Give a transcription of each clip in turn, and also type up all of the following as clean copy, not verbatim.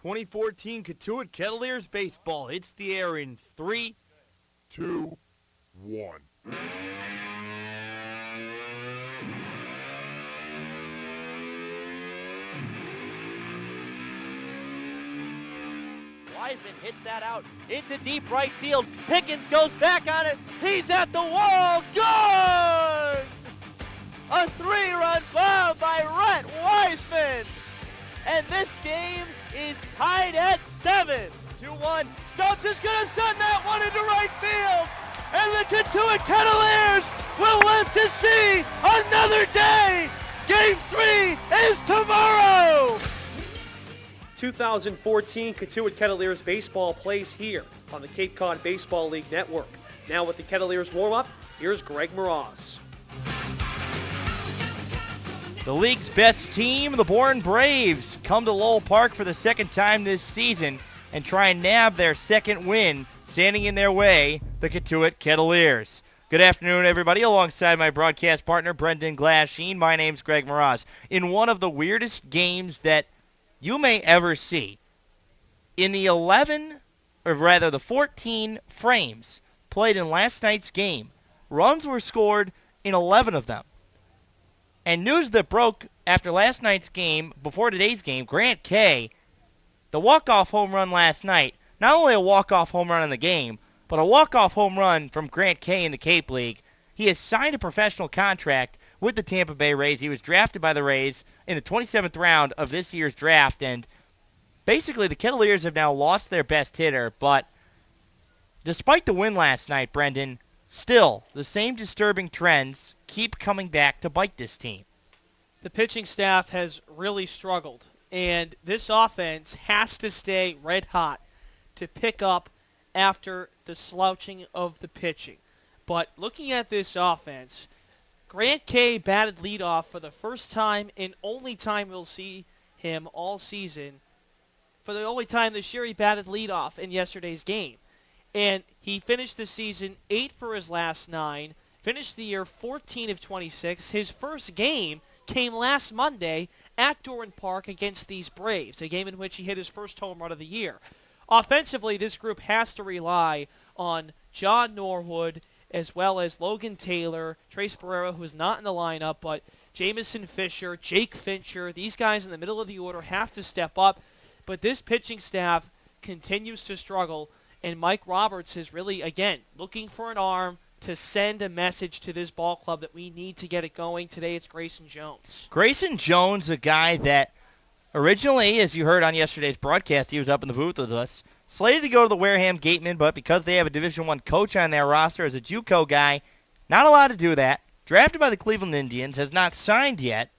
2014 KettleersLive baseball hits the air in 3, 2, 1. Wiseman hits that out into deep right field. Pickens goes back on it. He's at the wall. Good! A 3-run bomb by Rhett Wiseman. And this game is tied at 7. 2-1. Stubbs is going to send that one into right field. And the KettleersLive will live to see another day. Game 3 is tomorrow. 2014 KettleersLive baseball plays here on the Cape Cod Baseball League Network. Now with the KettleersLive warm-up, here's Greg Moroz. the league's best team, the Bourne Braves, come to Lowell Park for the second time this season and try and nab their second win. Standing in their way, the KettleersLive. Good afternoon, everybody. Alongside my broadcast partner, Brendan Glasheen, my name's Greg Moroz. In one of the weirdest games that you may ever see, in the 14 frames played in last night's game, runs were scored in 11 of them. And news that broke after last night's game, before today's game, Grant Kay, the walk-off home run last night, not only a walk-off home run in the game, but a walk-off home run from Grant Kay in the Cape League. He has signed a professional contract with the Tampa Bay Rays. He was drafted by the Rays in the 27th round of this year's draft, and basically the KettleersLive have now lost their best hitter, but despite the win last night, Brendan, still the same disturbing trends keep coming back to bite this team. The pitching staff has really struggled, and this offense has to stay red hot to pick up after the slouching of the pitching. But looking at this offense, Grant Kay batted leadoff for the first time and only time we'll see him all season. For the only time this year, he batted leadoff in yesterday's game. And he finished the season 8 for his last 9, finished the year 14 of 26. His first game came last Monday at Doran Park against these Braves, a game in which he hit his first home run of the year. Offensively, this group has to rely on John Norwood as well as Logan Taylor, Trace Barrera, who is not in the lineup, but Jamison Fisher, Jake Fincher, these guys in the middle of the order have to step up. But this pitching staff continues to struggle, and Mike Roberts is really, again, looking for an arm to send a message to this ball club that we need to get it going. Today it's Grayson Jones. Grayson Jones, a guy that originally, as you heard on yesterday's broadcast, he was up in the booth with us, slated to go to the Wareham Gatemen, but because they have a Division I coach on their roster as a JUCO guy, not allowed to do that. Drafted by the Cleveland Indians, has not signed yet,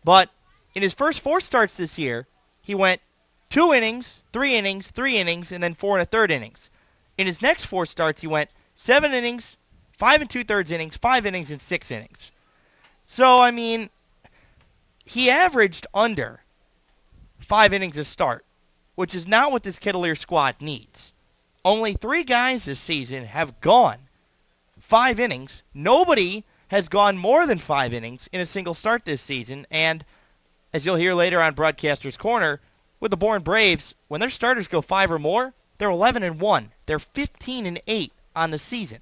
but in his first 4 starts this year, he went 2 innings, 3 innings, 3 innings, and then 4 1/3 innings. In his next 4 starts, he went 7 innings, 5 2/3 innings, 5 innings, and 6 innings. So, I mean, he averaged under 5 innings a start, which is not what this KettleersLive squad needs. Only 3 guys this season have gone 5 innings. Nobody has gone more than 5 innings in a single start this season, and as you'll hear later on Broadcaster's Corner, with the Bourne Braves, when their starters go 5 or more, they're 11-1. They're 15-8 on the season.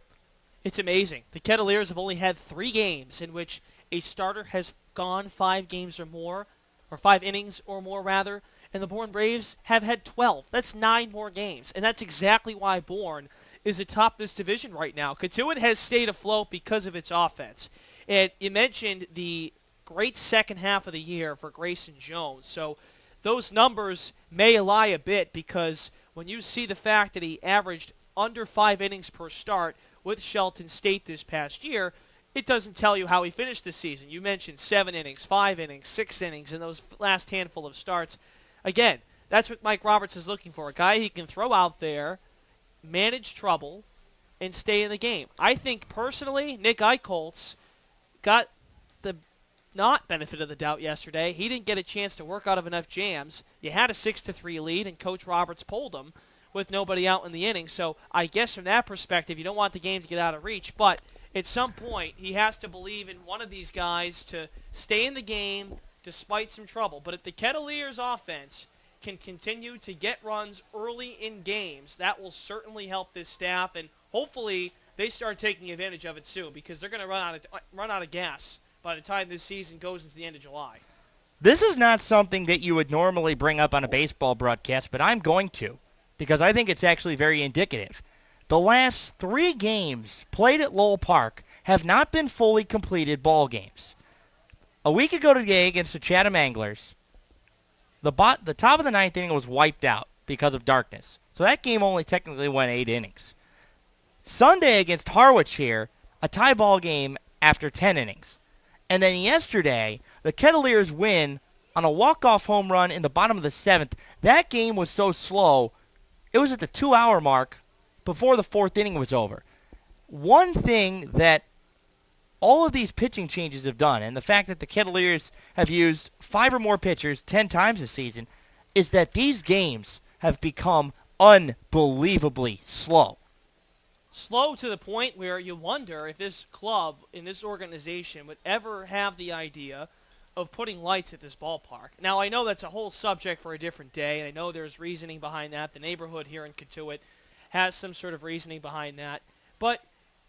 It's amazing. The KettleersLive have only had 3 games in which a starter has gone 5 games or more, or 5 innings or more rather, and the Bourne Braves have had 12. That's 9 more games, and that's exactly why Bourne is atop this division right now. KettleersLive has stayed afloat because of its offense. And you mentioned the great second half of the year for Grayson Jones, so those numbers may lie a bit because when you see the fact that he averaged under 5 innings per start with Shelton State this past year, it doesn't tell you how he finished the season. You mentioned 7 innings, 5 innings, 6 innings in those last handful of starts. Again, that's what Mike Roberts is looking for, a guy he can throw out there, manage trouble, and stay in the game. I think personally, Nick Eichholz got the not benefit of the doubt yesterday. He didn't get a chance to work out of enough jams. You had a 6-3 lead, and Coach Roberts pulled him with nobody out in the inning. So I guess from that perspective, you don't want the game to get out of reach. But at some point, he has to believe in one of these guys to stay in the game despite some trouble. But if the KettleersLive offense can continue to get runs early in games, that will certainly help this staff, and hopefully they start taking advantage of it soon, because they're going to run out of gas by the time this season goes into the end of July. This is not something that you would normally bring up on a baseball broadcast, but I'm going to, because I think it's actually very indicative. The last 3 games played at Lowell Park have not been fully completed ball games. A week ago today against the Chatham Anglers, the top of the 9th inning was wiped out because of darkness. So that game only technically went 8 innings. Sunday against Harwich here, a tie ball game after 10 innings. And then yesterday, the Kettleers win on a walk-off home run in the bottom of the 7th. That game was so slow, it was at the 2-hour mark before the 4th inning was over. One thing that all of these pitching changes have done, and the fact that the Kettleers have used 5 or more pitchers 10 times this season, is that these games have become unbelievably slow. Slow to the point where you wonder if this club in this organization would ever have the idea of putting lights at this ballpark. Now, I know that's a whole subject for a different day, and I know there's reasoning behind that. The neighborhood here in Cotuit has some sort of reasoning behind that. But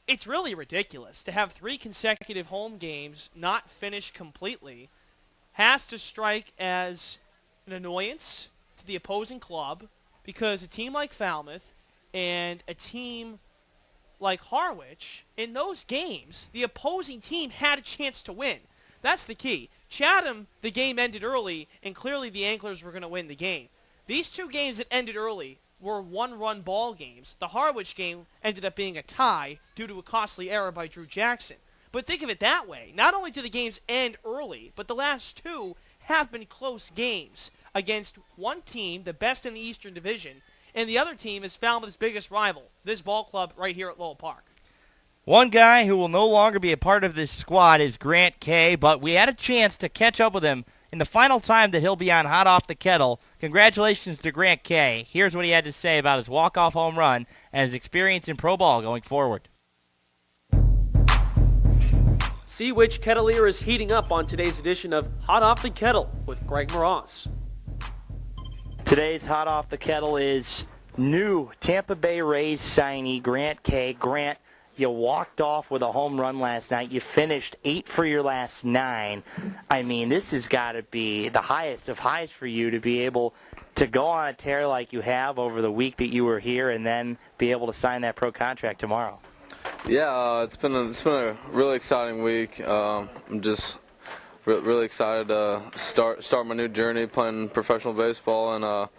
it's really ridiculous to have 3 consecutive home games not finished completely. Has to strike as an annoyance to the opposing club, because a team like Falmouth and a team like Harwich, in those games, the opposing team had a chance to win. That's the key. Chatham, the game ended early, and clearly the Anglers were going to win the game. These 2 games that ended early were 1-run ball games. The Harwich game ended up being a tie due to a costly error by Drew Jackson. But think of it that way. Not only did the games end early, but the last 2 have been close games against one team, the best in the Eastern Division, and the other team is Falmouth's biggest rival, this ball club right here at Lowell Park. One guy who will no longer be a part of this squad is Grant Kay, but we had a chance to catch up with him in the final time that he'll be on Hot Off the Kettle. Congratulations to Grant Kay. Here's what he had to say about his walk-off home run and his experience in pro ball going forward. See which Kettleer is heating up on today's edition of Hot Off the Kettle with Greg Moraz. Today's Hot Off the Kettle is new Tampa Bay Rays signee Grant Kay. Grant, you walked off with a home run last night. You finished 8 for your last 9. I mean, this has got to be the highest of highs for you to be able to go on a tear like you have over the week that you were here and then be able to sign that pro contract tomorrow. Yeah, it's been a really exciting week. I'm just really excited to start my new journey playing professional baseball, and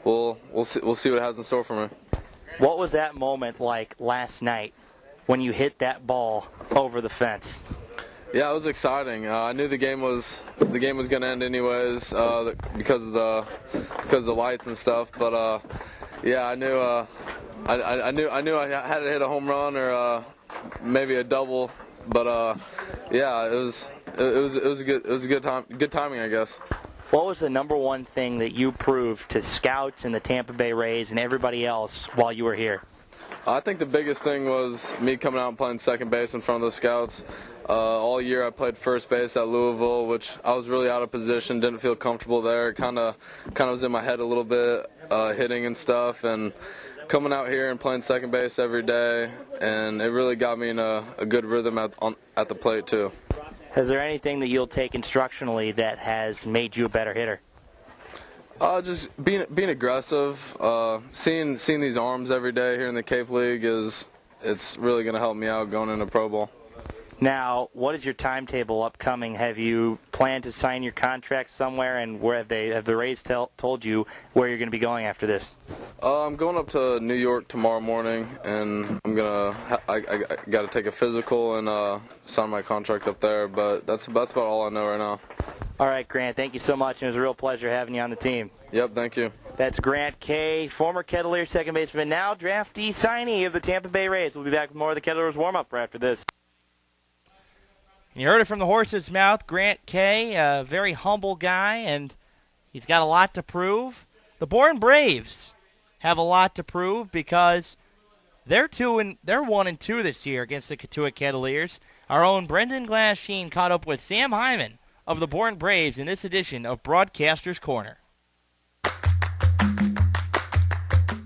we'll see what it has in store for me. What was that moment like last night when you hit that ball over the fence? Yeah, it was exciting. I knew the game was going to end anyways because of the lights and stuff. But yeah, I knew I had to hit a home run or maybe a double. But yeah, it was a good timing, I guess. What was the number one thing that you proved to scouts and the Tampa Bay Rays and everybody else while you were here? I think the biggest thing was me coming out and playing second base in front of the scouts. All year I played first base at Louisville, which I was really out of position, didn't feel comfortable there. Kind of was in my head a little bit, hitting and stuff, and coming out here and playing second base every day, and it really got me in a good rhythm at the plate too. Is there anything that you'll take instructionally that has made you a better hitter? Just being aggressive. Seeing these arms every day here in the Cape League it's really going to help me out going into Pro Bowl. Now, what is your timetable upcoming? Have you planned to sign your contract somewhere, and where have the Rays told you where you're going to be going after this? I'm going up to New York tomorrow morning, and I got to take a physical and sign my contract up there. But that's about all I know right now. All right, Grant, thank you so much. It was a real pleasure having you on the team. Yep, thank you. That's Grant Kay, former Kettleer second baseman, now draftee signee of the Tampa Bay Rays. We'll be back with more of the Kettleers warm-up right after this. You heard it from the horse's mouth. Grant Kay, a very humble guy, and he's got a lot to prove. The Bourne Braves have a lot to prove because they're 1-2 this year against the Cotuit Kettleers. Our own Brendan Glasheen caught up with Sam Hyman of the Bourne Braves in this edition of Broadcaster's Corner.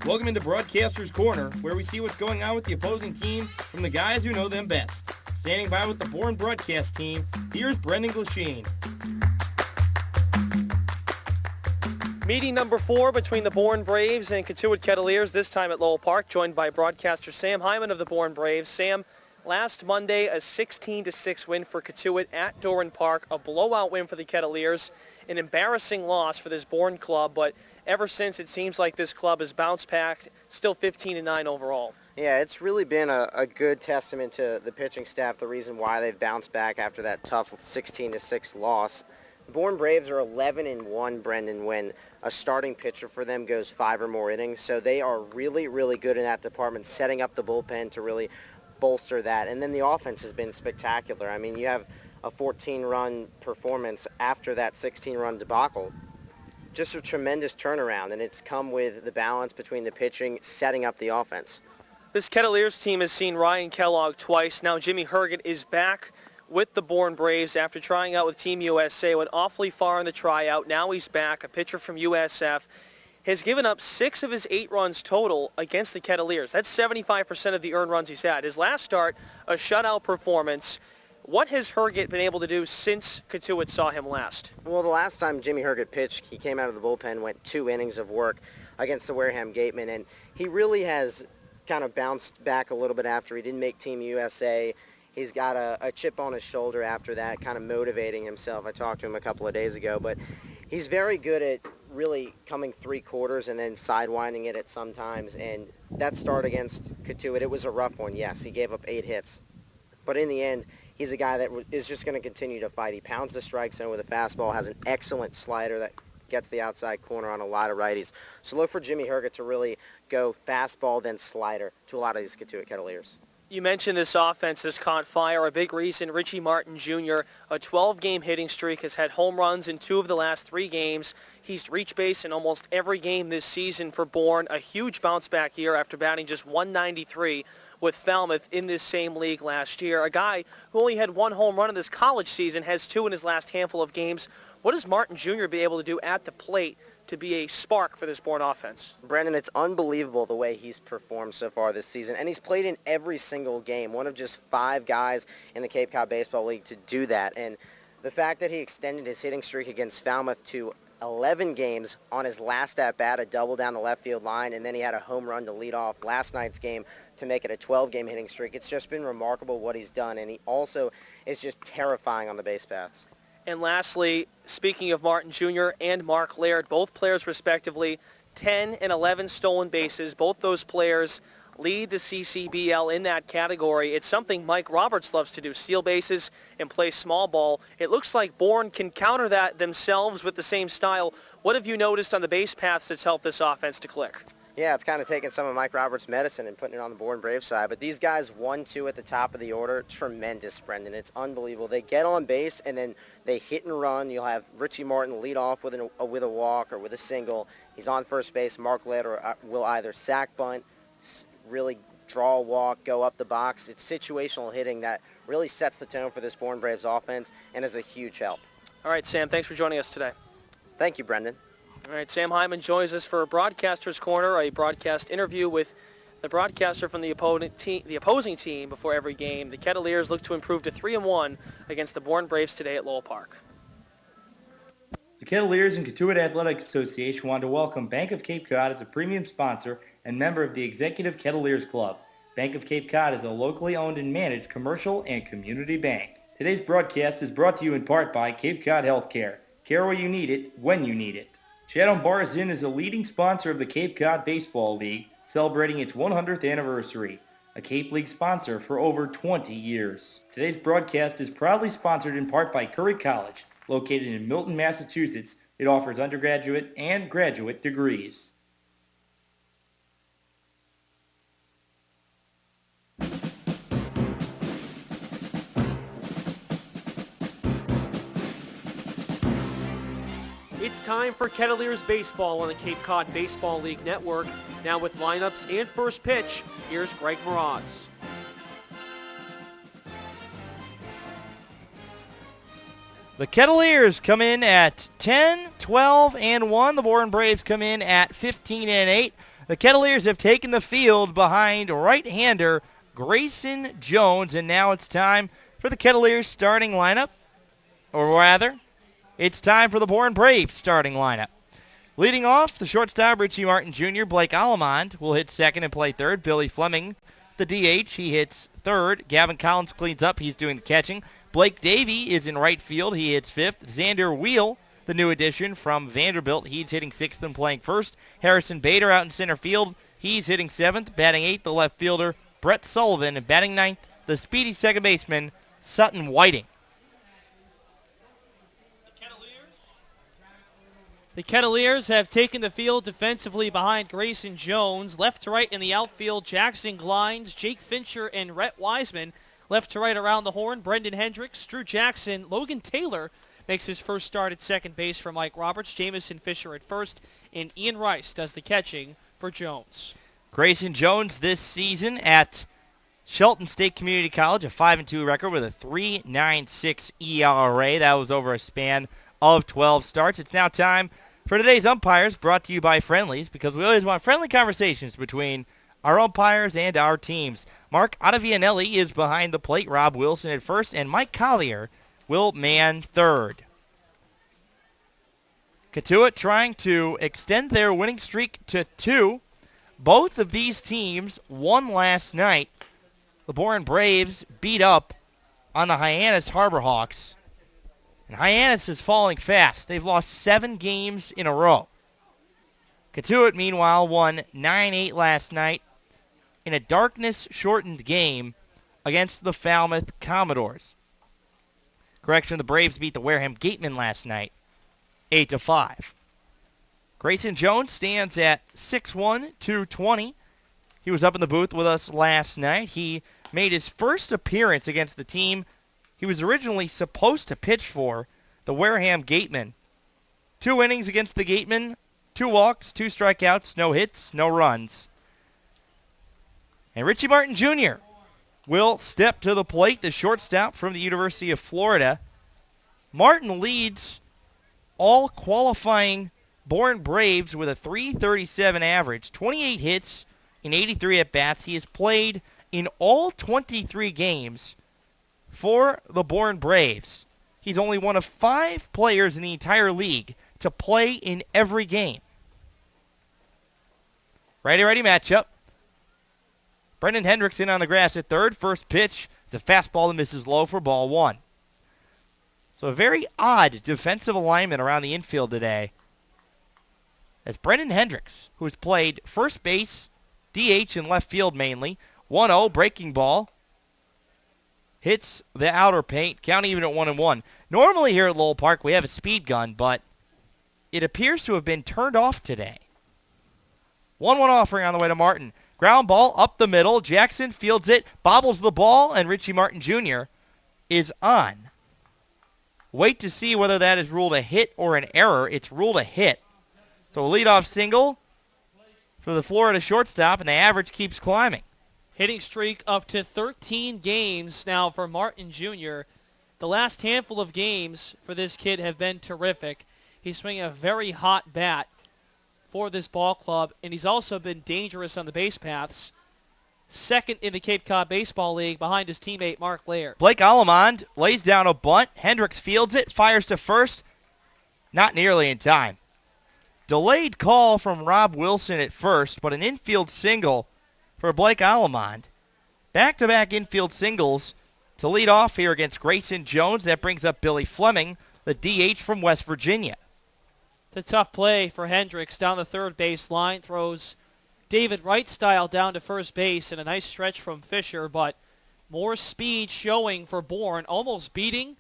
Welcome into Broadcaster's Corner, where we see what's going on with the opposing team from the guys who know them best. Standing by with the Bourne broadcast team, here's Brendan Glasheen. Meeting number 4 between the Bourne Braves and Cotuit Kettleers, this time at Lowell Park, joined by broadcaster Sam Hyman of the Bourne Braves. Sam, last Monday, a 16-6 win for Cotuit at Doran Park, a blowout win for the Kettleers, an embarrassing loss for this Bourne club, but ever since it seems like this club has bounced back, still 15-9 overall. Yeah, it's really been a good testament to the pitching staff, the reason why they've bounced back after that tough 16-6 loss. The Bourne Braves are 11-1, Brendan, when a starting pitcher for them goes 5 or more innings. So they are really, really good in that department, setting up the bullpen to really bolster that. And then the offense has been spectacular. I mean, you have a 14-run performance after that 16-run debacle. Just a tremendous turnaround, and it's come with the balance between the pitching, setting up the offense. This Kettleers team has seen Ryan Kellogg twice. Now Jimmy Herget is back with the Bourne Braves after trying out with Team USA. Went awfully far in the tryout. Now he's back, a pitcher from USF. Has given up 6 of his 8 runs total against the Kettleers. That's 75% of the earned runs he's had. His last start, a shutout performance. What has Herget been able to do since Cotuit saw him last? Well, the last time Jimmy Herget pitched, he came out of the bullpen, went 2 innings of work against the Wareham Gatemen, and he really has kind of bounced back a little bit after he didn't make Team USA. He's got a chip on his shoulder after that, kind of motivating himself. I talked to him a couple of days ago, but he's very good at really coming 3 quarters and then sidewinding it at some times. And that start against Cotuit, it was a rough one, yes. He gave up 8 hits. But in the end, he's a guy that is just going to continue to fight. He pounds the strike zone with a fastball, has an excellent slider that gets the outside corner on a lot of righties. So look for Jimmy Herget to really go fastball, then slider to a lot of these Cotuit Kettleers. You mentioned this offense has caught fire. A big reason, Richie Martin Jr., a 12-game hitting streak, has had home runs in 2 of the last 3 games. He's reached base in almost every game this season for Bourne. A huge bounce-back year after batting just 193 with Falmouth in this same league last year. A guy who only had 1 home run in this college season, has 2 in his last handful of games. What does Martin Jr. be able to do at the plate to be a spark for this Bourne offense? Brendan, it's unbelievable the way he's performed so far this season, and he's played in every single game, one of just 5 guys in the Cape Cod Baseball League to do that. And the fact that he extended his hitting streak against Falmouth to 11 games on his last at-bat, a double down the left field line, and then he had a home run to lead off last night's game to make it a 12-game hitting streak. It's just been remarkable what he's done, and he also is just terrifying on the base paths. And lastly, speaking of Martin Jr. and Mark Laird, both players respectively, 10 and 11 stolen bases. Both those players lead the CCBL in that category. It's something Mike Roberts loves to do, steal bases and play small ball. It looks like Bourne can counter that themselves with the same style. What have you noticed on the base paths that's helped this offense to click? Yeah, it's kind of taking some of Mike Roberts' medicine and putting it on the Bourne Braves side. But these guys, 1-2 at the top of the order, tremendous, Brendan. It's unbelievable. They get on base, and then they hit and run. You'll have Richie Martin lead off with a walk or with a single. He's on first base. Mark Laird will either sack bunt, really draw a walk, go up the box. It's situational hitting that really sets the tone for this Bourne Braves offense and is a huge help. All right, Sam, thanks for joining us today. Thank you, Brendan. All right, Sam Hyman joins us for Broadcaster's Corner, a broadcast interview with the broadcaster from the opposing team before every game. The Kettleers look to improve to 3-1 against the Bourne Braves today at Lowell Park. The Kettleers and Cotuit Athletic Association want to welcome Bank of Cape Cod as a premium sponsor and member of the Executive Kettleers Club. Bank of Cape Cod is a locally owned and managed commercial and community bank. Today's broadcast is brought to you in part by Cape Cod Healthcare. Care where you need it, when you need it. Chatham Bars Inn is a leading sponsor of the Cape Cod Baseball League, celebrating its 100th anniversary, a Cape League sponsor for over 20 years. Today's broadcast is proudly sponsored in part by Curry College, located in Milton, Massachusetts. It offers undergraduate and graduate degrees. It's time for Kettleers baseball on the Cape Cod Baseball League Network. Now with lineups and first pitch, here's Greg Mraz. The Kettleers come in at 10, 12, and 1. The Bourne Braves come in at 15 and 8. The Kettleers have taken the field behind right-hander Grayson Jones, and now it's time for the Kettleers starting lineup, or rather, it's time for the Bourne Braves starting lineup. Leading off, the shortstop, Richie Martin Jr., Blake Allemond will hit second and play third. Billy Fleming, the DH, he hits third. Gavin Collins cleans up. He's doing the catching. Blake Davey is in right field. He hits fifth. Xander Wheel, the new addition from Vanderbilt, he's hitting sixth and playing first. Harrison Bader out in center field. He's hitting seventh. Batting eighth, the left fielder, Brett Sullivan. And batting ninth, the speedy second baseman, Sutton Whiting. The Kettleers have taken the field defensively behind Grayson Jones. Left to right in the outfield, Jackson Glines, Jake Fincher, and Rhett Wiseman. Left to right around the horn, Brendan Hendricks, Drew Jackson, Logan Taylor makes his first start at second base for Mike Roberts, Jamison Fisher at first, and Ian Rice does the catching for Jones. Grayson Jones this season at Shelton State Community College, a 5-2 record with a 3.96 ERA. That was over a span of 12 starts. It's now time for today's umpires, brought to you by Friendlies, because we always want friendly conversations between our umpires and our teams. Mark Ottavianelli is behind the plate, Rob Wilson at first, and Mike Collier will man third. Katuitt trying to extend their winning streak to 2. Both of these teams won last night. The Bourne Braves beat up on the Hyannis Harbor Hawks. And Hyannis is falling fast. They've lost 7 games in a row. Katuitt, meanwhile, won 9-8 last night in a darkness-shortened game against the Falmouth Commodores. Correction, the Braves beat the Wareham Gatemen last night, 8-5. Grayson Jones stands at 6'1", 220. He was up in the booth with us last night. He made his first appearance against the team he was originally supposed to pitch for, the Wareham Gatemen. 2 innings against the Gatemen, 2 walks, 2 strikeouts, no hits, no runs. And Richie Martin Jr. will step to the plate, the shortstop from the University of Florida. Martin leads all qualifying Bourne Braves with a .337 average, 28 hits in 83 at-bats. He has played in all 23 games for the Bourne Braves. He's only one of 5 players in the entire league to play in every game. Righty-righty matchup. Brendan Hendricks in on the grass at third. First pitch is a fastball that misses low for ball 1. So a very odd defensive alignment around the infield today, as Brendan Hendricks, who has played first base, DH, and left field mainly, 1-0 breaking ball, hits the outer paint, count even at 1-1. Normally here at Lowell Park we have a speed gun, but it appears to have been turned off today. 1-1 offering on the way to Martin. Ground ball up the middle. Jackson fields it, bobbles the ball, and Richie Martin Jr. is on. Wait to see whether that is ruled a hit or an error. It's ruled a hit. So a leadoff single for the Florida shortstop, and the average keeps climbing. Hitting streak up to 13 games now for Martin Jr. The last handful of games for this kid have been terrific. He's swinging a very hot bat for this ball club, and he's also been dangerous on the base paths. Second in the Cape Cod Baseball League behind his teammate Mark Laird. Blake Allemond lays down a bunt. Hendricks fields it, fires to first. Not nearly in time. Delayed call from Rob Wilson at first, but an infield single for Blake Allemond. Back-to-back infield singles to lead off here against Grayson Jones. That brings up Billy Fleming, the DH from West Virginia. It's a tough play for Hendricks down the third base line. Throws David Wright style down to first base, and a nice stretch from Fisher, but more speed showing for Bourne, almost beating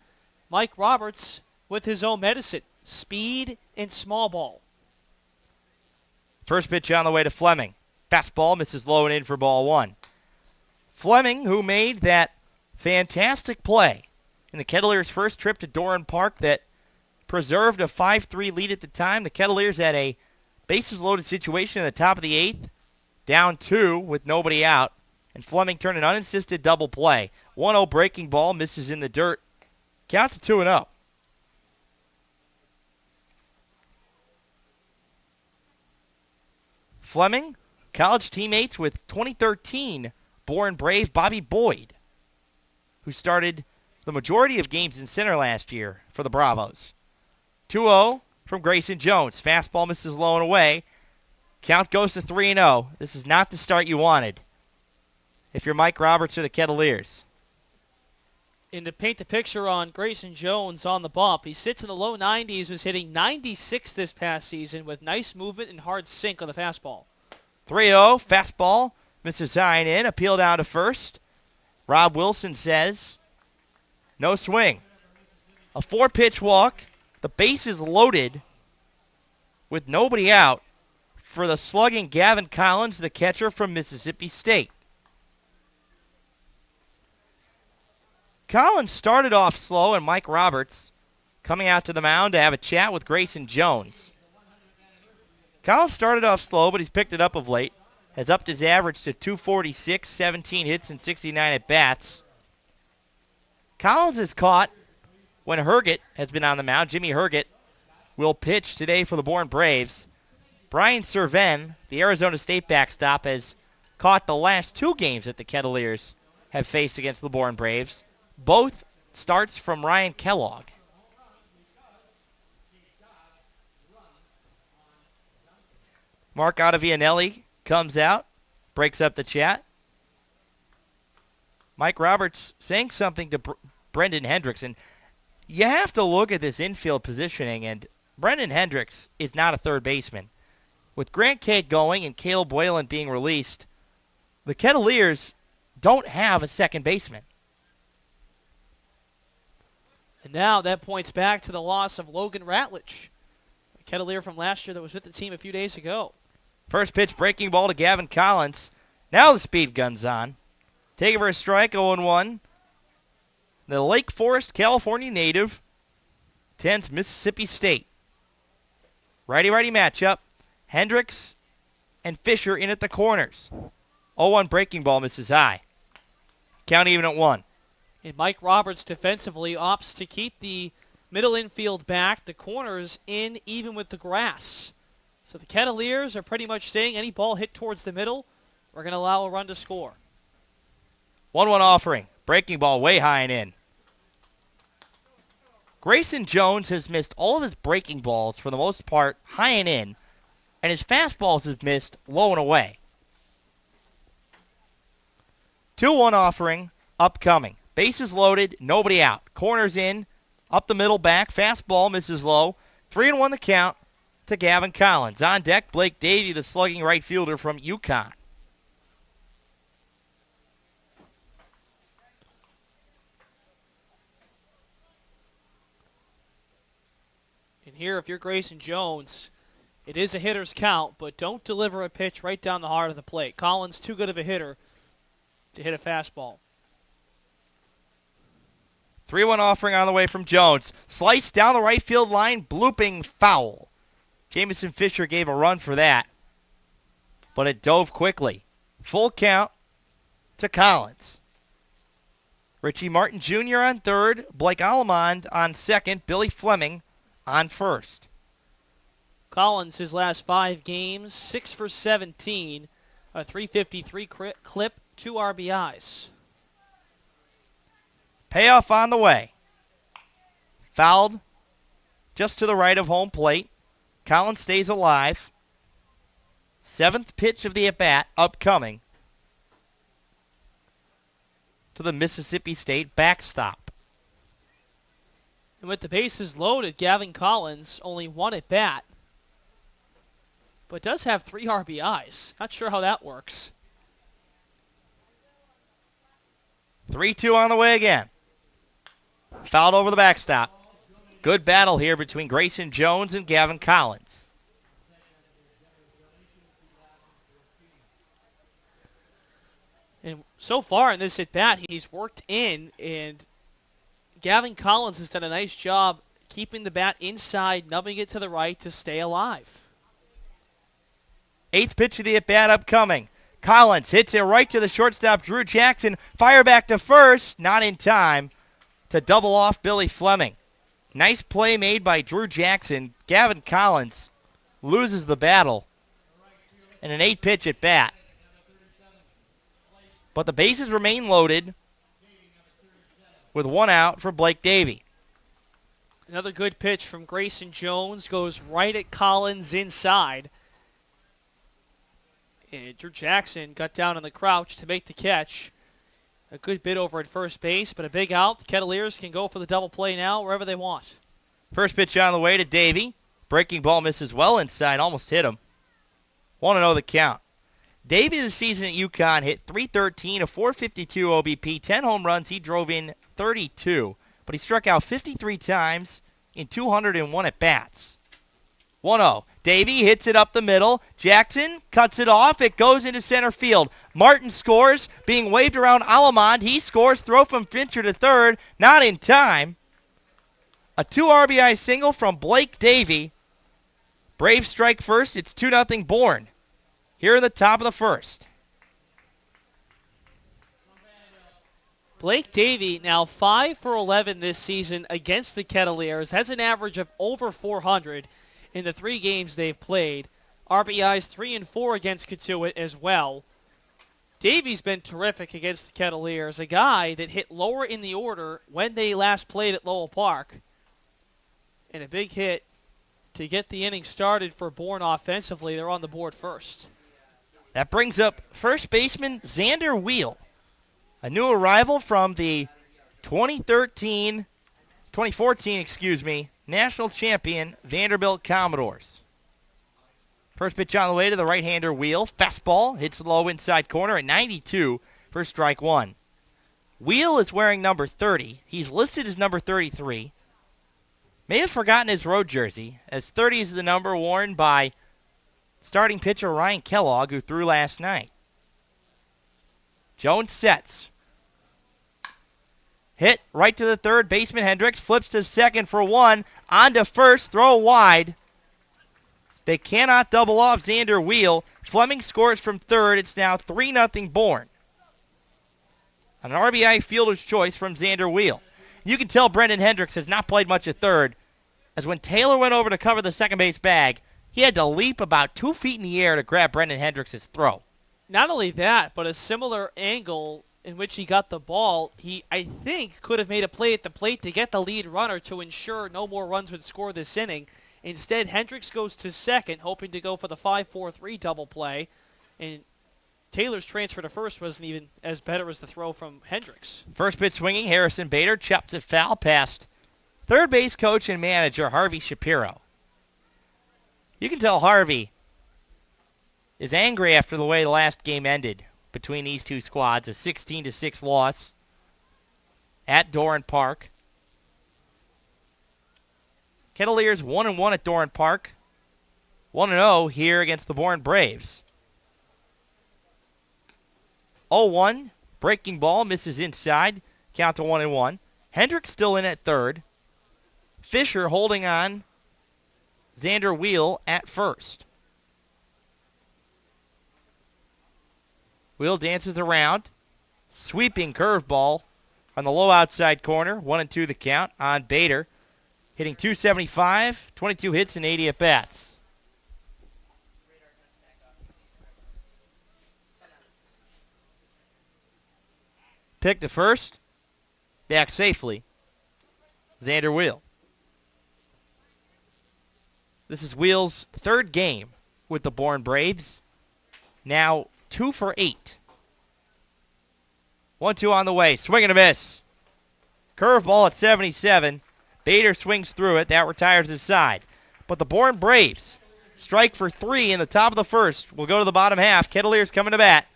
Mike Roberts with his own medicine. Speed and small ball. First pitch on the way to Fleming. Fastball misses low and in for ball 1. Fleming, who made that fantastic play in the Kettleers' first trip to Doran Park that preserved a 5-3 lead at the time. The Kettleers had a bases-loaded situation in the top of the 8th, down 2 with nobody out, and Fleming turned an unassisted double play. 1-0 breaking ball, misses in the dirt. Count to 2-0. Fleming, college teammates with 2013 born Brave Bobby Boyd, who started the majority of games in center last year for the Bravos. 2-0 from Grayson Jones. Fastball misses low and away. Count goes to 3-0. This is not the start you wanted if you're Mike Roberts or the Kettleers. And to paint the picture on Grayson Jones on the bump, he sits in the low 90s, was hitting 96 this past season with nice movement and hard sink on the fastball. 3-0, fastball, misses high and in, appeal down to first. Rob Wilson says, no swing. A 4-pitch walk, the base is loaded with nobody out for the slugging Gavin Collins, the catcher from Mississippi State. Collins started off slow, and Mike Roberts coming out to the mound to have a chat with Grayson Jones. Collins started off slow, but he's picked it up of late. Has upped his average to 246, 17 hits and 69 at-bats. Collins is caught when Herget has been on the mound. Jimmy Herget will pitch today for the Bourne Braves. Brian Serven, the Arizona State backstop, has caught the last 2 games that the Kettleers have faced against the Bourne Braves. Both starts from Ryan Kellogg. Mark Ottavianelli comes out, breaks up the chat. Mike Roberts saying something to Brendan Hendricks, and you have to look at this infield positioning, and Brendan Hendricks is not a third baseman. With Grant Cate going and Caleb Whalen being released, the Kettleers don't have a second baseman. And now that points back to the loss of Logan Ratledge, a Kettleer from last year that was with the team a few days ago. First pitch, breaking ball to Gavin Collins. Now the speed gun's on. Taking for a strike, 0-1. The Lake Forest, California native attends Mississippi State. Righty-righty matchup. Hendricks and Fisher in at the corners. 0-1 breaking ball misses high. Count even at 1. And Mike Roberts defensively opts to keep the middle infield back, the corners in even with the grass. So the Kettleers are pretty much saying any ball hit towards the middle, we're going to allow a run to score. 1-1 offering. Breaking ball way high and in. Grayson Jones has missed all of his breaking balls for the most part high and in, and his fastballs have missed low and away. 2-1 offering upcoming. Bases loaded, nobody out. Corners in, up the middle back, fastball misses low. 3-1 the count to Gavin Collins. On deck, Blake Davey, the slugging right fielder from UConn. And here, if you're Grayson Jones, it is a hitter's count, but don't deliver a pitch right down the heart of the plate. Collins, too good of a hitter to hit a fastball. 3-1 offering on the way from Jones. Slice down the right field line, blooping foul. Jamison Fisher gave a run for that, but it dove quickly. Full count to Collins. Richie Martin Jr. on third, Blake Allemond on second, Billy Fleming on first. Collins, his last 5 games, 6 for 17, a .353 clip, 2 RBIs. Payoff on the way. Fouled just to the right of home plate. Collins stays alive. 7th pitch of the at-bat upcoming to the Mississippi State backstop. And with the bases loaded, Gavin Collins only 1 at-bat, but does have 3 RBIs. Not sure how that works. 3-2 on the way again. Fouled over the backstop. Good battle here between Grayson Jones and Gavin Collins. And so far in this at-bat, he's worked in, and Gavin Collins has done a nice job keeping the bat inside, nubbing it to the right to stay alive. 8th pitch of the at-bat upcoming. Collins hits it right to the shortstop, Drew Jackson. Fire back to first, not in time to double off Billy Fleming. Nice play made by Drew Jackson. Gavin Collins loses the battle and an 8-pitch at bat. But the bases remain loaded with 1 out for Blake Davy. Another good pitch from Grayson Jones goes right at Collins inside. And Drew Jackson got down in the crouch to make the catch. A good bit over at first base, but a big out. The Kettleers can go for the double play now wherever they want. First pitch on the way to Davy. Breaking ball misses well inside, almost hit him. 1-0 the count. Davy this season at UConn hit .313, a .452 OBP, 10 home runs. He drove in 32, but he struck out 53 times in 201 at-bats. 1-0. Davy hits it up the middle. Jackson cuts it off. It goes into center field. Martin scores, being waved around Alamond. He scores. Throw from Fincher to third. Not in time. A 2 RBI single from Blake Davy. Braves strike first. It's 2-0 Bourne here in the top of the first. Blake Davy now 5 for 11 this season against the Kettleers. Has an average of over 400 in the 3 games they've played. RBIs 3 and 4 against Katuitt as well. Davy's been terrific against the Kettleers, a guy that hit lower in the order when they last played at Lowell Park. And a big hit to get the inning started for Bourne offensively. They're on the board first. That brings up first baseman Xander Wheel, a new arrival from the 2014, national champion Vanderbilt Commodores. First pitch on the way to the right-hander Wheel. Fastball hits low inside corner at 92 for strike 1. Wheel is wearing number 30. He's listed as number 33. May have forgotten his road jersey, as 30 is the number worn by starting pitcher Ryan Kellogg, who threw last night. Jones sets. Hit right to the third baseman. Hendricks flips to second for 1. On to first. Throw wide. They cannot double off Xander Wheel. Fleming scores from third. It's now 3-0 Bourne. An RBI fielder's choice from Xander Wheel. You can tell Brendan Hendricks has not played much at third, as when Taylor went over to cover the second base bag, he had to leap about 2 feet in the air to grab Brendan Hendricks' throw. Not only that, but a similar angle in which he got the ball, he, I think, could have made a play at the plate to get the lead runner to ensure no more runs would score this inning. Instead, Hendricks goes to second, hoping to go for the 5-4-3 double play, and Taylor's transfer to first wasn't even as better as the throw from Hendricks. First pitch swinging, Harrison Bader chops it foul past third base coach and manager Harvey Shapiro. You can tell Harvey is angry after the way the last game ended between these two squads, a 16-6 loss at Doran Park. Kettleers 1-1 at Doran Park, 1-0 here against the Bourne Braves. 0-1, breaking ball, misses inside, count to 1-1. Hendricks still in at third. Fisher holding on Xander Wheel at first. Wheel dances around. Sweeping curveball on the low outside corner. 1-2 the count on Bader. Hitting .275, 22 hits and 80 at-bats. Pick to first. Back safely. Xander Wheel. This is Wheel's third game with the Bourne Braves. Now 2 for 8. 1-2 on the way. Swing and a miss. Curveball at 77. Bader swings through it. That retires his side. But the Bourne Braves strike for 3 in the top of the first. We'll go to the bottom half. Kettleers coming to bat.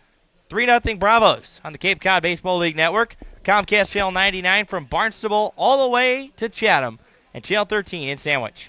3-0 Bravos on the Cape Cod Baseball League Network. Comcast Channel 99 from Barnstable all the way to Chatham, and Channel 13 in Sandwich.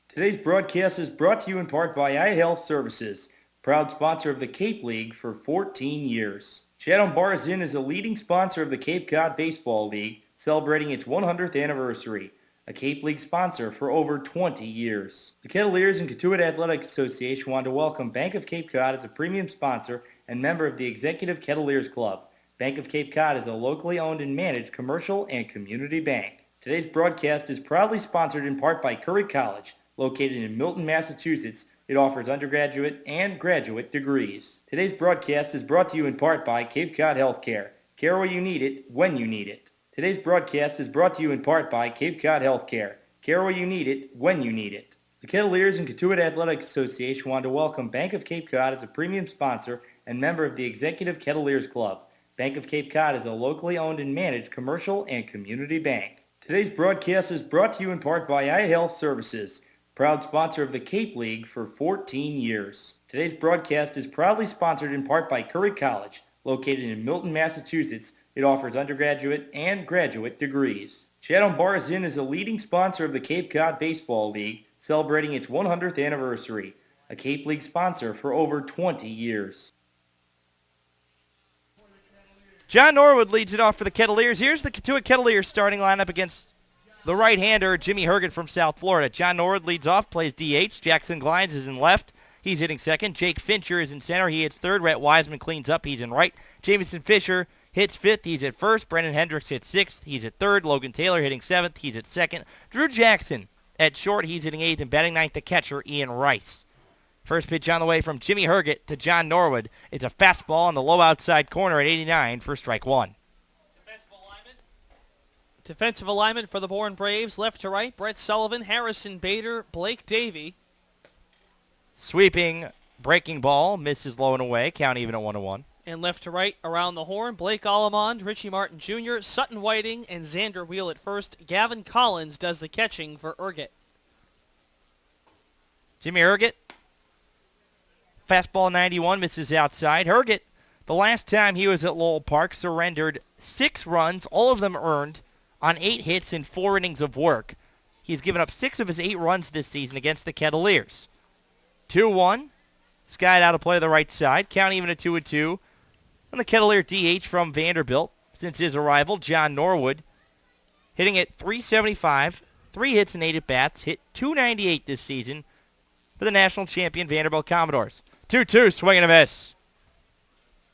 Today's broadcast is brought to you in part by iHealth Services, proud sponsor of the Cape League for 14 years. Chatham Bars Inn is a leading sponsor of the Cape Cod Baseball League, celebrating its 100th anniversary, a Cape League sponsor for over 20 years. The Kettleers and Katuitt Athletics Association want to welcome Bank of Cape Cod as a premium sponsor and member of the Executive Kettleers Club. Bank of Cape Cod is a locally owned and managed commercial and community bank. Today's broadcast is proudly sponsored in part by Curry College, located in Milton, Massachusetts, It offers undergraduate and graduate degrees. Today's broadcast is brought to you in part by Cape Cod Healthcare. Care where you need it, when you need it. Today's broadcast is brought to you in part by Cape Cod Healthcare. Care where you need it, when you need it. The Kettleers and Cotuit Athletic Association want to welcome Bank of Cape Cod as a premium sponsor and member of the Executive Kettleers Club. Bank of Cape Cod is a locally owned and managed commercial and community bank. Today's broadcast is brought to you in part by iHealth Services, proud sponsor of the Cape League for 14 years. Today's broadcast is proudly sponsored in part by Curry College, located in Milton, Massachusetts. It offers undergraduate and graduate degrees. Chatham Bars Inn is a leading sponsor of the Cape Cod Baseball League, celebrating its 100th anniversary, a Cape League sponsor for over 20 years. John Norwood leads it off for the Kettleers. Here's the Cotuit Kettleers starting lineup against the right-hander, Jimmy Herget from South Florida. John Norwood leads off, plays DH. Jackson Glines is in left. He's hitting second. Jake Fincher is in center. He hits third. Rhett Wiseman cleans up. He's in right. Jamison Fisher hits fifth. He's at first. Brendan Hendricks hits sixth. He's at third. Logan Taylor hitting seventh. He's at second. Drew Jackson at short. He's hitting eighth. And batting ninth, the catcher, Ian Rice. First pitch on the way from Jimmy Herget to John Norwood. It's a fastball on the low outside corner at 89 for strike one. Defensive alignment for the Bourne Braves, left to right, Brett Sullivan, Harrison Bader, Blake Davey. Sweeping breaking ball, misses low and away, count even at 1-1. And left to right, around the horn, Blake Allemond, Richie Martin Jr., Sutton Whiting, and Xander Wheel at first. Gavin Collins does the catching for Herget. Jimmy Herget, fastball 91, misses outside. Herget, the last time he was at Lowell Park, surrendered 6 runs, all of them earned, on 8 hits in 4 innings of work. He's given up 6 of his 8 runs this season against the Kettleers. 2-1, skied out of play to the right side, count even at 2-2. On the Kettleer DH from Vanderbilt, since his arrival, John Norwood, hitting at .375, 3 hits and 8 at-bats, hit .298 this season for the national champion Vanderbilt Commodores. 2-2, swing and a miss.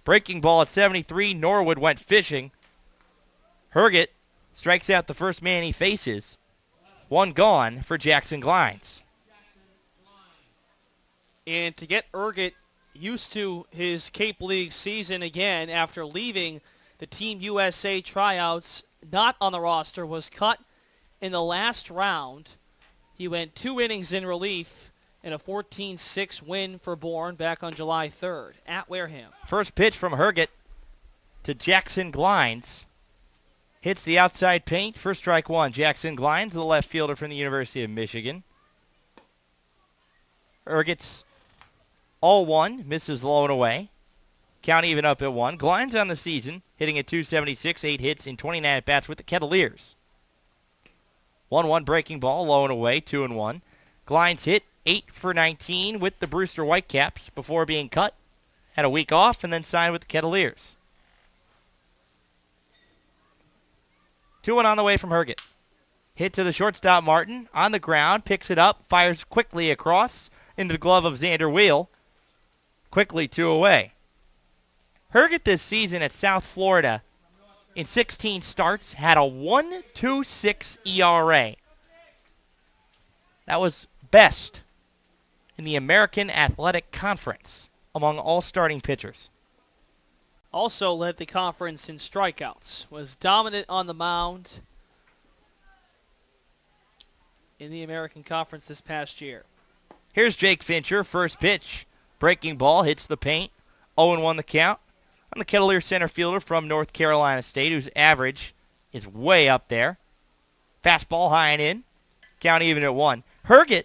Breaking ball at 73, Norwood went fishing. Herget strikes out the first man he faces. 1 gone for Jackson Glines. And to get Herget used to his Cape League season again after leaving the Team USA tryouts, not on the roster, was cut in the last round. He went 2 innings in relief in a 14-6 win for Bourne back on July 3rd at Wareham. First pitch from Herget to Jackson Glines. Hits the outside paint for strike one. Jackson Glines, the left fielder from the University of Michigan. Herget's 0-1, misses low and away. Count even up at 1. Glines on the season, hitting at .276, 8 hits in 29 at-bats with the Kettleers. 1-1 breaking ball, low and away, 2-1. Glines hit 8 for 19 with the Brewster Whitecaps before being cut. Had a week off and then signed with the Kettleers. 2-1 on the way from Herget. Hit to the shortstop Martin, on the ground, picks it up, fires quickly across into the glove of Xander Wheel. Quickly 2 away. Herget this season at South Florida in 16 starts had a 1.26 ERA. That was best in the American Athletic Conference among all starting pitchers. Also led the conference in strikeouts, was dominant on the mound in the American Conference this past year. Here's Jake Fincher, first pitch. Breaking ball, hits the paint. 0-1 the count. On the Kettleer center fielder from North Carolina State, whose average is way up there. Fastball high and in. Count even at 1. Herget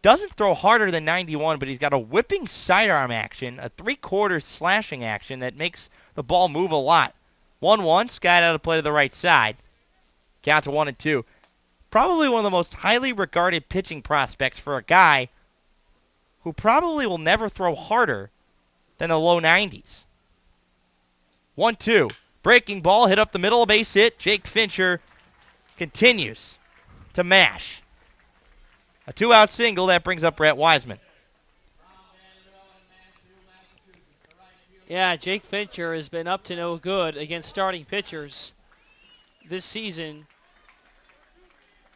doesn't throw harder than 91, but he's got a whipping sidearm action, a 3/4 slashing action that makes the ball move a lot. 1-1, skied out of play to the right side. Count to 1-2. Probably one of the most highly regarded pitching prospects for a guy who probably will never throw harder than the low 90s. 1-2. Breaking ball, hit up the middle, a base hit. Jake Fincher continues to mash. A 2-out single, that brings up Rhett Wiseman. Yeah, Jake Fincher has been up to no good against starting pitchers this season.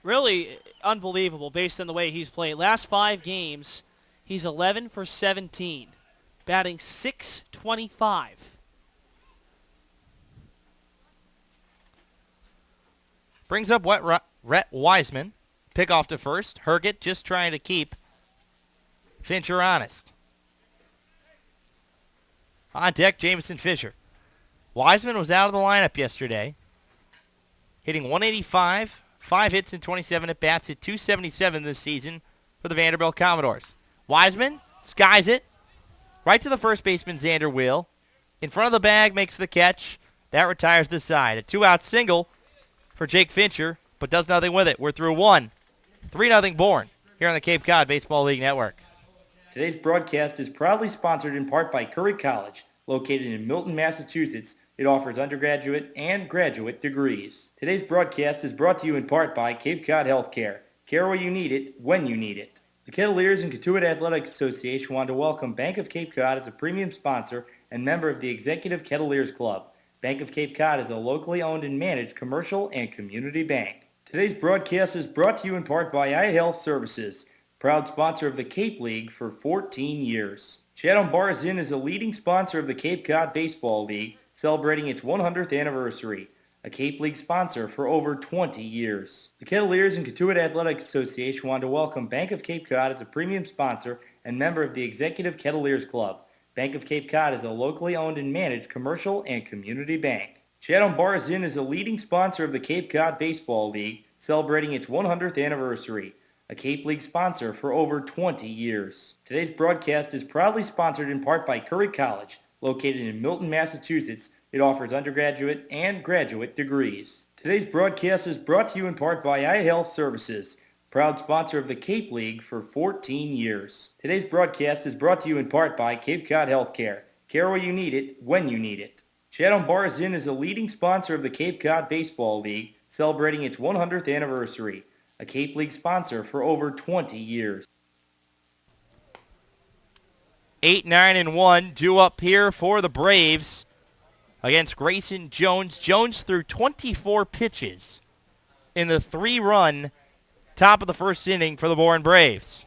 really unbelievable based on the way he's played. Last 5 games, he's 11 for 17, batting .625. Brings up Rhett Wiseman. Pick off to first. Herget just trying to keep Fincher honest. On deck, Jamison Fisher. Wiseman was out of the lineup yesterday, hitting .185, 5 hits and 27 at-bats, hit .277 this season for the Vanderbilt Commodores. Wiseman skies it right to the first baseman, Xander Wheel. In front of the bag, makes the catch. That retires the side. A 2-out single for Jake Fincher, but does nothing with it. We're through 1. 3-0 Bourne here on the Cape Cod Baseball League Network. Today's broadcast is proudly sponsored in part by Curry College, located in Milton, Massachusetts. It offers undergraduate and graduate degrees. Today's broadcast is brought to you in part by Cape Cod Healthcare. Care where you need it, when you need it. The Kettleers and Katuitt Athletics Association want to welcome Bank of Cape Cod as a premium sponsor and member of the Executive Kettleers Club. Bank of Cape Cod is a locally owned and managed commercial and community bank. Today's broadcast is brought to you in part by iHealth Services, proud sponsor of the Cape League for 14 years. Chatham Bars Inn is a leading sponsor of the Cape Cod Baseball League, celebrating its 100th anniversary, a Cape League sponsor for over 20 years. The Kettleers and Katuitt Athletics Association want to welcome Bank of Cape Cod as a premium sponsor and member of the Executive Kettleers Club. Bank of Cape Cod is a locally owned and managed commercial and community bank. Chatham Bars Inn is a leading sponsor of the Cape Cod Baseball League, celebrating its 100th anniversary, a Cape League sponsor for over 20 years. Today's broadcast is proudly sponsored in part by Curry College, located in Milton, Massachusetts. It offers undergraduate and graduate degrees. Today's broadcast is brought to you in part by iHealth Services, proud sponsor of the Cape League for 14 years. Today's broadcast is brought to you in part by Cape Cod Healthcare. Care where you need it, when you need it. Chatham Bars Inn is a leading sponsor of the Cape Cod Baseball League, celebrating its 100th anniversary, a Cape League sponsor for over 20 years. 8-9-1 due up here for the Braves against Grayson Jones. Jones threw 24 pitches in the 3-run top of the first inning for the Bourne Braves.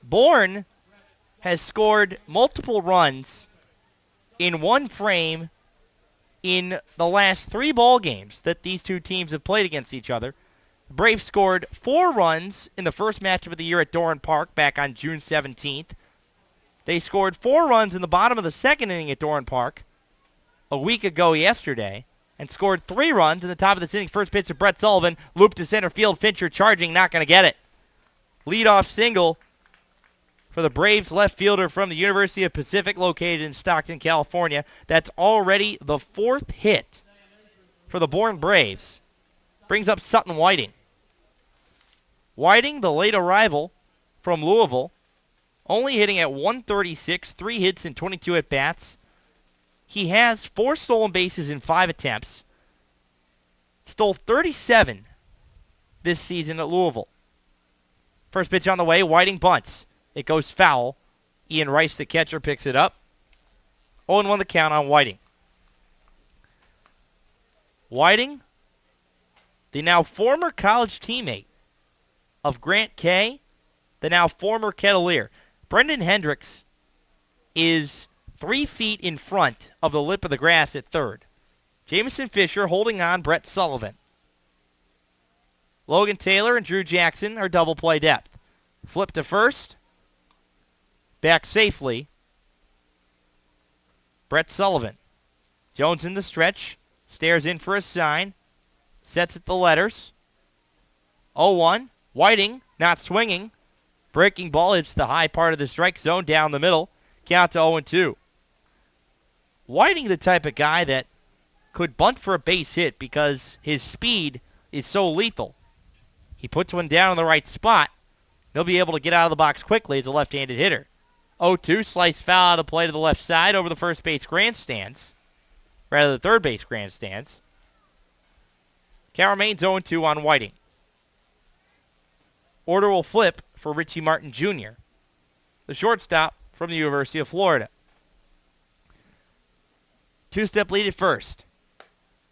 Bourne has scored multiple runs in one frame in the last 3 ball games that these two teams have played against each other. The Braves scored 4 runs in the first matchup of the year at Doran Park back on June 17th. They scored 4 runs in the bottom of the second inning at Doran Park a week ago yesterday, and scored 3 runs in the top of this inning. First pitch to Brett Sullivan, loop to center field, Fincher charging, not going to get it. Leadoff single for the Braves left fielder from the University of Pacific, located in Stockton, California. That's already the 4th hit for the Bourne Braves. Brings up Sutton Whiting. Whiting, the late arrival from Louisville, only hitting at .136, 3 hits and 22 at-bats. He has 4 stolen bases in 5 attempts. Stole 37 this season at Louisville. First pitch on the way, Whiting bunts. It goes foul. Ian Rice, the catcher, picks it up. 0-1 the count on Whiting. Whiting, the now former college teammate of Grant Kay, the now former Kettleer. Brendan Hendricks is 3 feet in front of the lip of the grass at third. Jamison Fisher holding on Brett Sullivan. Logan Taylor and Drew Jackson are double play depth. Flip to first. Back safely. Brett Sullivan. Jones in the stretch. Stares in for a sign. Sets at the letters. 0-1. Whiting not swinging. Breaking ball hits the high part of the strike zone down the middle. Count to 0-2. Whiting, the type of guy that could bunt for a base hit because his speed is so lethal. He puts one down in the right spot. He'll be able to get out of the box quickly as a left-handed hitter. 0-2, slice foul out of play to the left side over the first base grandstands. Rather, the third base grandstands. Count remains 0-2 on Whiting. Order will flip for Richie Martin Jr., the shortstop from the University of Florida. 2-step lead at first.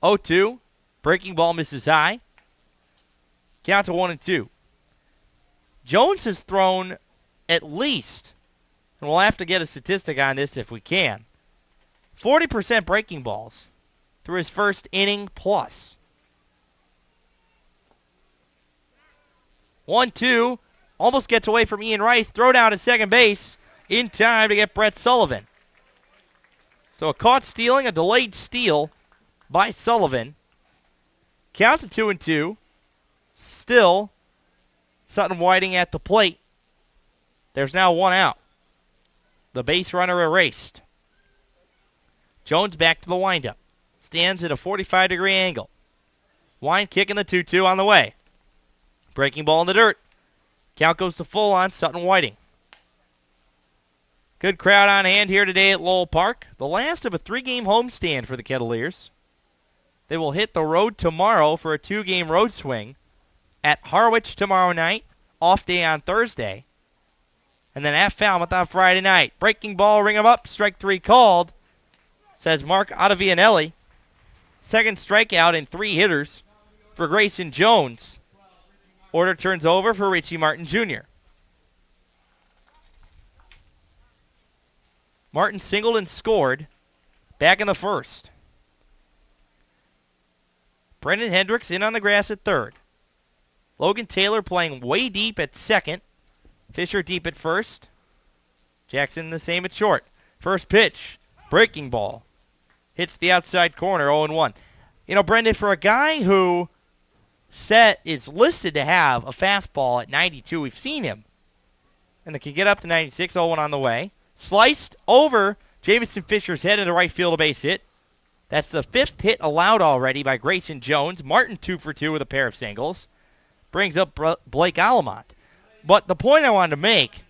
0-2, breaking ball misses high. Count to 1-2. Jones has thrown at least, and we'll have to get a statistic on this if we can, 40% breaking balls through his first inning plus. 1-2. Almost gets away from Ian Rice. Throw down to second base in time to get Brett Sullivan. So a caught stealing, a delayed steal by Sullivan. Count to 2-2. Still Sutton Whiting at the plate. There's now one out. The base runner erased. Jones back to the windup. Stands at a 45-degree angle. Wine kicking the 2-2 on the way. Breaking ball in the dirt. Count goes to full on Sutton Whiting. Good crowd on hand here today at Lowell Park. The last of a 3-game homestand for the Kettleers. They will hit the road tomorrow for a 2-game road swing at Harwich tomorrow night, off day on Thursday, and then at Falmouth on Friday night. Breaking ball, ring 'em up, strike 3 called, says Mark Ottavianelli. Second strikeout in 3 hitters for Grayson Jones. Order turns over for Richie Martin Jr. Martin singled and scored back in the first. Brendan Hendricks in on the grass at third. Logan Taylor playing way deep at second. Fisher deep at first. Jackson the same at short. First pitch, breaking ball. Hits the outside corner, 0-1. You know, Brendan, for a guy who is listed to have a fastball at 92, we've seen him. And it can get up to 96, 0-1 on the way. Sliced over Jamison Fisher's head into right field, a base hit. That's the 5th hit allowed already by Grayson Jones. Martin 2 for 2 with a pair of singles. Brings up Blake Alamont. But the point I wanted to make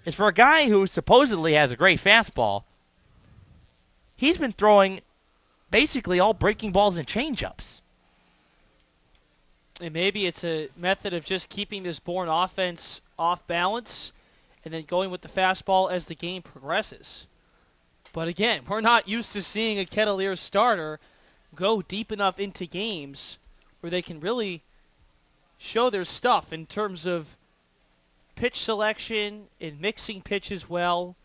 is for a guy who supposedly has a great fastball, he's been throwing basically all breaking balls and changeups. And maybe it's a method of just keeping this Bourne offense off balance and then going with the fastball as the game progresses. But again, we're not used to seeing a Kettleers starter go deep enough into games where they can really show their stuff in terms of pitch selection and mixing pitches well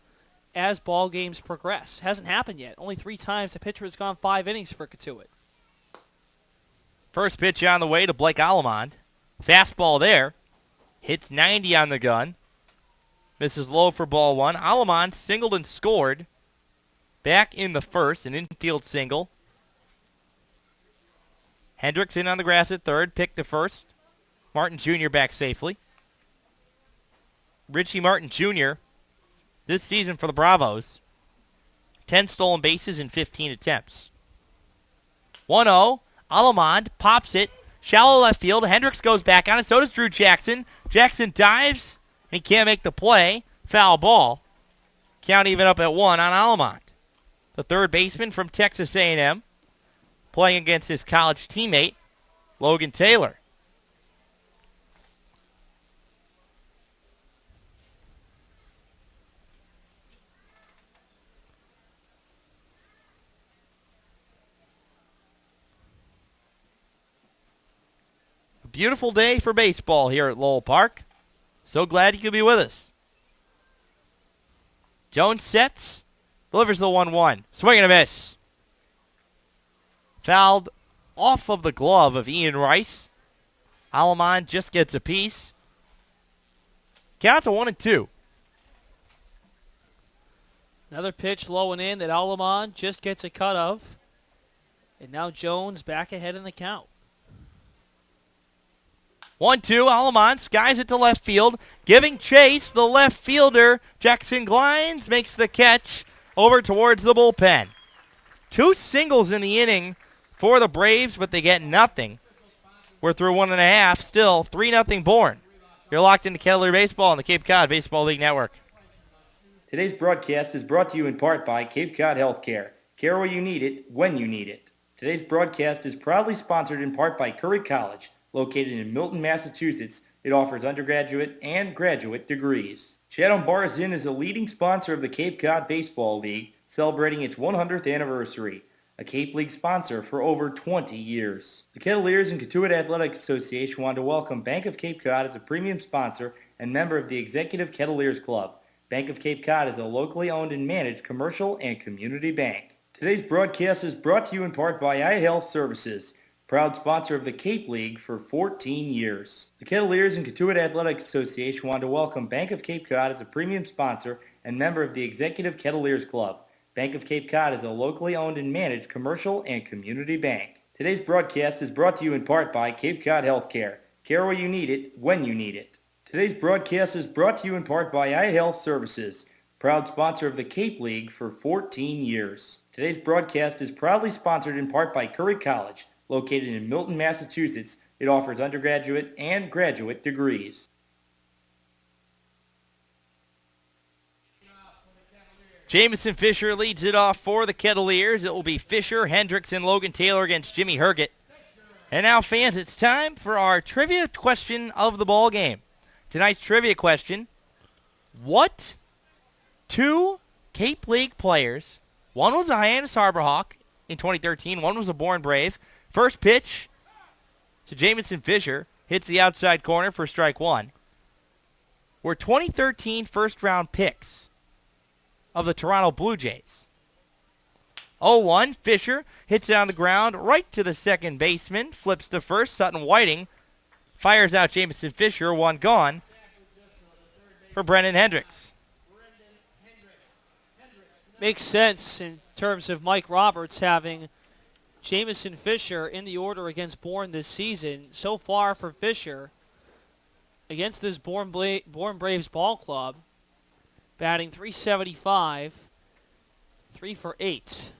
as ball games progress. Hasn't happened yet. Only 3 times a pitcher has gone 5 innings for Katuitt. First pitch on the way to Blake Alamond. Fastball there. Hits 90 on the gun. Misses low for ball 1. Alamond singled and scored back in the first, an infield single. Hendricks in on the grass at third, picked to first. Martin Jr. back safely. Richie Martin Jr. this season for the Bravos. 10 stolen bases in 15 attempts. 1-0. Alamond pops it. Shallow left field. Hendricks goes back on it. So does Drew Jackson. Jackson dives. He can't make the play. Foul ball. Count even up at 1 on Alamond. The third baseman from Texas A&M. Playing against his college teammate, Logan Taylor. A beautiful day for baseball here at Lowell Park. So glad you could be with us. Jones sets, delivers the 1-1. Swing and a miss. Fouled off of the glove of Ian Rice. Alamond just gets a piece. Count to 1-2. Another pitch low and in that Alamond just gets a cut of. And now Jones back ahead in the count. 1-2, Alamond skies it to left field. Giving chase, the left fielder, Jackson Glines, makes the catch over towards the bullpen. 2 singles in the inning for the Braves, but they get nothing. We're through 1.5, still 3-0 Bourne. You're locked into Kettleer Baseball on the Cape Cod Baseball League Network. Today's broadcast is brought to you in part by Cape Cod Healthcare. Care where you need it, when you need it. Today's broadcast is proudly sponsored in part by Curry College, located in Milton, Massachusetts. It offers undergraduate and graduate degrees. Chatham Bars Inn is a leading sponsor of the Cape Cod Baseball League, celebrating its 100th anniversary. a Cape League sponsor for over 20 years. The Kettleers and Katuitt Athletics Association want to welcome Bank of Cape Cod as a premium sponsor and member of the Executive Kettleers Club. Bank of Cape Cod is a locally owned and managed commercial and community bank. Today's broadcast is brought to you in part by iHealth Services, proud sponsor of the Cape League for 14 years. The Kettleers and Katuitt Athletics Association want to welcome Bank of Cape Cod as a premium sponsor and member of the Executive Kettleers Club. Bank of Cape Cod is a locally owned and managed commercial and community bank. Today's broadcast is brought to you in part by Cape Cod Healthcare. Care where you need it, when you need it. Today's broadcast is brought to you in part by iHealth Services, proud sponsor of the Cape League for 14 years. Today's broadcast is proudly sponsored in part by Curry College, located in Milton, Massachusetts. It offers undergraduate and graduate degrees. Jamison Fisher leads it off for the Kettleers. It will be Fisher, Hendricks, and Logan Taylor against Jimmy Herget. And now, fans, it's time for our trivia question of the ball game. Tonight's trivia question: what two Cape League players, one was a Hyannis Harbor Hawk in 2013, one was a Bourne Brave. First pitch to Jamison Fisher, hits the outside corner for strike one, were 2013 first-round picks of the Toronto Blue Jays. 0-1, Fisher hits it on the ground right to the second baseman, flips to first. Sutton Whiting fires out Jamison Fisher, one gone for Brendan Hendricks. Makes sense in terms of Mike Roberts having Jamison Fisher in the order against Bourne this season. So far for Fisher, against this Bourne Braves ball club, batting .375, 3 for 8.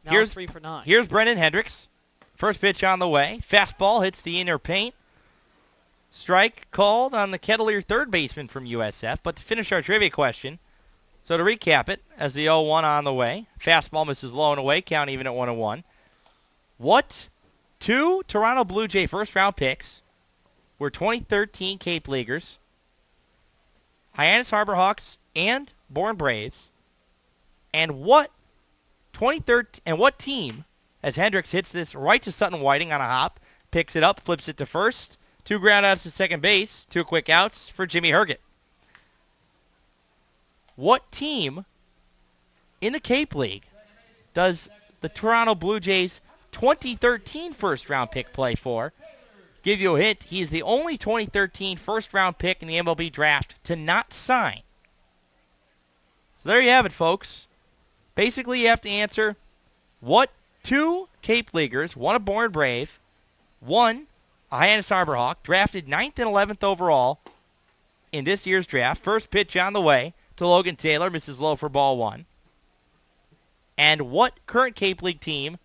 Now 3 for 9. Here's Brendan Hendricks. First pitch on the way. Fastball hits the inner paint. Strike called on the Kettleer third baseman from USF. But to finish our trivia question, so to recap it, as the 0-1 on the way, fastball misses low and away, count even at 1-1. What two Toronto Blue Jay first-round picks were 2013 Cape Leaguers, Hyannis Harbor Hawks and Bourne Braves, and what team, as Hendricks hits this right to Sutton Whiting on a hop, picks it up, flips it to first, 2 ground outs to second base, 2 quick outs for Jimmy Herget. What team in the Cape League does the Toronto Blue Jays 2013 first-round pick play for? Give you a hint, he is the only 2013 first-round pick in the MLB draft to not sign. So there you have it, folks. Basically, you have to answer what two Cape Leaguers, one a Bourne Brave, one a Hyannis Harbor Hawk, drafted 9th and 11th overall in this year's draft. First pitch on the way to Logan Taylor, misses low for ball one. And what current Cape League team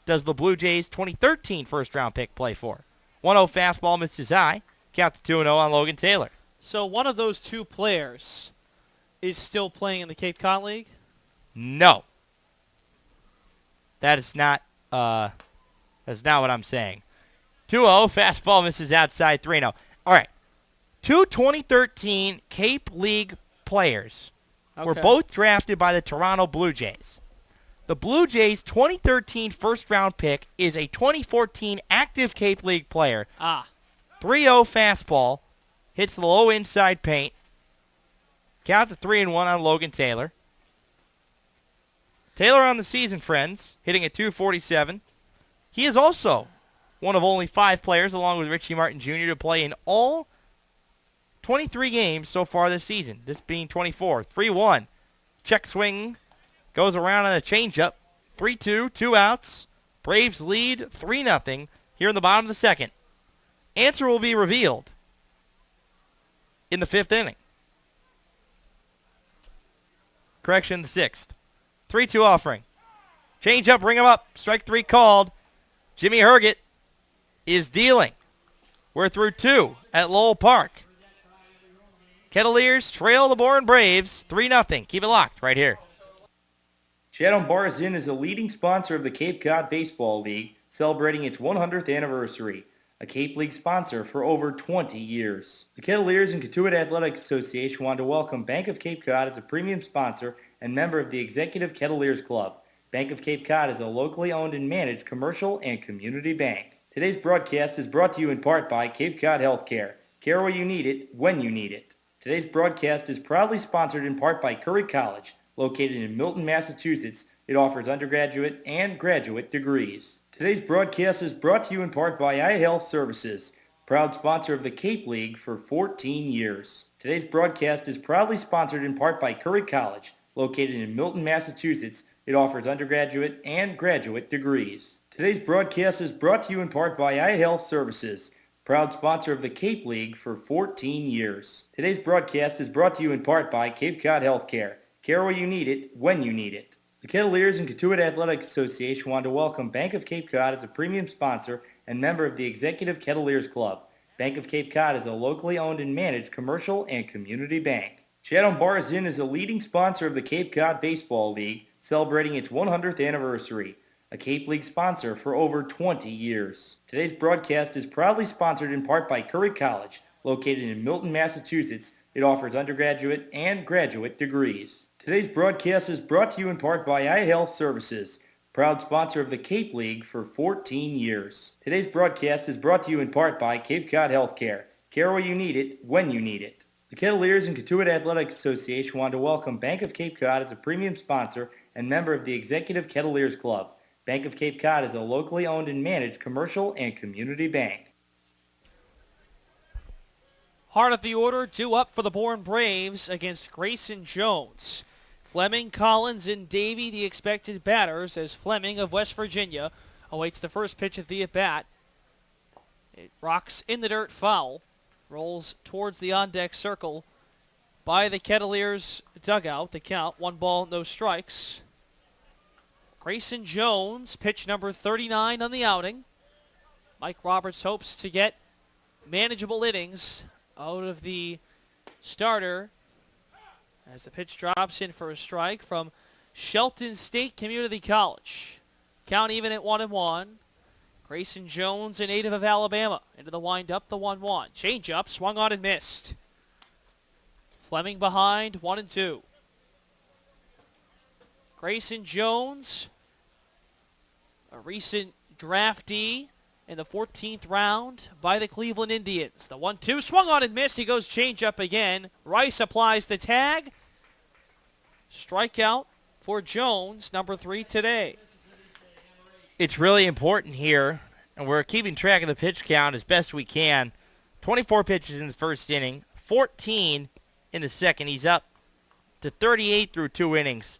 does the Blue Jays 2013 first-round pick play for? 1-0 fastball misses high. Count to 2-0 on Logan Taylor. So one of those two players is still playing in the Cape Cod League? No. That's not what I'm saying. 2-0, fastball misses outside, 3-0. All right. Two 2013 Cape League players were both drafted by the Toronto Blue Jays. The Blue Jays' 2013 first-round pick is a 2014 active Cape League player. 3-0 fastball, hits the low inside paint. Count to 3-1 on Logan Taylor. Taylor on the season, friends, hitting at .247. He is also one of only 5 players, along with Richie Martin Jr., to play in all 23 games so far this season, this being 24. 3-1. Check swing. Goes around on a changeup. 3-2, 2 outs. Braves lead 3-0 here in the bottom of the second. Answer will be revealed in the 5th inning. Correction, the 6th. 3-2 offering. Changeup, ring him up. Strike 3 called. Jimmy Herget is dealing. We're through 2 at Lowell Park. Kettleers trail the Bourne Braves 3-0. Keep it locked right here. Chatham Bars Inn is a leading sponsor of the Cape Cod Baseball League, celebrating its 100th anniversary, a Cape League sponsor for over 20 years. The Kettleers and Katuitt Athletics Association want to welcome Bank of Cape Cod as a premium sponsor and member of the Executive Kettleers Club. Bank of Cape Cod is a locally owned and managed commercial and community bank. Today's broadcast is brought to you in part by Cape Cod Healthcare. Care where you need it, when you need it. Today's broadcast is proudly sponsored in part by Curry College, located in Milton, Massachusetts. It offers undergraduate and graduate degrees. Today's broadcast is brought to you in part by iHealth Services, proud sponsor of the Cape League for 14 years. Today's broadcast is proudly sponsored in part by Curry College, located in Milton, Massachusetts. It offers undergraduate and graduate degrees. Today's broadcast is brought to you in part by iHealth Services, proud sponsor of the Cape League for 14 years. Today's broadcast is brought to you in part by Cape Cod Healthcare. Care where you need it, when you need it. The Kettleers and Kentuit Athletics Association want to welcome Bank of Cape Cod as a premium sponsor and member of the Executive Kettleers Club. Bank of Cape Cod is a locally owned and managed commercial and community bank. Chatham Bars Inn is a leading sponsor of the Cape Cod Baseball League, celebrating its 100th anniversary. A Cape League sponsor for over 20 years. Today's broadcast is proudly sponsored in part by Curry College, located in Milton, Massachusetts. It offers undergraduate and graduate degrees. Today's broadcast is brought to you in part by iHealth Services, proud sponsor of the Cape League for 14 years. Today's broadcast is brought to you in part by Cape Cod Healthcare. Care where you need it, when you need it. The Kettleers and Kentuit Athletics Association want to welcome Bank of Cape Cod as a premium sponsor and member of the Executive Kettleers Club. Bank of Cape Cod is a locally owned and managed commercial and community bank. Heart of the order due up for the Bourne Braves against Grayson Jones. Fleming, Collins, and Davey, the expected batters, as Fleming of West Virginia awaits the first pitch of the at-bat. It rocks in the dirt, foul. Rolls towards the on-deck circle by the Kettleers dugout. The count, 1 ball, no strikes. Grayson Jones, pitch number 39 on the outing. Mike Roberts hopes to get manageable innings out of the starter as the pitch drops in for a strike from Shelton State Community College. Count even at 1-1. Grayson Jones, a native of Alabama, into the windup, the 1-1. Change up, swung on and missed. Fleming behind, 1-2. Grayson Jones, a recent draftee in the 14th round by the Cleveland Indians. The 1-2 swung on and missed. He goes change up again. Rice applies the tag. Strikeout for Jones, number 3 today. It's really important here, and we're keeping track of the pitch count as best we can. 24 pitches in the first inning, 14 in the second. He's up to 38 through 2 innings.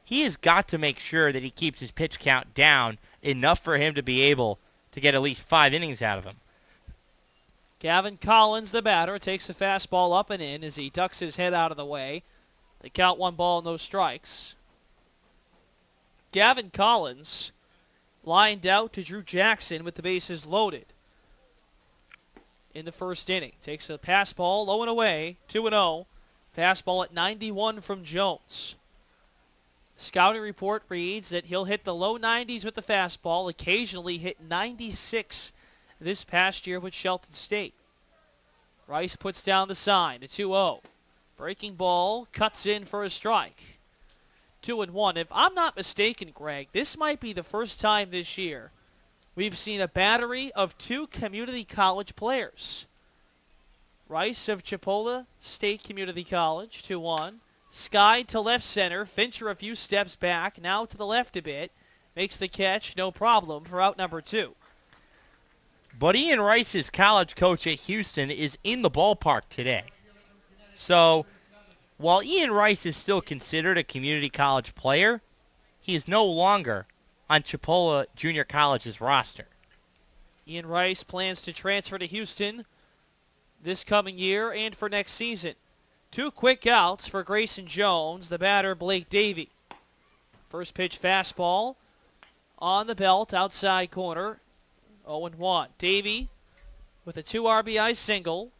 He has got to make sure that he keeps his pitch count down enough for him to be able to get at least 5 innings out of him. Gavin Collins, the batter, takes a fastball up and in as he ducks his head out of the way. They count 1 ball, no strikes. Gavin Collins lined out to Drew Jackson with the bases loaded in the first inning. Takes a pass ball low and away, 2-0. Fastball at 91 from Jones. Scouting report reads that he'll hit the low 90s with the fastball, occasionally hit 96 this past year with Shelton State. Rice puts down the sign, the 2-0. Breaking ball, cuts in for a strike. 2-1. If I'm not mistaken, Greg, this might be the first time this year we've seen a battery of 2 community college players. Rice of Chipola State Community College, 2-1. Sky to left center. Fincher a few steps back, now to the left a bit. Makes the catch, no problem, for out number 2. But Ian Rice's college coach at Houston is in the ballpark today. So, while Ian Rice is still considered a community college player, he is no longer on Chipola Junior College's roster. Ian Rice plans to transfer to Houston this coming year and for next season. 2 quick outs for Grayson Jones, the batter Blake Davey. First pitch fastball on the belt, outside corner, 0-1. Davey with a 2 RBI single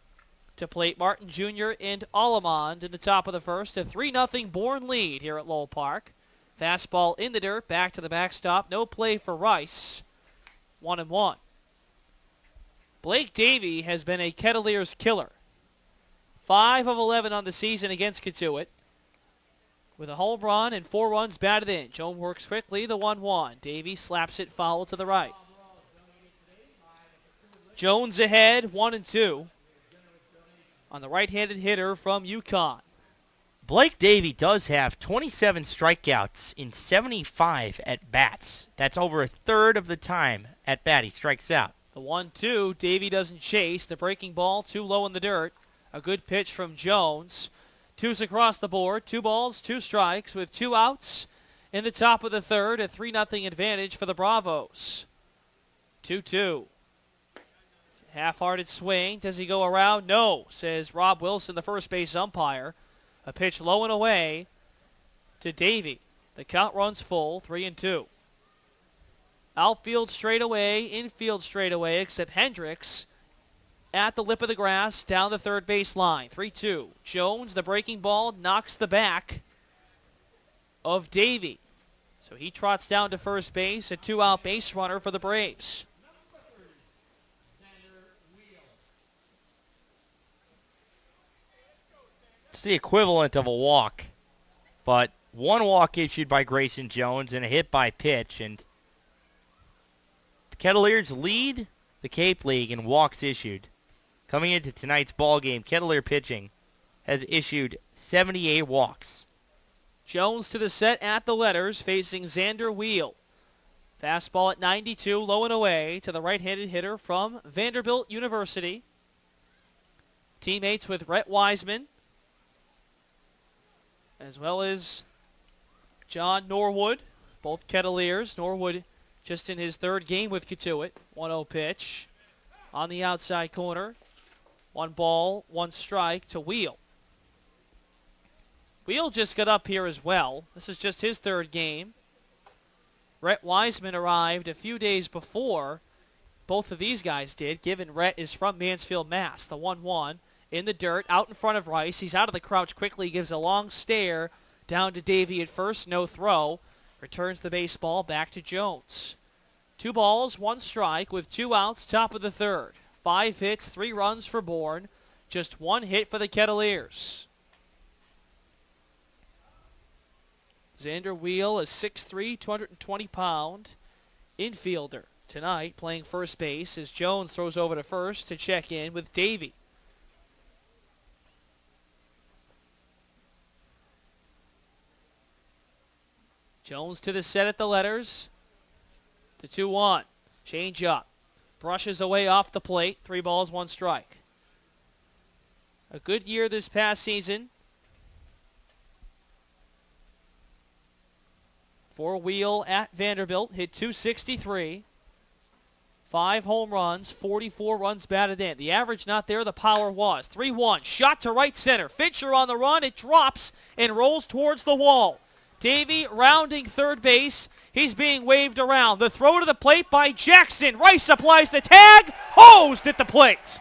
to plate Martin Jr. and Allemond in the top of the first. A 3-0 Bourne lead here at Lowell Park. Fastball in the dirt, back to the backstop. No play for Rice. 1-1. Blake Davey has been a Kettleers killer. 5 of 11 on the season against Kentuit. with a home run and 4 runs batted in. Jones works quickly, the 1-1. Davy slaps it foul to the right. Jones ahead, 1-2 on the right-handed hitter from UConn. Blake Davy does have 27 strikeouts in 75 at-bats. That's over a third of the time at bat he strikes out. The 1-2, Davy doesn't chase. The breaking ball too low in the dirt. A good pitch from Jones. 2's across the board. 2 balls, 2 strikes with 2 outs in the top of the third. A 3-0 advantage for the Bravos. 2-2. Half-hearted swing. Does he go around? No, says Rob Wilson, the first base umpire. A pitch low and away to Davy. The count runs full, 3-2. Outfield straightaway, infield straightaway, except Hendricks at the lip of the grass down the third base line. 3-2. Jones, the breaking ball, knocks the back of Davy. So he trots down to first base, a 2-out base runner for the Braves. It's the equivalent of a walk, but 1 walk issued by Grayson Jones and a hit by pitch, and the Kettleers lead the Cape League in walks issued. Coming into tonight's ball game, Kettleer pitching has issued 78 walks. Jones to the set at the letters, facing Xander Wheel. Fastball at 92, low and away to the right-handed hitter from Vanderbilt University. Teammates with Rhett Wiseman, as well as John Norwood, both Kettleers. Norwood just in his 3rd game with Kituitt. 1-0 pitch on the outside corner. 1 ball, 1 strike to Wheel. Wheel just got up here as well. This is just his 3rd game. Rhett Wiseman arrived a few days before both of these guys did, given Rhett is from Mansfield, Mass. The 1-1 in the dirt, out in front of Rice. He's out of the crouch quickly, gives a long stare down to Davy at first, no throw. Returns the baseball back to Jones. 2 balls, 1 strike with 2 outs, top of the third. 5 hits, 3 runs for Bourne. Just 1 hit for the Kettleers. Xander Wheel, a 6'3", 220-pound infielder tonight, playing first base as Jones throws over to first to check in with Davy. Jones to the set at the letters. The 2-1. Change up. Brushes away off the plate. 3 balls, 1 strike. A good year this past season for Wheel at Vanderbilt. Hit .263. 5 home runs, 44 runs batted in. The average not there, the power was. 3-1. Shot to right center. Fincher on the run. It drops and rolls towards the wall. Davy rounding third base. He's being waved around. The throw to the plate by Jackson. Rice applies the tag. Hosed at the plate.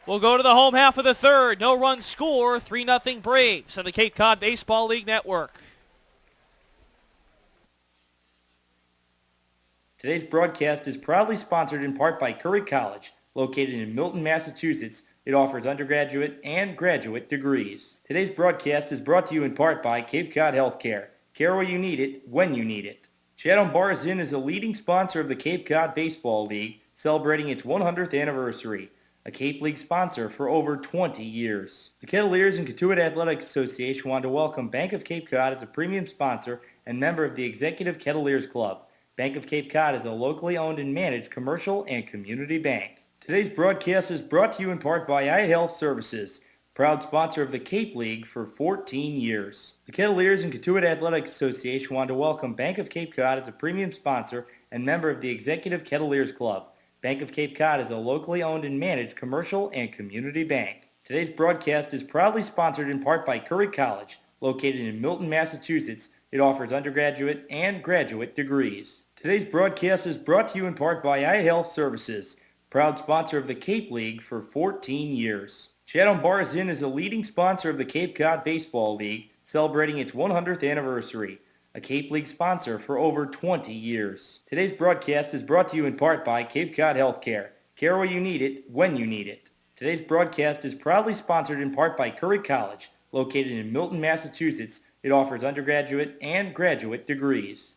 We'll go to the home half of the third. No run score. 3-0 Braves on the Cape Cod Baseball League Network. Today's broadcast is proudly sponsored in part by Curry College, located in Milton, Massachusetts. It offers undergraduate and graduate degrees. Today's broadcast is brought to you in part by Cape Cod Healthcare. Care where you need it, when you need it. Chatham Bars Inn is a leading sponsor of the Cape Cod Baseball League, celebrating its 100th anniversary. A Cape League sponsor for over 20 years. The Kettleers and Kituitt Athletics Association want to welcome Bank of Cape Cod as a premium sponsor and member of the Executive Kettleers Club. Bank of Cape Cod is a locally owned and managed commercial and community bank. Today's broadcast is brought to you in part by iHealth Services, proud sponsor of the Cape League for 14 years. The Kettleers and Kituitt Athletics Association want to welcome Bank of Cape Cod as a premium sponsor and member of the Executive Kettleers Club. Bank of Cape Cod is a locally owned and managed commercial and community bank. Today's broadcast is proudly sponsored in part by Curry College, located in Milton, Massachusetts. It offers undergraduate and graduate degrees. Today's broadcast is brought to you in part by iHealth Services, proud sponsor of the Cape League for 14 years. Chatham Bars Inn is a leading sponsor of the Cape Cod Baseball League, celebrating its 100th anniversary. A Cape League sponsor for over 20 years. Today's broadcast is brought to you in part by Cape Cod Healthcare. Care where you need it, when you need it. Today's broadcast is proudly sponsored in part by Curry College, located in Milton, Massachusetts. It offers undergraduate and graduate degrees.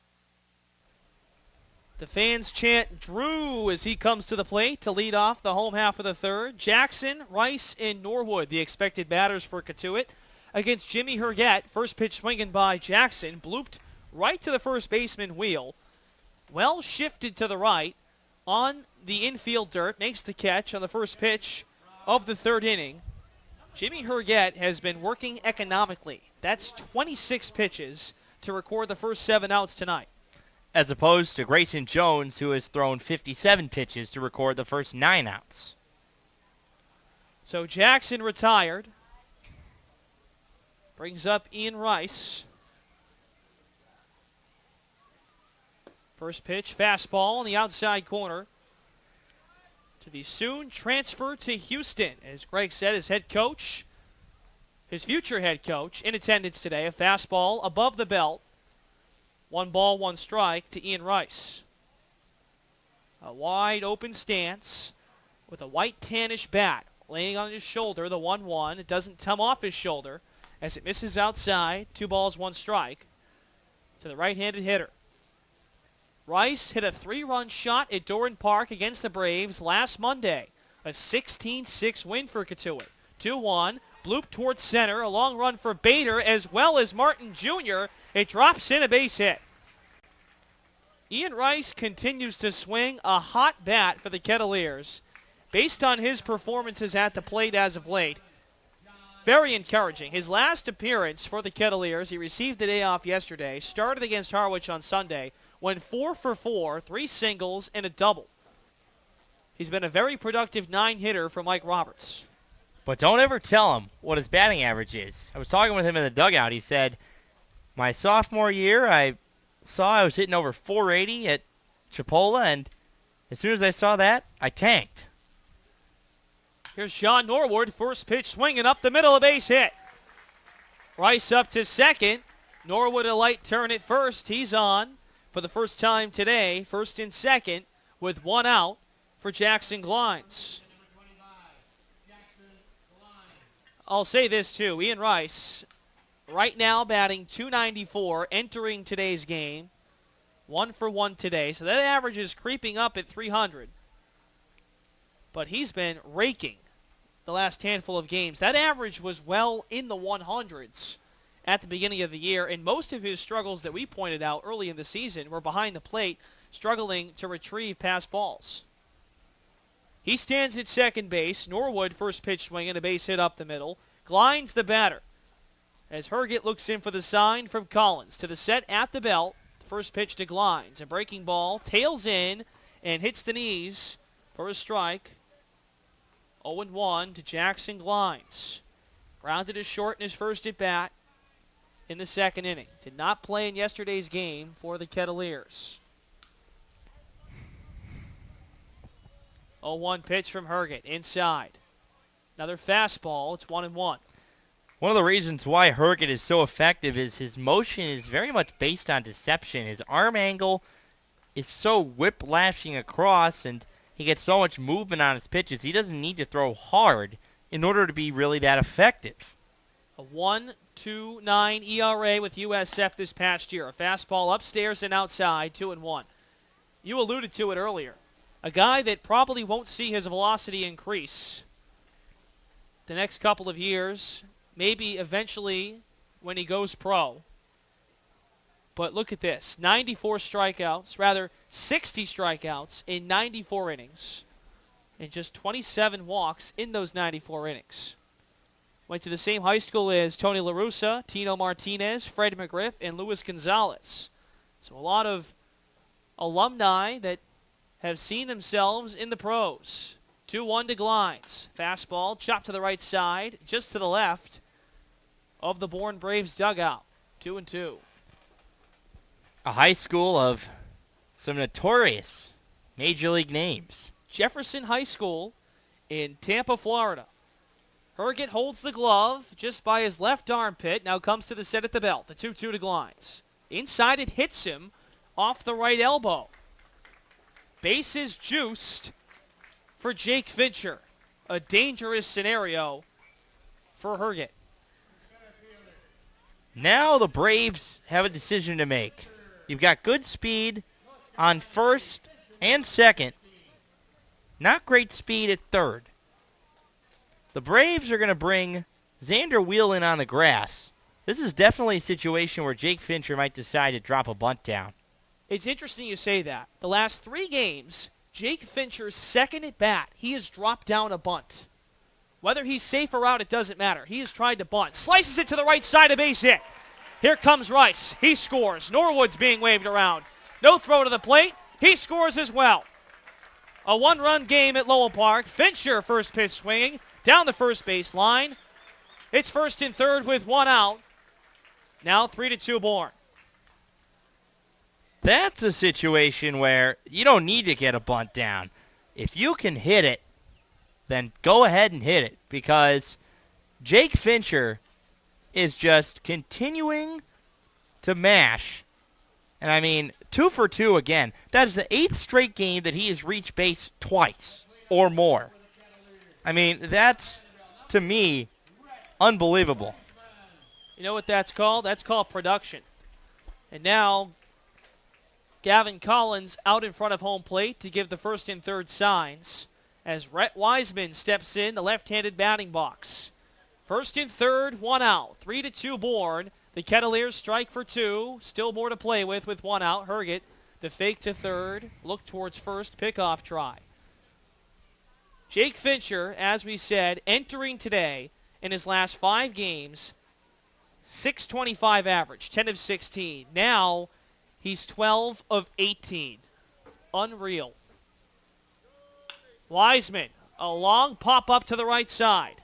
The fans chant Drew as he comes to the plate to lead off the home half of the third. Jackson, Rice, and Norwood, the expected batters for Cotuit. Against Jimmy Herget, first pitch swinging by Jackson, blooped right to the first baseman wheel. Well shifted to the right on the infield dirt, makes the catch on the first pitch of the third inning. Jimmy Herget has been working economically. That's 26 pitches to record the first 7 outs tonight. As opposed to Grayson Jones, who has thrown 57 pitches to record the first 9 outs. So Jackson retired. Brings up Ian Rice. First pitch, fastball on the outside corner. To be soon transferred to Houston, as Greg said, his head coach, his future head coach, in attendance today. A fastball above the belt. 1 ball, 1 strike to Ian Rice. A wide open stance with a white tannish bat laying on his shoulder, the 1-1. It doesn't come off his shoulder as it misses outside. 2 balls, 1 strike to the right-handed hitter. Rice hit a 3-run shot at Doran Park against the Braves last Monday. A 16-6 win for Cotuit. 2-1, bloop towards center, a long run for Bader as well as Martin Jr. It drops in, a base hit. Ian Rice continues to swing a hot bat for the Kettleers. Based on his performances at the plate as of late, very encouraging. His last appearance for the Kettleers, he received the day off yesterday, started against Harwich on Sunday, went 4 for 4, 3 singles and a double. He's been a very productive 9-hitter for Mike Roberts. But don't ever tell him what his batting average is. I was talking with him in the dugout. He said, my sophomore year, I saw I was hitting over 480 at Chipola, and as soon as I saw that, I tanked. Here's Sean Norwood, first pitch swinging up the middle, a base hit. Rice up to second. Norwood a light turn at first. He's on for the first time today, first and second, with 1 out for Jackson Glines. I'll say this too, Ian Rice, right now batting .294, entering today's game, 1 for 1 today, so that average is creeping up at 300. But he's been raking the last handful of games. That average was well in the 100s at the beginning of the year, and most of his struggles that we pointed out early in the season were behind the plate, struggling to retrieve pass balls. He stands at second base. Norwood, first pitch swinging, a base hit up the middle. Glines the batter as Herget looks in for the sign from Collins. To the set at the belt, first pitch to Glines. A breaking ball, tails in, and hits the knees for a strike. 0-1 to Jackson Glines. Grounded to short in his first at-bat in the second inning. Did not play in yesterday's game for the Kettleers. 0-1 pitch from Herget, inside. Another fastball, it's 1-1. One of the reasons why Herget is so effective is his motion is very much based on deception. His arm angle is so whiplashing across, and he gets so much movement on his pitches. He doesn't need to throw hard in order to be really that effective. A 1.29 ERA with USF this past year. A fastball upstairs and outside, 2-1. You alluded to it earlier. A guy that probably won't see his velocity increase the next couple of years, maybe eventually when he goes pro. But look at this, 94 strikeouts, rather 60 strikeouts in 94 innings, and just 27 walks in those 94 innings. Went to the same high school as Tony La Russa, Tino Martinez, Fred McGriff, and Luis Gonzalez. So a lot of alumni that have seen themselves in the pros. 2-1 to Glines. Fastball, chopped to the right side, just to the left of the Bourne Braves dugout. 2-2. A high school of some notorious major league names. Jefferson High School in Tampa, Florida. Herget holds the glove just by his left armpit. Now comes to the set at the belt. The 2-2 to Glines. Inside it hits him off the right elbow. Bases juiced for Jake Fincher. a dangerous scenario for Herget. Now the Braves have a decision to make. You've got good speed on first and second. Not great speed at third. The Braves are going to bring Xander Whelan on the grass. This is definitely a situation where Jake Fincher might decide to drop a bunt down. It's interesting you say that. The last 3 games, Jake Fincher's second at bat, he has dropped down a bunt. Whether he's safe or out, it doesn't matter. He has tried to bunt. Slices it to the right side, a base hit. Here comes Rice. He scores. Norwood's being waved around. No throw to the plate. He scores as well. A 1-run game at Lowell Park. Fincher first pitch swinging down the first base line. It's first and third with 1 out. Now 3-2 Bourne. That's a situation where you don't need to get a bunt down. If you can hit it, then go ahead and hit it, because Jake Fincher is just continuing to mash. And I mean, 2 for 2 again. That is the 8th straight game that he has reached base twice or more. I mean, that's, to me, unbelievable. You know what that's called? That's called production. And now, Gavin Collins out in front of home plate to give the first and third signs as Rhett Wiseman steps in the left-handed batting box. First and third, 1 out. 3-2 Bourne. The Kettleers strike for 2. Still more to play with 1 out. Herget, the fake to third. Look towards first. Pickoff try. Jake Fincher, as we said, entering today in his last 5 games, .625 average, 10 of 16. Now he's 12 of 18. Unreal. Wiseman, a long pop-up to the right side.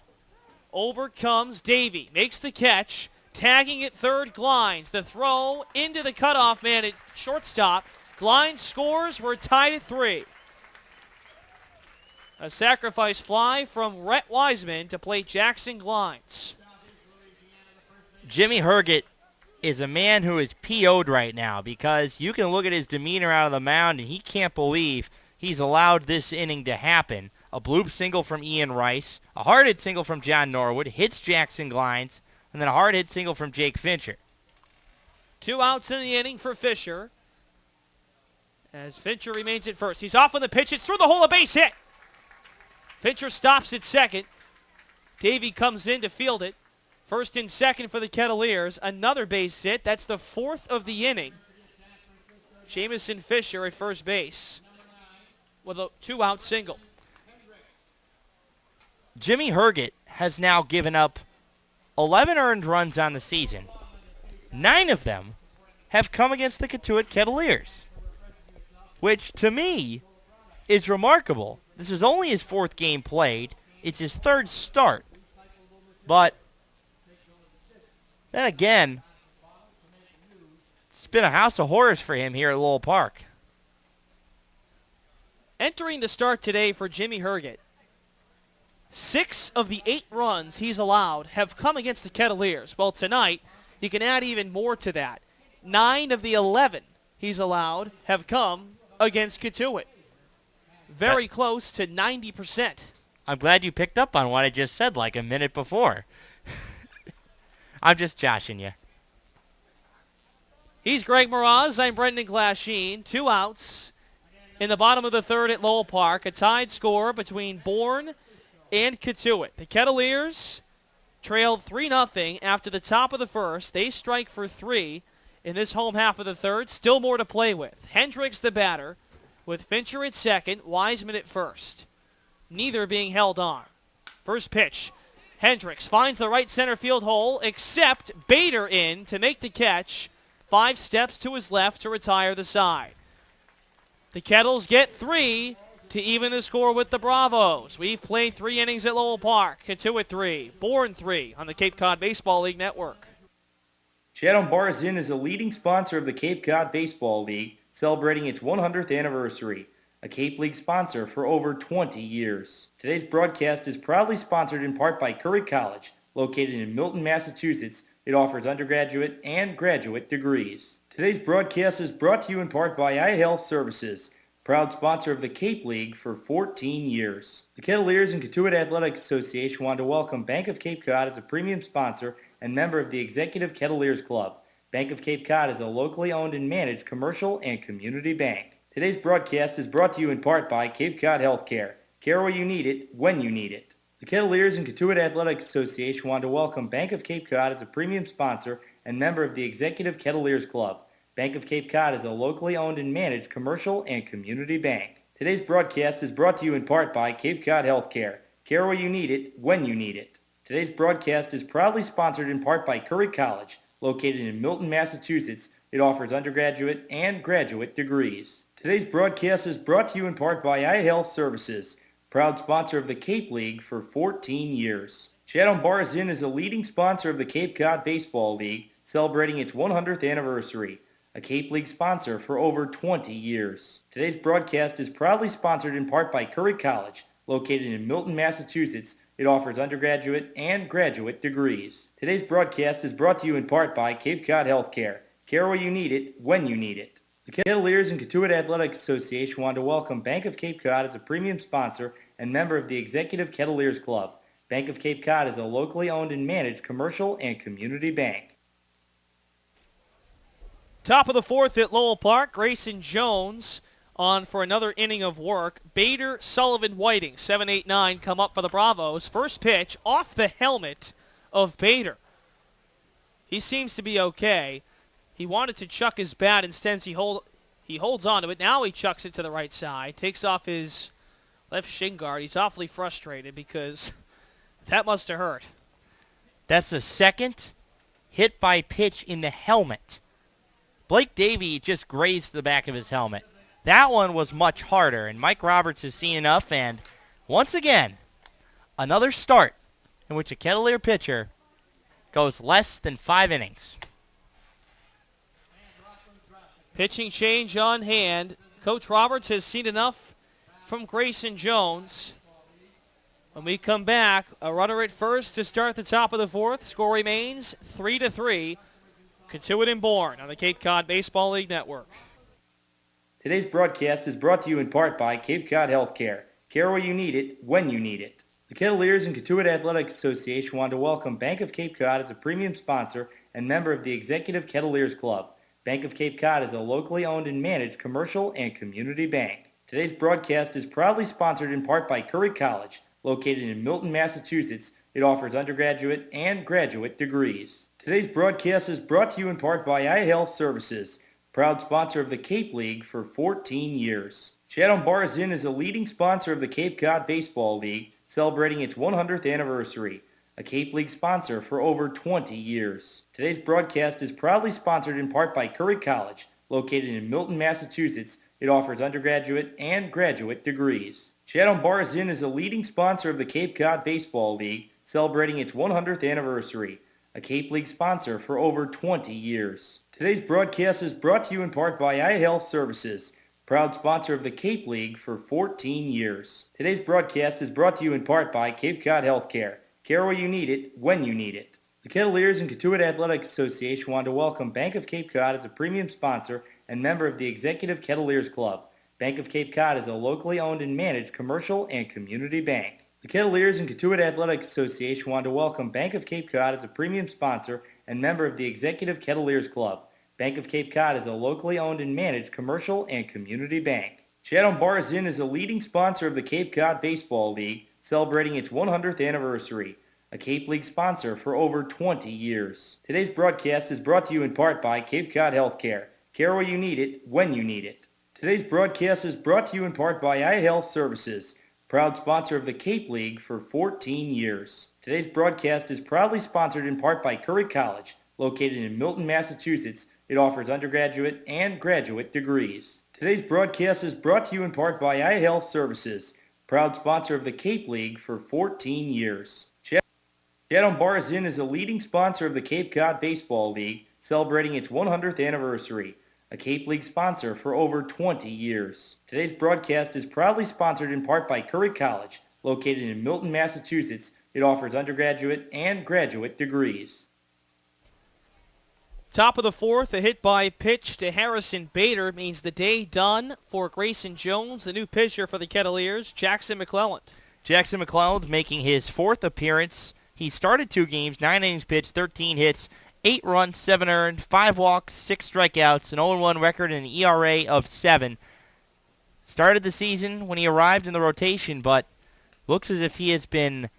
Over comes Davey, makes the catch, tagging at third, Glines. The throw into the cutoff man at shortstop. Glines scores, we're tied at 3. A sacrifice fly from Rhett Wiseman to play Jackson Glines. Jimmy Herget is a man who is PO'd right now, because you can look at his demeanor out of the mound and he can't believe he's allowed this inning to happen. A bloop single from Ian Rice, a hard hit single from John Norwood, hits Jackson Glines, and then a hard hit single from Jake Fincher. 2 outs in the inning for Fisher. As Fincher remains at first. He's off on the pitch. It's through the hole, a base hit. Fincher stops at second. Davey comes in to field it. First and second for the Kettleers. Another base hit. That's the 4th of the inning. Jamison Fisher at first base with a 2-out single. Jimmy Herget has now given up 11 earned runs on the season. 9 of them have come against the Cotuit Kettleers, which to me is remarkable. This is only his 4th game played. It's his 3rd start. But then again, it's been a house of horrors for him here at Lowell Park. Entering the start today for Jimmy Herget, 6 of the 8 runs he's allowed have come against the Kettleers. Well, tonight, you can add even more to that. 9 of the 11 he's allowed have come against Cotuit. Very close to 90%. I'm glad you picked up on what I just said like a minute before. I'm just joshing you. He's Greg Moraz. I'm Brendan Glasheen. 2 outs in the bottom of the 3rd at Lowell Park. A tied score between Bourne and Cotuit. The Kettleers trailed 3-0 after the top of the 1st. They strike for 3 in this home half of the 3rd. Still more to play with. Hendricks the batter, with Fincher at second, Wiseman at first. Neither being held on. First pitch. Hendricks finds the right center field hole, except Bader in to make the catch. 5 steps to his left to retire the side. The Kettles get 3 to even the score with the Bravos. We've played 3 innings at Lowell Park. Cotuit 3, Bourne 3 on the Cape Cod Baseball League Network. Chatham Bars Inn is a leading sponsor of the Cape Cod Baseball League, celebrating its 100th anniversary, a Cape League sponsor for over 20 years. Today's broadcast is proudly sponsored in part by Curry College, located in Milton, Massachusetts. It offers undergraduate and graduate degrees. Today's broadcast is brought to you in part by iHealth Services, proud sponsor of the Cape League for 14 years. The The Kettleers and Katuitt Athletics Association want to welcome Bank of Cape Cod as a premium sponsor and member of the Executive Kettleers Club. Bank of Cape Cod is a locally owned and managed commercial and community bank. Today's broadcast is brought to you in part by Cape Cod Healthcare. Care where you need it, when you need it. The Kettleers and Katuitt Athletics Association want to welcome Bank of Cape Cod as a premium sponsor and member of the Executive Kettleers Club. Bank of Cape Cod is a locally owned and managed commercial and community bank. Today's broadcast is brought to you in part by Cape Cod Healthcare. Care where you need it, when you need it. Today's broadcast is proudly sponsored in part by Curry College, located in Milton, Massachusetts. It offers undergraduate and graduate degrees. Today's broadcast is brought to you in part by iHealth Services, proud sponsor of the Cape League for 14 years. Chatham Bars Inn is a leading sponsor of the Cape Cod Baseball League, celebrating its 100th anniversary. A Cape League sponsor for over 20 years. Today's broadcast is proudly sponsored in part by Curry College, located in Milton, Massachusetts. It offers undergraduate and graduate degrees. Today's broadcast is brought to you in part by Cape Cod Healthcare. Care where you need it, when you need it. The Kettleers and Katuitt Athletics Association want to welcome Bank of Cape Cod as a premium sponsor and member of the Executive Kettleers Club. Bank of Cape Cod is a locally owned and managed commercial and community bank. Top of the fourth at Lowell Park, Grayson Jones on for another inning of work. Bader, Sullivan, Whiting, 7, 8, 9 come up for the Bravos. First pitch off the helmet of Bader. He seems to be okay. He wanted to chuck his bat. Instead, he holds on to it. Now he chucks it to the right side, takes off his left shin guard. He's awfully frustrated because that must have hurt. That's the second hit by pitch in the helmet. Blake Davey just grazed the back of his helmet. That one was much harder, and Mike Roberts has seen enough, and once again, another start in which a Kettleer pitcher goes less than 5 innings. Pitching change on hand. Coach Roberts has seen enough from Grayson Jones. When we come back, a runner at first to start the top of the fourth. Score remains 3-3. Katuitt and Bourne on the Cape Cod Baseball League Network. Today's broadcast is brought to you in part by Cape Cod Healthcare. Care where you need it, when you need it. The Kettleers and Katuitt Athletics Association want to welcome Bank of Cape Cod as a premium sponsor and member of the Executive Kettleers Club. Bank of Cape Cod is a locally owned and managed commercial and community bank. Today's broadcast is proudly sponsored in part by Curry College, located in Milton, Massachusetts. It offers undergraduate and graduate degrees. Today's broadcast is brought to you in part by iHealth Services, proud sponsor of the Cape League for 14 years. Chatham Bars Inn is a leading sponsor of the Cape Cod Baseball League, celebrating its 100th anniversary. A Cape League sponsor for over 20 years. Today's broadcast is proudly sponsored in part by Curry College, located in Milton, Massachusetts. It offers undergraduate and graduate degrees. Chatham Bars Inn is a leading sponsor of the Cape Cod Baseball League, celebrating its 100th anniversary. A Cape League sponsor for over 20 years. Today's broadcast is brought to you in part by iHealth Services, proud sponsor of the Cape League for 14 years. Today's broadcast is brought to you in part by Cape Cod Healthcare. Care where you need it, when you need it. The Kettleers and Katuitt Athletics Association want to welcome Bank of Cape Cod as a premium sponsor and member of the Executive Kettleers Club. Bank of Cape Cod is a locally owned and managed commercial and community bank. The Kettleers and Katuitt Athletics Association want to welcome Bank of Cape Cod as a premium sponsor and member of the Executive Kettleers Club. Bank of Cape Cod is a locally owned and managed commercial and community bank. Chatham Bars Inn is a leading sponsor of the Cape Cod Baseball League, celebrating its 100th anniversary. A Cape League sponsor for over 20 years. Today's broadcast is brought to you in part by Cape Cod Healthcare. Care where you need it, when you need it. Today's broadcast is brought to you in part by iHealth Services, proud sponsor of the Cape League for 14 years. Today's broadcast is proudly sponsored in part by Curry College, located in Milton, Massachusetts. It offers undergraduate and graduate degrees. Today's broadcast is brought to you in part by iHealth Services, proud sponsor of the Cape League for 14 years. Chatham Bars Inn is a leading sponsor of the Cape Cod Baseball League, celebrating its 100th anniversary. A Cape League sponsor for over 20 years. Today's broadcast is proudly sponsored in part by Curry College, located in Milton, Massachusetts. It offers undergraduate and graduate degrees. Top of the fourth, a hit by pitch to Harrison Bader means the day done for Grayson Jones, the new pitcher for the Kettleers, Jackson McClelland. Jackson McClellan's making his 4th appearance. He started 2 games, 9 innings pitched, 13 hits, 8 runs, 7 earned, 5 walks, 6 strikeouts, an 0-1 record, and an ERA of 7. Started the season when he arrived in the rotation, but looks as if he has been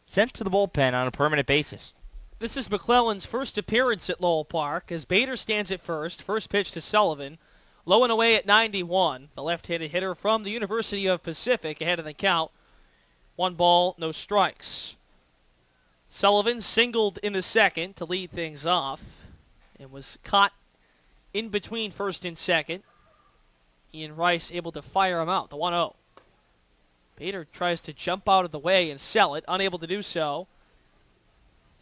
sent to the bullpen on a permanent basis. This is McClellan's first appearance at Lowell Park as Bader stands at first. First pitch to Sullivan. Low and away at 91. The left-handed hitter from the University of Pacific ahead of the count. 1 ball, no strikes. Sullivan singled in the second to lead things off and was caught in between first and second. Ian Rice able to fire him out, the 1-0. Bader tries to jump out of the way and sell it, unable to do so.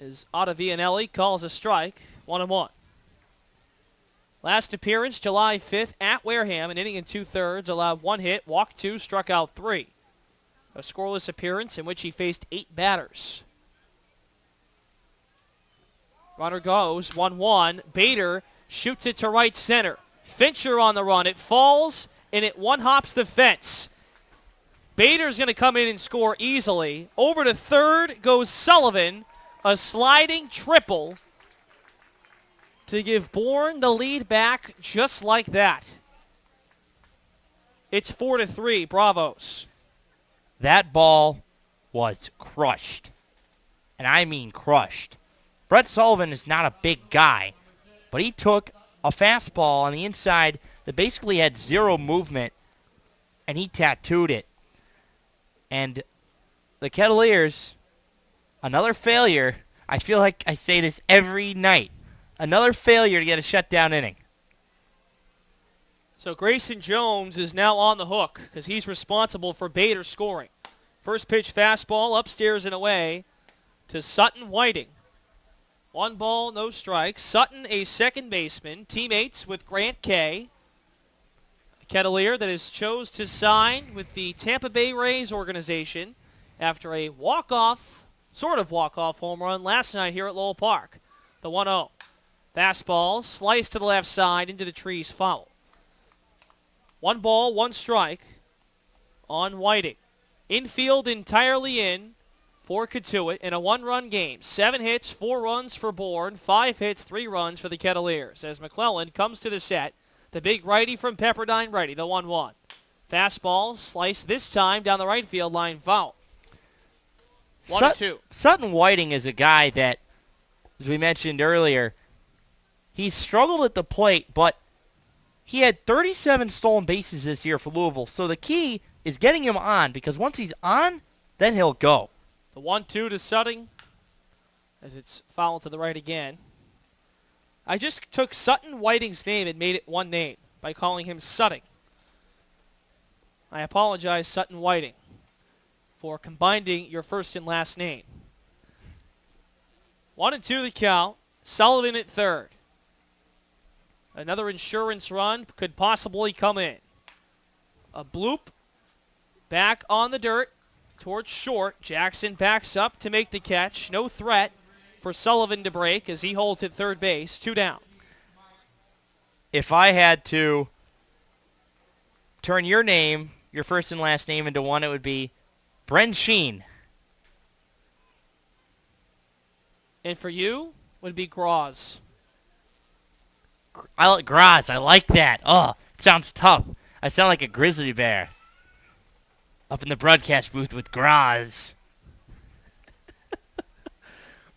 As Ottavianelli calls a strike, 1-1. Last appearance, July 5th at Wareham, an inning and 2/3, allowed 1 hit, walked 2, struck out 3. A scoreless appearance in which he faced 8 batters. Runner goes, 1-1. Bader shoots it to right center. Fincher on the run. It falls, and it one-hops the fence. Bader's going to come in and score easily. Over to third goes Sullivan. A sliding triple to give Bourne the lead back just like that. It's 4-3. Bravos. That ball was crushed. And I mean crushed. Brett Sullivan is not a big guy, but he took a fastball on the inside that basically had 0 movement, and he tattooed it. And the Kettleers, another failure. I feel like I say this every night. Another failure to get a shutdown inning. So Grayson Jones is now on the hook because he's responsible for Bader scoring. First pitch fastball upstairs and away to Sutton Whiting. 1 ball, no strikes. Sutton, a second baseman, teammates with Grant Kay. A Kettleer that has chose to sign with the Tampa Bay Rays organization after a sort of walk-off home run last night here at Lowell Park. The 1-0. Fastball, sliced to the left side into the trees, foul. 1 ball, 1 strike on Whiting. Infield entirely in for Katuitt in a 1-run game. 7 hits, 4 runs for Bourne, 5 hits, 3 runs for the Kettleers. As McClellan comes to the set, the big righty from Pepperdine righty, the 1-1. Fastball, sliced this time down the right field line, foul. 1-2. Sutton Whiting is a guy that, as we mentioned earlier, he struggled at the plate, but he had 37 stolen bases this year for Louisville. So the key is getting him on, because once he's on, then he'll go. The 1-2 to Sutton as it's fouled to the right again. I just took Sutton Whiting's name and made it one name by calling him Sutting. I apologize, Sutton Whiting, for combining your first and last name. 1-2 the count. Sullivan at third. Another insurance run could possibly come in. A bloop. Back on the dirt towards short. Jackson backs up to make the catch. No threat for Sullivan to break as he holds at third base. 2 down. If I had to turn your name, your first and last name, into one, it would be Bren Sheen. And for you, would be Graz. I like Graz. I like that. Oh, it sounds tough. I sound like a grizzly bear up in the broadcast booth with Graz.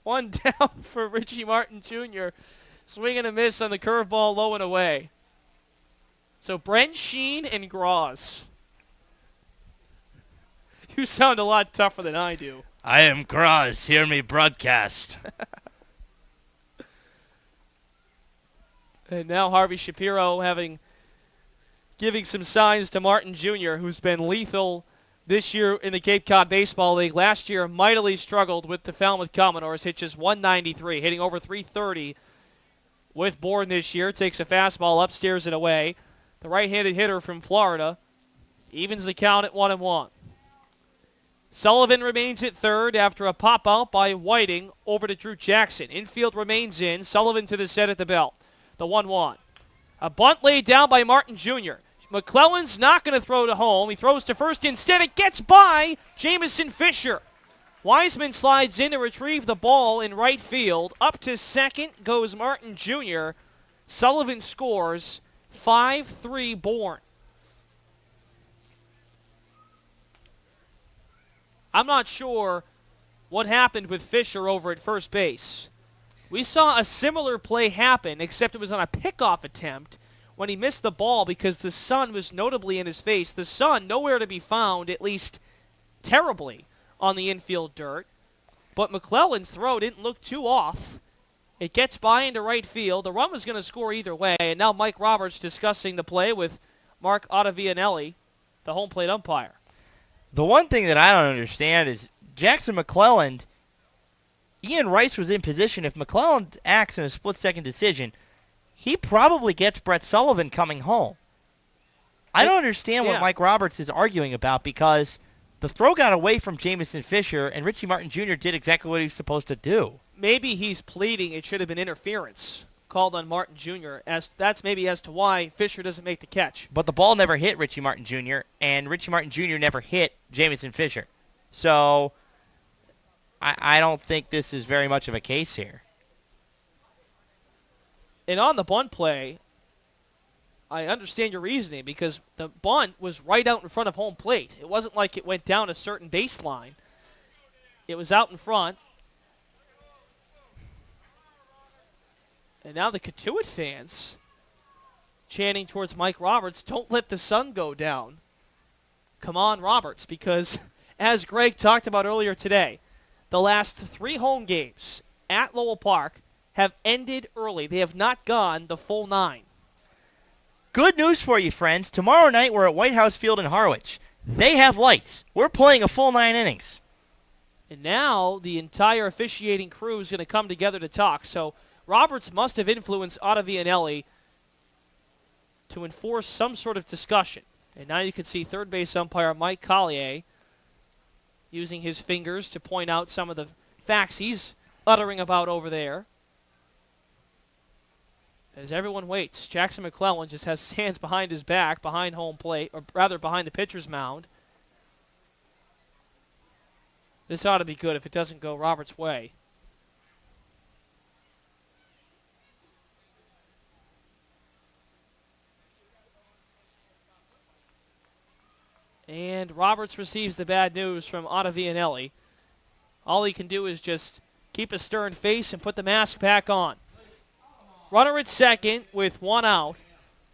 1 down for Richie Martin Jr. Swing and a miss on the curveball, low and away. So Brent Sheen and Graz. You sound a lot tougher than I do. I am Graz. Hear me broadcast. And now Harvey Shapiro giving some signs to Martin Jr., who's been lethal this year in the Cape Cod Baseball League. Last year, mightily struggled with the Falmouth Commodores. Hit just 193, hitting over 330 with Bourne this year. Takes a fastball upstairs and away. The right-handed hitter from Florida evens the count at 1-1. Sullivan remains at third after a pop-out by Whiting over to Drew Jackson. Infield remains in. Sullivan to the set at the belt. The 1-1. A bunt laid down by Martin Jr. McClellan's not going to throw to home. He throws to first instead. It gets by Jamison Fisher. Wiseman slides in to retrieve the ball in right field. Up to second goes Martin Jr. Sullivan scores 5-3 Bourne. I'm not sure what happened with Fisher over at first base. We saw a similar play happen, except it was on a pickoff attempt when he missed the ball because the sun was notably in his face. The sun nowhere to be found, at least terribly, on the infield dirt. But McClellan's throw didn't look too off. It gets by into right field. The run was going to score either way, and now Mike Roberts discussing the play with Mark Ottavianelli, the home plate umpire. The one thing that I don't understand is Jackson McClelland, Ian Rice was in position. If McClelland acts in a split-second decision, he probably gets Brett Sullivan coming home. I don't understand what Mike Roberts is arguing about because the throw got away from Jamison Fisher, and Richie Martin Jr. did exactly what he was supposed to do. Maybe he's pleading it should have been interference called on Martin Jr. That's maybe as to why Fisher doesn't make the catch. But the ball never hit Richie Martin Jr., and Richie Martin Jr. never hit Jamison Fisher. So I don't think this is very much of a case here. And on the bunt play, I understand your reasoning because the bunt was right out in front of home plate. It wasn't like it went down a certain baseline. It was out in front. And now the Catuit fans chanting towards Mike Roberts, don't let the sun go down. Come on, Roberts, because as Greg talked about earlier today, the last 3 home games at Lowell Park have ended early. They have not gone the full 9. Good news for you, friends. Tomorrow night we're at White House Field in Harwich. They have lights. We're playing a full 9 innings. And now the entire officiating crew is going to come together to talk. So Roberts must have influenced Ottavianelli to enforce some sort of discussion. And now you can see third base umpire Mike Collier using his fingers to point out some of the facts he's uttering about over there. As everyone waits, Jackson McClellan just has his hands behind his back, behind home plate, or rather behind the pitcher's mound. This ought to be good if it doesn't go Roberts' way. And Roberts receives the bad news from Ottavianelli. All he can do is just keep a stern face and put the mask back on. Runner at second with 1 out.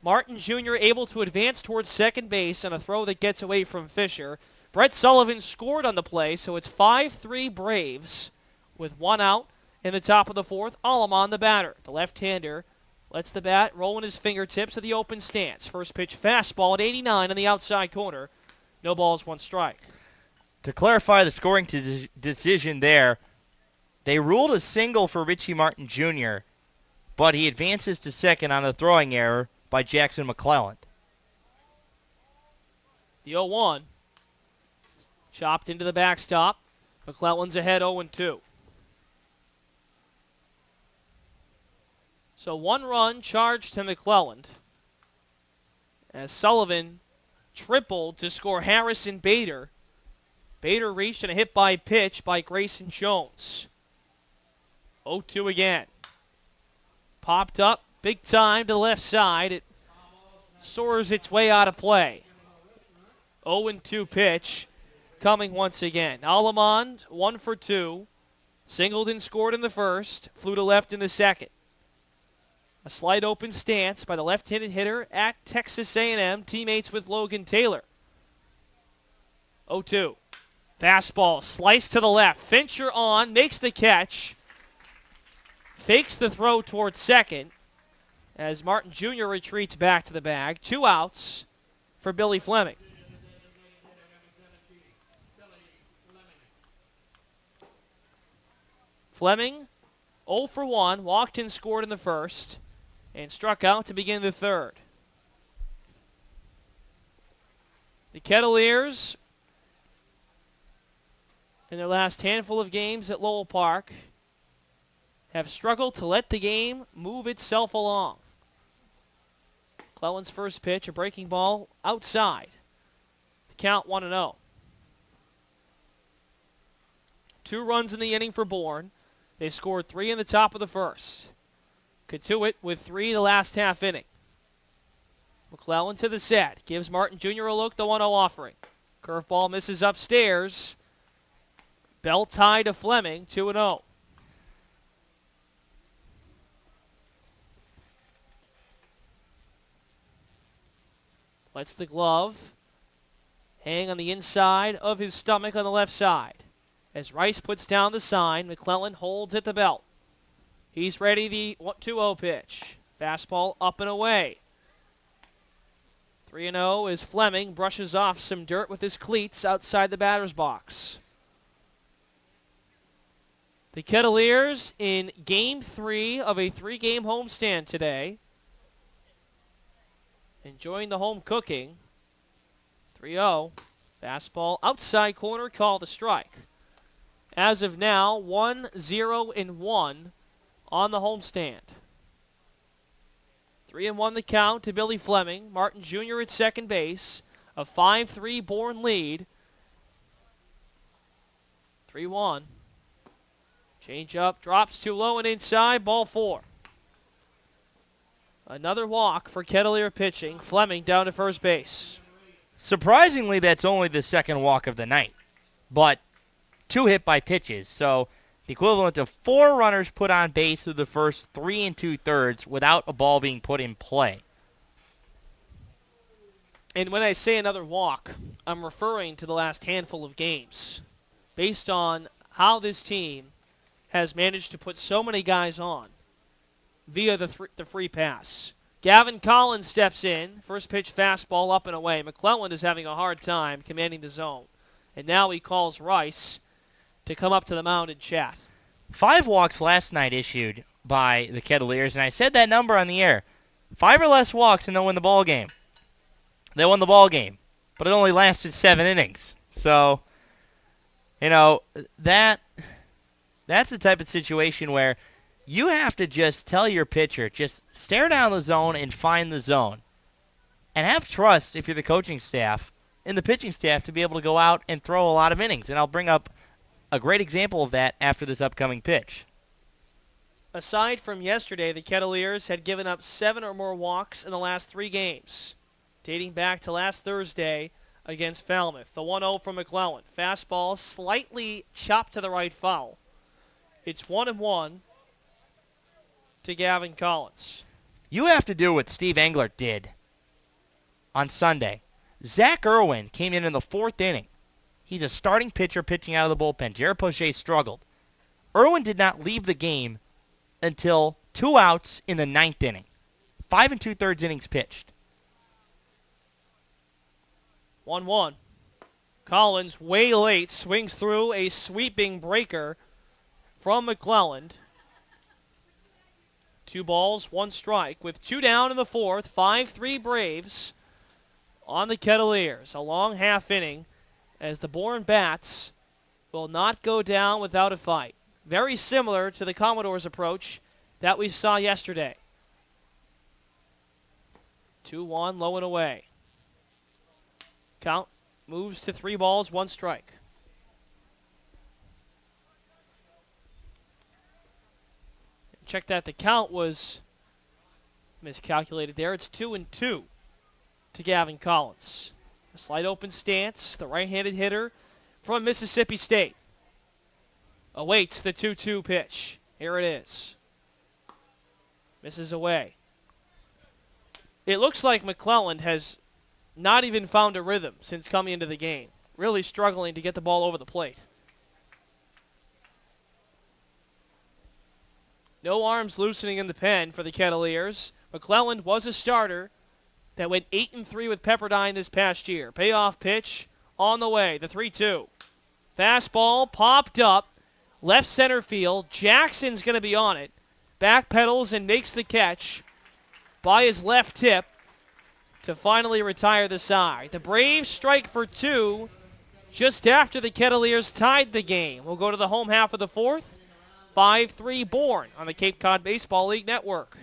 Martin Jr. able to advance towards second base on a throw that gets away from Fisher. Brett Sullivan scored on the play, so it's 5-3 Braves with 1 out in the top of the 4th. Allemon, the batter. The left-hander lets the bat roll in his fingertips at the open stance. First pitch fastball at 89 on the outside corner. No balls, 1 strike. To clarify the scoring decision there, they ruled a single for Richie Martin Jr., but he advances to second on a throwing error by Jackson McClelland. The 0-1. Chopped into the backstop. McClellan's ahead 0-2. So 1 run charged to McClelland as Sullivan tripled to score Harrison Bader. Bader reached on a hit by pitch by Grayson Jones. 0-2 again. Popped up big time to the left side. It soars its way out of play. 0-2 pitch coming once again. Allemon 1 for 2. Singled and scored in the first. Flew to left in the second. A slight open stance by the left-handed hitter at Texas A&M, teammates with Logan Taylor. 0-2. Fastball sliced to the left. Fincher on, makes the catch. Fakes the throw towards second as Martin Jr. retreats back to the bag. 2 outs for Billy Fleming. Fleming 0 for 1, walked and scored in the first, and struck out to begin the third. The Kettleers, in their last handful of games at Lowell Park, have struggled to let the game move itself along. McClellan's first pitch, a breaking ball outside. The count 1-0. 2 runs in the inning for Bourne. They scored 3 in the top of the first. Katuitt with 3 the last half inning. McClellan to the set. Gives Martin Jr. a look, the 1-0 offering. Curveball misses upstairs. Bell tie to Fleming, 2-0. Lets the glove hang on the inside of his stomach on the left side. As Rice puts down the sign, McClellan holds at the belt. He's ready, the 2-0 pitch. Fastball up and away. 3-0 as Fleming brushes off some dirt with his cleats outside the batter's box. The Kettleers in Game 3 of a 3-game homestand today. Enjoying the home cooking. 3-0. Fastball outside corner, called a strike. As of now, 1-0-1 on the homestand. 3-1 the count to Billy Fleming. Martin Jr. at second base. A 5-3 Bourne lead. 3-1. Change up, drops too low and inside, ball 4. Another walk for Kettleer pitching. Fleming down to first base. Surprisingly, that's only the second walk of the night, but 2 hit by pitches, so the equivalent of 4 runners put on base through the first 3 2/3 without a ball being put in play. And when I say another walk, I'm referring to the last handful of games. Based on how this team has managed to put so many guys on via the free pass. Gavin Collins steps in. First pitch fastball up and away. McClellan is having a hard time commanding the zone. And now he calls Rice to come up to the mound and chat. 5 walks last night issued by the Kettleers, and I said that number on the air. 5 or less walks and they'll win the ball game. They won the ball game, but it only lasted 7 innings. So, that's the type of situation where you have to just tell your pitcher, just stare down the zone and find the zone. And have trust, if you're the coaching staff, in the pitching staff to be able to go out and throw a lot of innings. And I'll bring up a great example of that after this upcoming pitch. Aside from yesterday, the Kettleers had given up 7 or more walks in the last 3 games, dating back to last Thursday against Falmouth. The 1-0 from McClellan. Fastball slightly chopped to the right foul. It's 1-1 to Gavin Collins. You have to do what Steve Englert did on Sunday. Zach Irwin came in the 4th inning. He's a starting pitcher pitching out of the bullpen. Jared Poche struggled. Irwin did not leave the game until 2 outs in the 9th inning. 5 2/3 innings pitched. 1-1. Collins, way late, swings through a sweeping breaker from McClellan. 2 balls, 1 strike. With 2 down in the 4th, 5-3 Braves on the Kettleers. A long half inning as the Bourne Bats will not go down without a fight. Very similar to the Commodores' approach that we saw yesterday. 2-1, low and away. Count moves to 3 balls, 1 strike. Check that. The count was miscalculated there. It's 2-2 to Gavin Collins. A slight open stance. The right-handed hitter from Mississippi State awaits the 2-2 pitch. Here it is. Misses away. It looks like McClellan has not even found a rhythm since coming into the game. Really struggling to get the ball over the plate. No arms loosening in the pen for the Kettleers. McClellan was a starter that went 8-3 with Pepperdine this past year. Payoff pitch on the way, the 3-2. Fastball popped up, left center field. Jackson's going to be on it. Backpedals and makes the catch by his left tip to finally retire the side. The Braves strike for 2 just after the Kettleers tied the game. We'll go to the home half of the 4th. 5-3 Bourne on the Cape Cod Baseball League Network.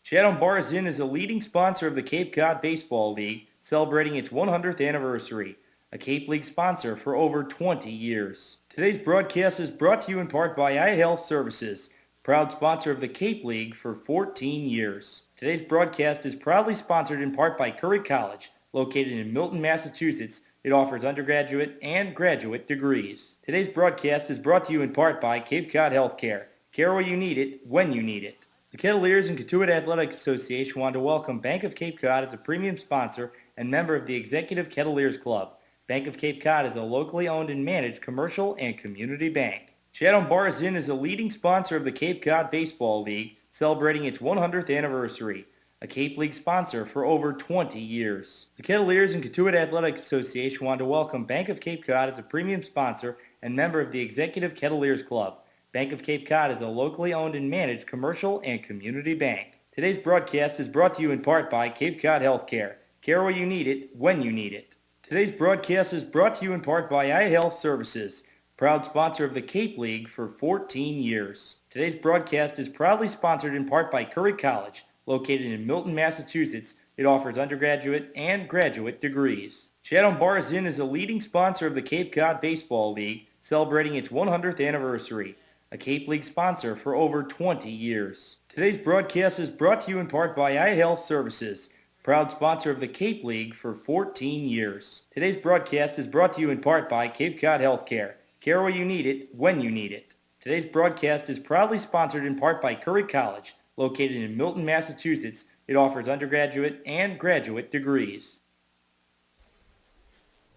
Chatham Bars Inn is a leading sponsor of the Cape Cod Baseball League, celebrating its 100th anniversary, a Cape League sponsor for over 20 years. Today's broadcast is brought to you in part by iHealth Services, proud sponsor of the Cape League for 14 years. Today's broadcast is proudly sponsored in part by Curry College, located in Milton, Massachusetts. It offers undergraduate and graduate degrees. Today's broadcast is brought to you in part by Cape Cod Healthcare. Care where you need it, when you need it. The Kettleers and Katuitt Athletic Association want to welcome Bank of Cape Cod as a premium sponsor and member of the Executive Kettleers Club. Bank of Cape Cod is a locally owned and managed commercial and community bank. Chatham Bars Inn is a leading sponsor of the Cape Cod Baseball League, celebrating its 100th anniversary, a Cape League sponsor for over 20 years. The Kettleers and Katuitt Athletic Association want to welcome Bank of Cape Cod as a premium sponsor and member of the Executive Kettleers Club. Bank of Cape Cod is a locally owned and managed commercial and community bank. Today's broadcast is brought to you in part by Cape Cod Healthcare. Care where you need it, when you need it. Today's broadcast is brought to you in part by iHealth Services, proud sponsor of the Cape League for 14 years. Today's broadcast is proudly sponsored in part by Curry College, located in Milton, Massachusetts. It offers undergraduate and graduate degrees. Chatham Bars Inn is a leading sponsor of the Cape Cod Baseball League, celebrating its 100th anniversary, a Cape League sponsor for over 20 years. Today's broadcast is brought to you in part by iHealth Services, proud sponsor of the Cape League for 14 years. Today's broadcast is brought to you in part by Cape Cod Healthcare. Care where you need it, when you need it. Today's broadcast is proudly sponsored in part by Curry College, located in Milton, Massachusetts. It offers undergraduate and graduate degrees.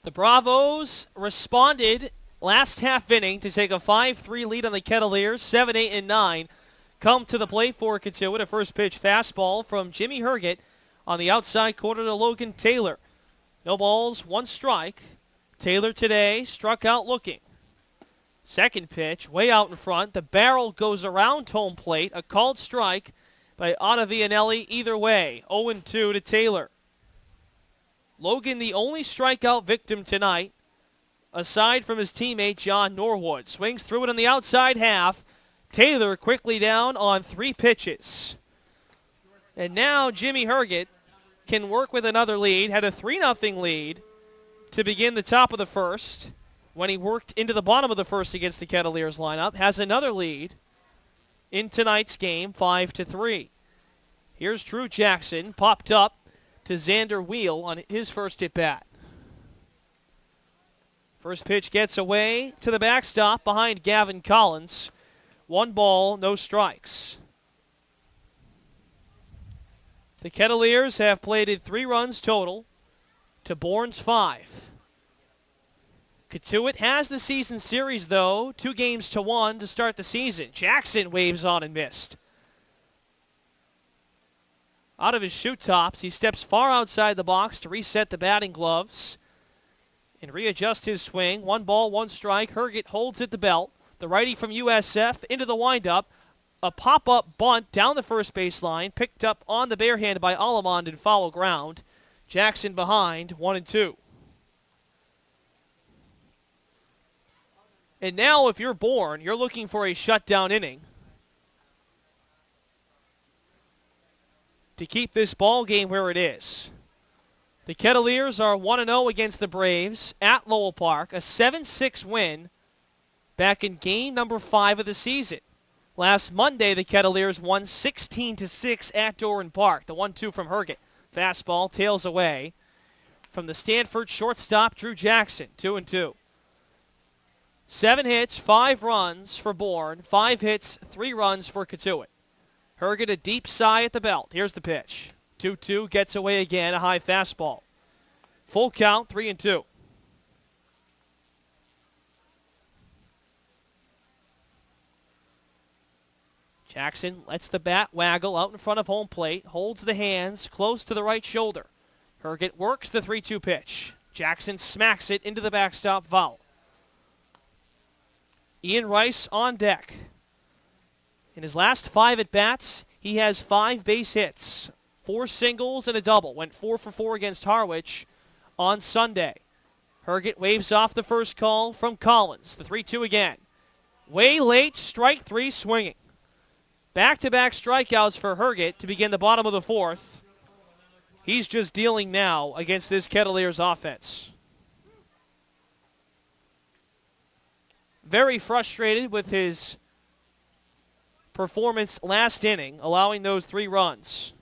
The Bravos responded last half inning to take a 5-3 lead on the Kettleers. 7, 8, and 9 come to the plate for Katuitt. A first pitch fastball from Jimmy Herget on the outside corner to Logan Taylor. No balls, one strike. Taylor today struck out looking. Second pitch, way out in front. The barrel goes around home plate. A called strike by Ottavianelli either way. 0-2 to Taylor. Logan, the only strikeout victim tonight, aside from his teammate John Norwood. Swings through it on the outside half. Taylor quickly down on 3 pitches. And now Jimmy Herget can work with another lead. Had a 3-0 lead to begin the top of the first when he worked into the bottom of the first against the Kettleers lineup. Has another lead in tonight's game, 5-3. Here's Drew Jackson, popped up to Xander Wheel on his first at-bat. First pitch gets away to the backstop behind Gavin Collins. 1 ball, no strikes. The Kettleers have plated 3 runs total to Bourne's 5. Katuitt has the season series, though, 2-1 to start the season. Jackson waves on and missed. Out of his shoe tops, he steps far outside the box to reset the batting gloves and readjust his swing. 1 ball, 1 strike. Herget holds at the belt. The righty from USF into the windup. A pop-up bunt down the first baseline, picked up on the bare hand by Alamond in foul ground. Jackson behind, 1-2. And now if you're Bourne, you're looking for a shutdown inning to keep this ball game where it is. The Kettleers are 1-0 against the Braves at Lowell Park, a 7-6 win back in game number 5 of the season. Last Monday, the Kettleers won 16-6 at Doran Park. The 1-2 from Herget. Fastball tails away from the Stanford shortstop, Drew Jackson, 2-2. 7 hits, 5 runs for Bourne. 5 hits, 3 runs for Katuitt. Herget a deep sigh at the belt. Here's the pitch. 2-2, gets away again, a high fastball. Full count, 3-2. Jackson lets the bat waggle out in front of home plate, holds the hands close to the right shoulder. Herget works the 3-2 pitch. Jackson smacks it into the backstop foul. Ian Rice on deck. In his last 5 at-bats, he has 5 base hits, 4 singles and a double. Went 4 for 4 against Harwich on Sunday. Herget waves off the first call from Collins. The 3-2 again. Way late, strike 3 swinging. Back-to-back strikeouts for Herget to begin the bottom of the fourth. He's just dealing now against this Kettleers offense. Very frustrated with his performance last inning, allowing those 3 runs.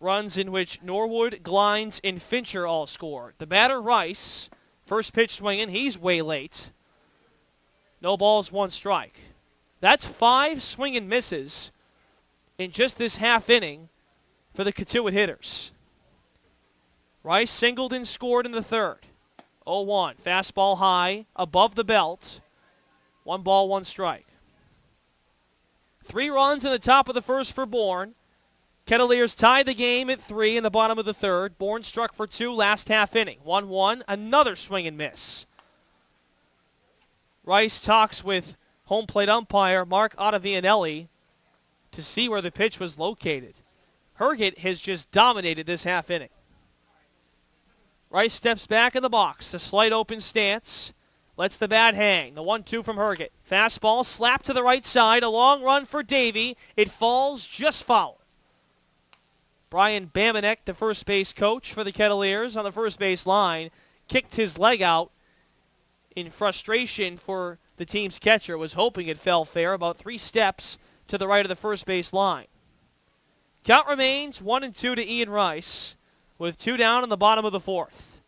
Runs in which Norwood, Glines, and Fincher all scored. The batter, Rice, first pitch swinging, he's way late. No balls, 1 strike. That's 5 swing and misses in just this half inning for the Cotuit hitters. Rice singled and scored in the third. 0-1. Fastball high, above the belt. 1 ball, 1 strike. 3 runs in the top of the first for Bourne. Kettleers tied the game at 3 in the bottom of the third. Bourne struck for 2 last half inning. 1-1. Another swing and miss. Rice talks with home plate umpire Mark Ottavianelli to see where the pitch was located. Herget has just dominated this half inning. Rice steps back in the box. The slight open stance. Lets the bat hang. The 1-2 from Herget. Fastball slapped to the right side. A long run for Davey. It falls just foul. Brian Bamanek, the first base coach for the Kettleers on the first base line, kicked his leg out in frustration for the team's catcher. Was hoping it fell fair, about 3 steps to the right of the first base line. Count remains 1-2 to Ian Rice, with 2 down in the bottom of the fourth.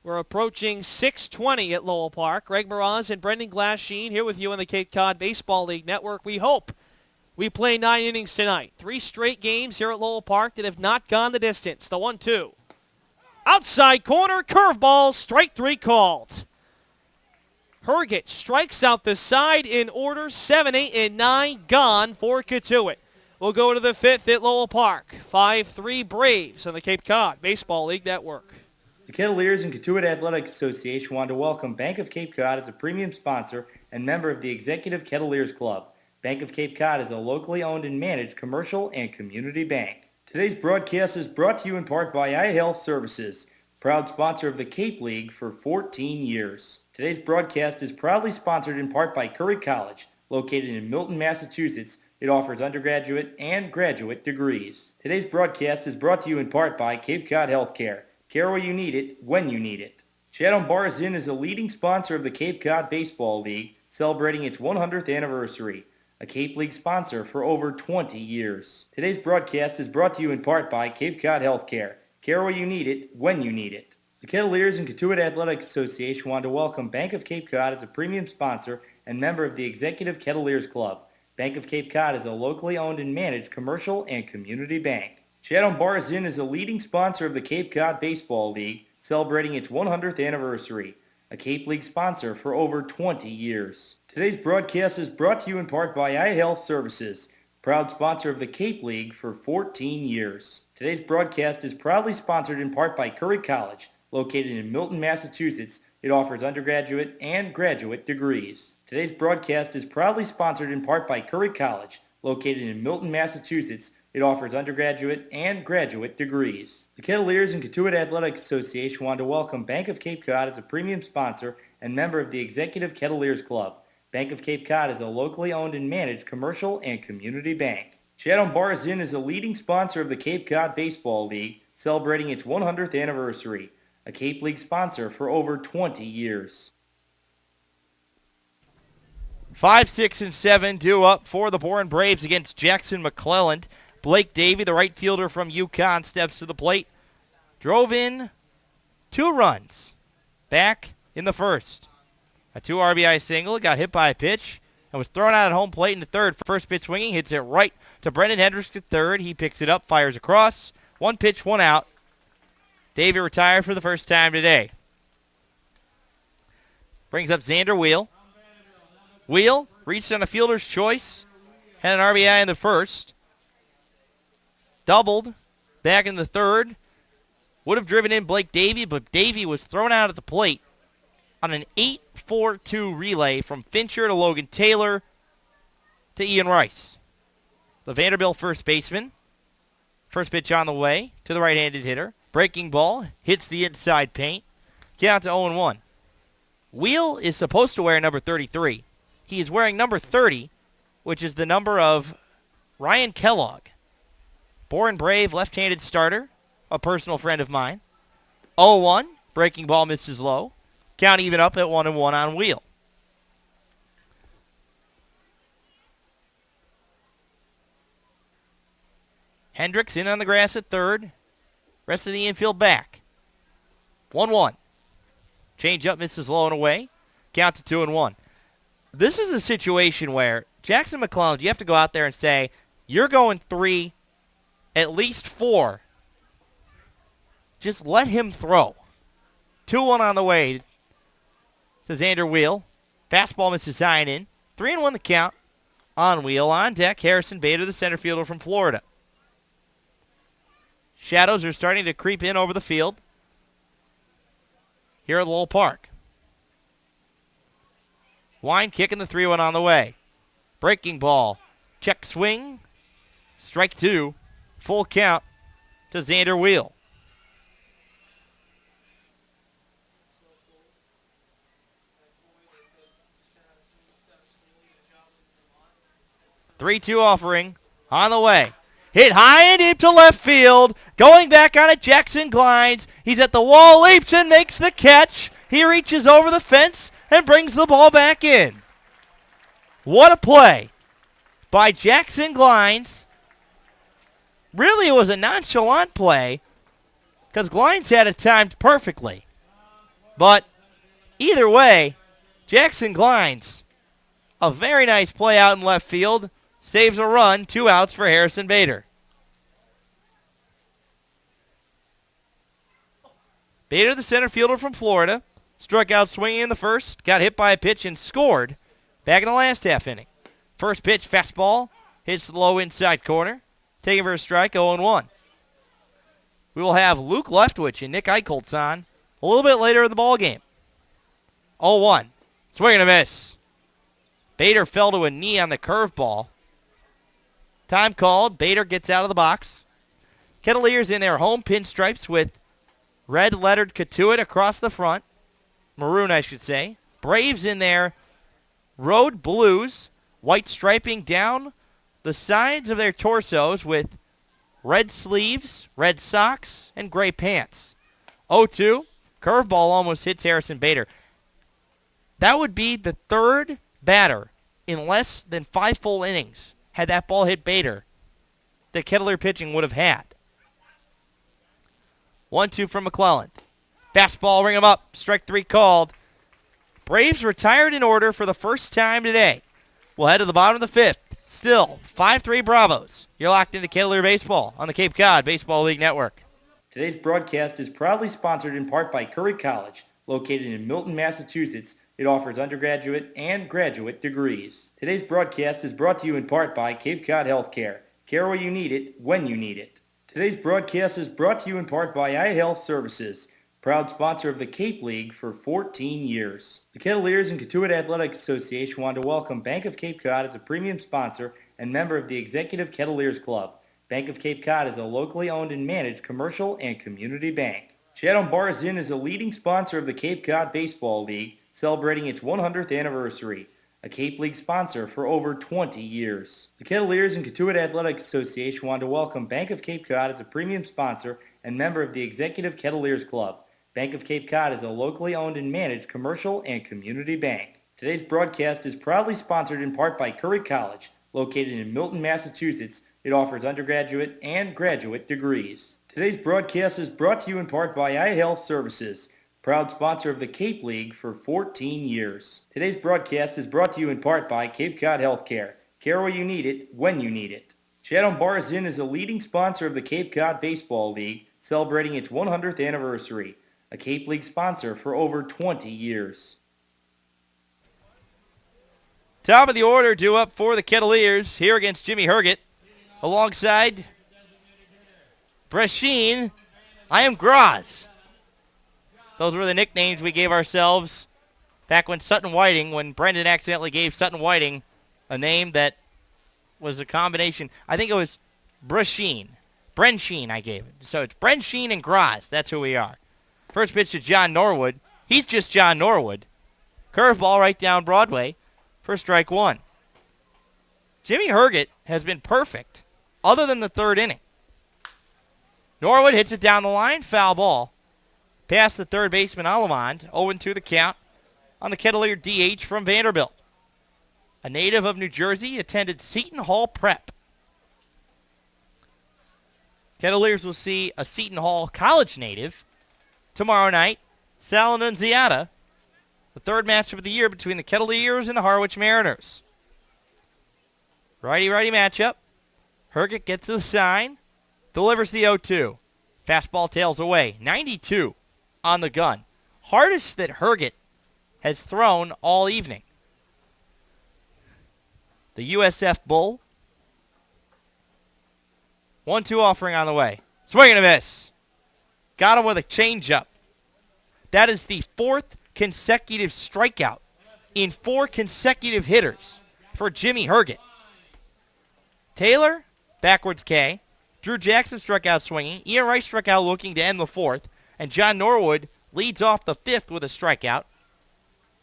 We're approaching 6:20 at Lowell Park. Greg Moraz and Brendan Glasheen here with you on the Cape Cod Baseball League Network. We hope we play 9 innings tonight. 3 straight games here at Lowell Park that have not gone the distance. The 1-2. Outside corner, curveball, strike 3 called. Herget strikes out the side in order. 7, 8, and 9 gone for Cotuit. We'll go to the 5th at Lowell Park. 5-3 Braves on the Cape Cod Baseball League Network. The Kettleers and Cotuit Athletic Association want to welcome Bank of Cape Cod as a premium sponsor and member of the Executive Kettleers Club. Bank of Cape Cod is a locally owned and managed commercial and community bank. Today's broadcast is brought to you in part by iHealth Services, proud sponsor of the Cape League for 14 years. Today's broadcast is proudly sponsored in part by Curry College, located in Milton, Massachusetts. It offers undergraduate and graduate degrees. Today's broadcast is brought to you in part by Cape Cod Healthcare. Care where you need it, when you need it. Chatham Bars Inn is a leading sponsor of the Cape Cod Baseball League, celebrating its 100th anniversary. A Cape League sponsor for over 20 years. Today's broadcast is brought to you in part by Cape Cod Healthcare. Care where you need it, when you need it. The Kettleers and Cotuit Athletic Association want to welcome Bank of Cape Cod as a premium sponsor and member of the Executive Kettleers Club. Bank of Cape Cod is a locally owned and managed commercial and community bank. Chatham Bars Inn is a leading sponsor of the Cape Cod Baseball League, celebrating its 100th anniversary. A Cape League sponsor for over 20 years. Today's broadcast is brought to you in part by iHealth Services, proud sponsor of the Cape League for 14 years. Today's broadcast is proudly sponsored in part by Curry College, located in Milton, Massachusetts. It offers undergraduate and graduate degrees. Today's broadcast is proudly sponsored in part by Curry College, located in Milton, Massachusetts. It offers undergraduate and graduate degrees. The Kettleers and Cotuit Athletic Association want to welcome Bank of Cape Cod as a premium sponsor and member of the Executive Kettleers Club. Bank of Cape Cod is a locally owned and managed commercial and community bank. Chatham Bars Inn is a leading sponsor of the Cape Cod Baseball League, celebrating its 100th anniversary. A Cape League sponsor for over 20 years. 5, 6, and 7 due up for the Bourne Braves against Jackson McClelland. Blake Davey, the right fielder from UConn, steps to the plate. Drove in 2 runs back in the first. A 2 RBI single, got hit by a pitch, and was thrown out at home plate in the third. First pitch swinging, hits it right to Brendan Hendricks at third. He picks it up, fires across. 1 pitch, 1 out. Davey retired for the first time today. Brings up Xander Wheel. Wheel reached on a fielder's choice. Had an RBI in the first. Doubled back in the third. Would have driven in Blake Davey, but Davey was thrown out at the plate on an 8-4-2 relay from Fincher to Logan Taylor to Ian Rice. The Vanderbilt first baseman. First pitch on the way to the right-handed hitter. Breaking ball, hits the inside paint. Count to 0-1. Wheel is supposed to wear number 33. He is wearing number 30, which is the number of Ryan Kellogg, born brave, left-handed starter, a personal friend of mine. 0-1, breaking ball misses low. Count even up at 1-1 on wheel. Hendricks in on the grass at third. Rest of the infield back. 1-1. Change up misses low and away. Count to 2-1. This is a situation where Jackson McClelland, you have to go out there and say, you're going 3, at least 4. Just let him throw. 2-1 on the way to Xander Wheel. Fastball misses high and in. 3-1 the count. On wheel, on deck, Harrison Bader, the center fielder from Florida. Shadows are starting to creep in over the field here at Lowell Park. Wine kicking the 3-1 on the way. Breaking ball. Check swing. Strike 2. Full count to Xander Wheel. Three-two offering on the way. Hit high and deep to left field. Going back on it, Jackson glides. He's at the wall, leaps and makes the catch. He reaches over the fence and brings the ball back in. What a play by Jackson Glines. Really, it was a nonchalant play because Glines had it timed perfectly. But either way, Jackson Glines, a very nice play out in left field, saves a run, 2 outs for Harrison Bader. Bader, the center fielder from Florida, struck out swinging in the first, got hit by a pitch and scored back in the last half inning. First pitch, fastball, hits the low inside corner, taking for a strike, 0-1. We will have Luke Leftwich and Nick Eicholtz on a little bit later in the ballgame. 0-1, swing and a miss. Bader fell to a knee on the curveball. Time called. Bader gets out of the box. Kettleers in their home pinstripes with red lettered Katuitt across the front. Maroon, I should say. Braves in their road blues. White striping down the sides of their torsos with red sleeves, red socks, and gray pants. 0-2. Curveball almost hits Harrison Bader. That would be the third batter in less than 5 full innings had that ball hit Bader that Kettler pitching would have had. 1-2 from McClelland. Fastball, ring him up. Strike 3 called. Braves retired in order for the first time today. We'll head to the bottom of the 5th. Still, 5-3 Bravos. You're locked into Kettler Baseball on the Cape Cod Baseball League Network. Today's broadcast is proudly sponsored in part by Curry College, located in Milton, Massachusetts. It offers undergraduate and graduate degrees. Today's broadcast is brought to you in part by Cape Cod Healthcare. Care where you need it, when you need it. Today's broadcast is brought to you in part by iHealth Services, proud sponsor of the Cape League for 14 years. The Kettleers and Katuitt Athletics Association want to welcome Bank of Cape Cod as a premium sponsor and member of the Executive Kettleers Club. Bank of Cape Cod is a locally owned and managed commercial and community bank. Chatham Bars Inn is a leading sponsor of the Cape Cod Baseball League, celebrating its 100th anniversary, a Cape League sponsor for over 20 years. The Kettleers and Katuitt Athletics Association want to welcome Bank of Cape Cod as a premium sponsor and member of the Executive Kettleers Club. Bank of Cape Cod is a locally owned and managed commercial and community bank. Today's broadcast is proudly sponsored in part by Curry College, located in Milton, Massachusetts. It offers undergraduate and graduate degrees. Today's broadcast is brought to you in part by iHealth Services, proud sponsor of the Cape League for 14 years. Today's broadcast is brought to you in part by Cape Cod Healthcare. Care where you need it, when you need it. Chatham Bars Inn is a leading sponsor of the Cape Cod Baseball League, celebrating its 100th anniversary, a Cape League sponsor for over 20 years. Top of the order due up for the Kettleers here against Jimmy Herget. Alongside Bresheen, I am Graz. Those were the nicknames we gave ourselves back when when Brendan accidentally gave Sutton Whiting a name that was a combination. I think it was Bresheen. Brensheen I gave it. So it's Brensheen and Graz. That's who we are. First pitch to John Norwood. He's just John Norwood. Curveball right down Broadway for strike 1. Jimmy Herget has been perfect other than the third inning. Norwood hits it down the line, foul ball. Past the third baseman, Alamond, 0-2 the count on the Kettleer DH from Vanderbilt. A native of New Jersey, attended Seton Hall Prep. Kettleers will see a Seton Hall College native tomorrow night, Sal Annunziata, the third matchup of the year between the Kettleers and the Harwich Mariners. Righty-righty matchup. Herget gets to the sign, delivers the 0-2. Fastball tails away, 92 on the gun. Hardest that Herget has thrown all evening. The USF Bull. 1-2 offering on the way. Swing and a miss. Got him with a changeup. That is the fourth consecutive strikeout in 4 consecutive hitters for Jimmy Herget. Taylor, backwards K. Drew Jackson struck out swinging. Ian Rice struck out looking to end the fourth. And John Norwood leads off the fifth with a strikeout.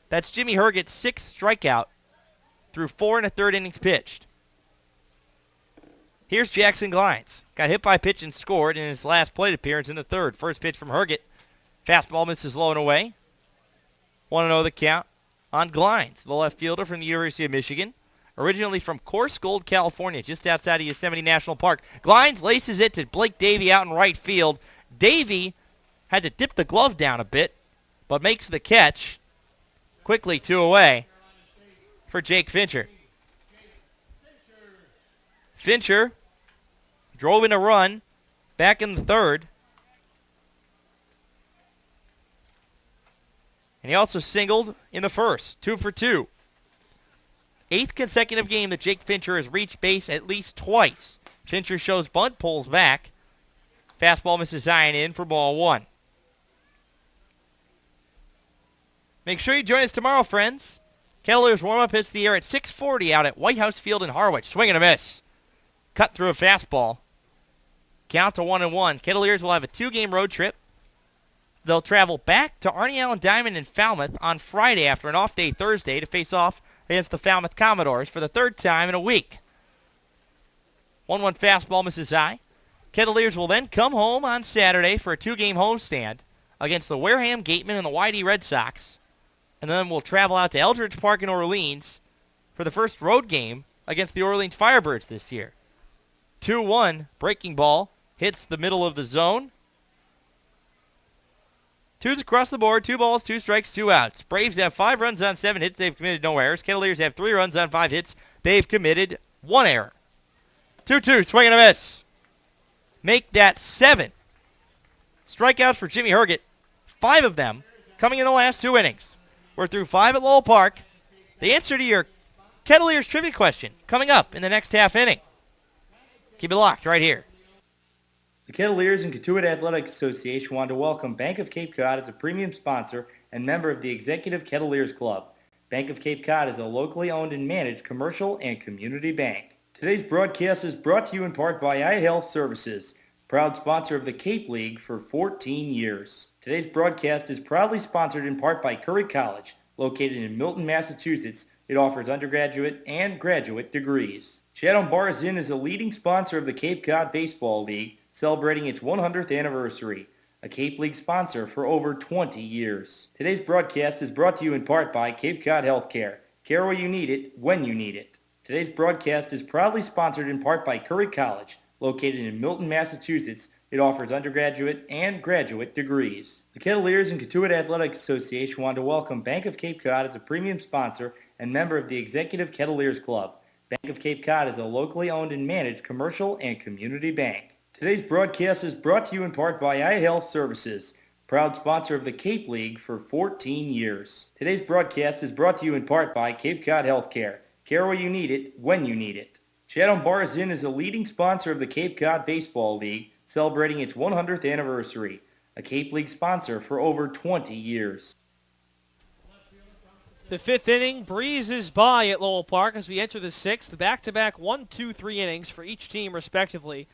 That's Jimmy Herget's 6th strikeout through 4 1/3 innings pitched. Here's Jackson Glines. Got hit by a pitch and scored in his last plate appearance in the third. First pitch from Herget. Fastball misses low and away. 1-0 the count on Glines, the left fielder from the University of Michigan. Originally from Coarse Gold, California, just outside of Yosemite National Park. Glines laces it to Blake Davey out in right field. Davey had to dip the glove down a bit, but makes the catch. Quickly 2 away for Jake Fincher. Fincher drove in a run back in the third. And he also singled in the first, 2 for 2. 8th consecutive game that Jake Fincher has reached base at least twice. Fincher shows bunt, pulls back. Fastball misses high and in for ball 1. Make sure you join us tomorrow, friends. Kettleers warm-up hits the air at 6:40 out at White House Field in Harwich. Swing and a miss. Cut through a fastball. Count to 1-1. Kettleers will have a 2-game road trip. They'll travel back to Arnie Allen Diamond in Falmouth on Friday after an off day Thursday to face off against the Falmouth Commodores for the 3rd time in a week. 1-1 fastball misses high. Kettleers will then come home on Saturday for a 2-game homestand against the Wareham Gatemen and the YD Red Sox. And then we'll travel out to Eldridge Park in Orleans for the first road game against the Orleans Firebirds this year. 2-1, breaking ball, hits the middle of the zone. 2s across the board, 2 balls, 2 strikes, 2 outs. Braves have 5 runs on 7 hits. They've committed no errors. Kettleers have 3 runs on 5 hits. They've committed 1 error. 2-2, swing and a miss. Make that 7 strikeouts for Jimmy Herget. 5 of them coming in the last 2 innings. We're through 5 at Lowell Park. The answer to your Kettleers trivia question coming up in the next half inning. Keep it locked right here. The Kettleers and Katuitt Athletic Association want to welcome Bank of Cape Cod as a premium sponsor and member of the Executive Kettleers Club. Bank of Cape Cod is a locally owned and managed commercial and community bank. Today's broadcast is brought to you in part by iHealth Services, proud sponsor of the Cape League for 14 years. Today's broadcast is proudly sponsored in part by Curry College, located in Milton, Massachusetts. It offers undergraduate and graduate degrees. Chatham Bars Inn is a leading sponsor of the Cape Cod Baseball League, celebrating its 100th anniversary, a Cape League sponsor for over 20 years. Today's broadcast is brought to you in part by Cape Cod Healthcare. Care where you need it, when you need it. Today's broadcast is proudly sponsored in part by Curry College, located in Milton, Massachusetts. It offers undergraduate and graduate degrees. The Kettleers and Katuitt Athletic Association want to welcome Bank of Cape Cod as a premium sponsor and member of the Executive Kettleers Club. Bank of Cape Cod is a locally owned and managed commercial and community bank. Today's broadcast is brought to you in part by iHealth Services, proud sponsor of the Cape League for 14 years. Today's broadcast is brought to you in part by Cape Cod Healthcare. Care where you need it, when you need it. Chatham Bars Inn is a leading sponsor of the Cape Cod Baseball League, celebrating its 100th anniversary, a Cape League sponsor for over 20 years. The 5th inning breezes by at Lowell Park as we enter the 6th. The back-to-back 1, 2, 3 innings for each team respectively.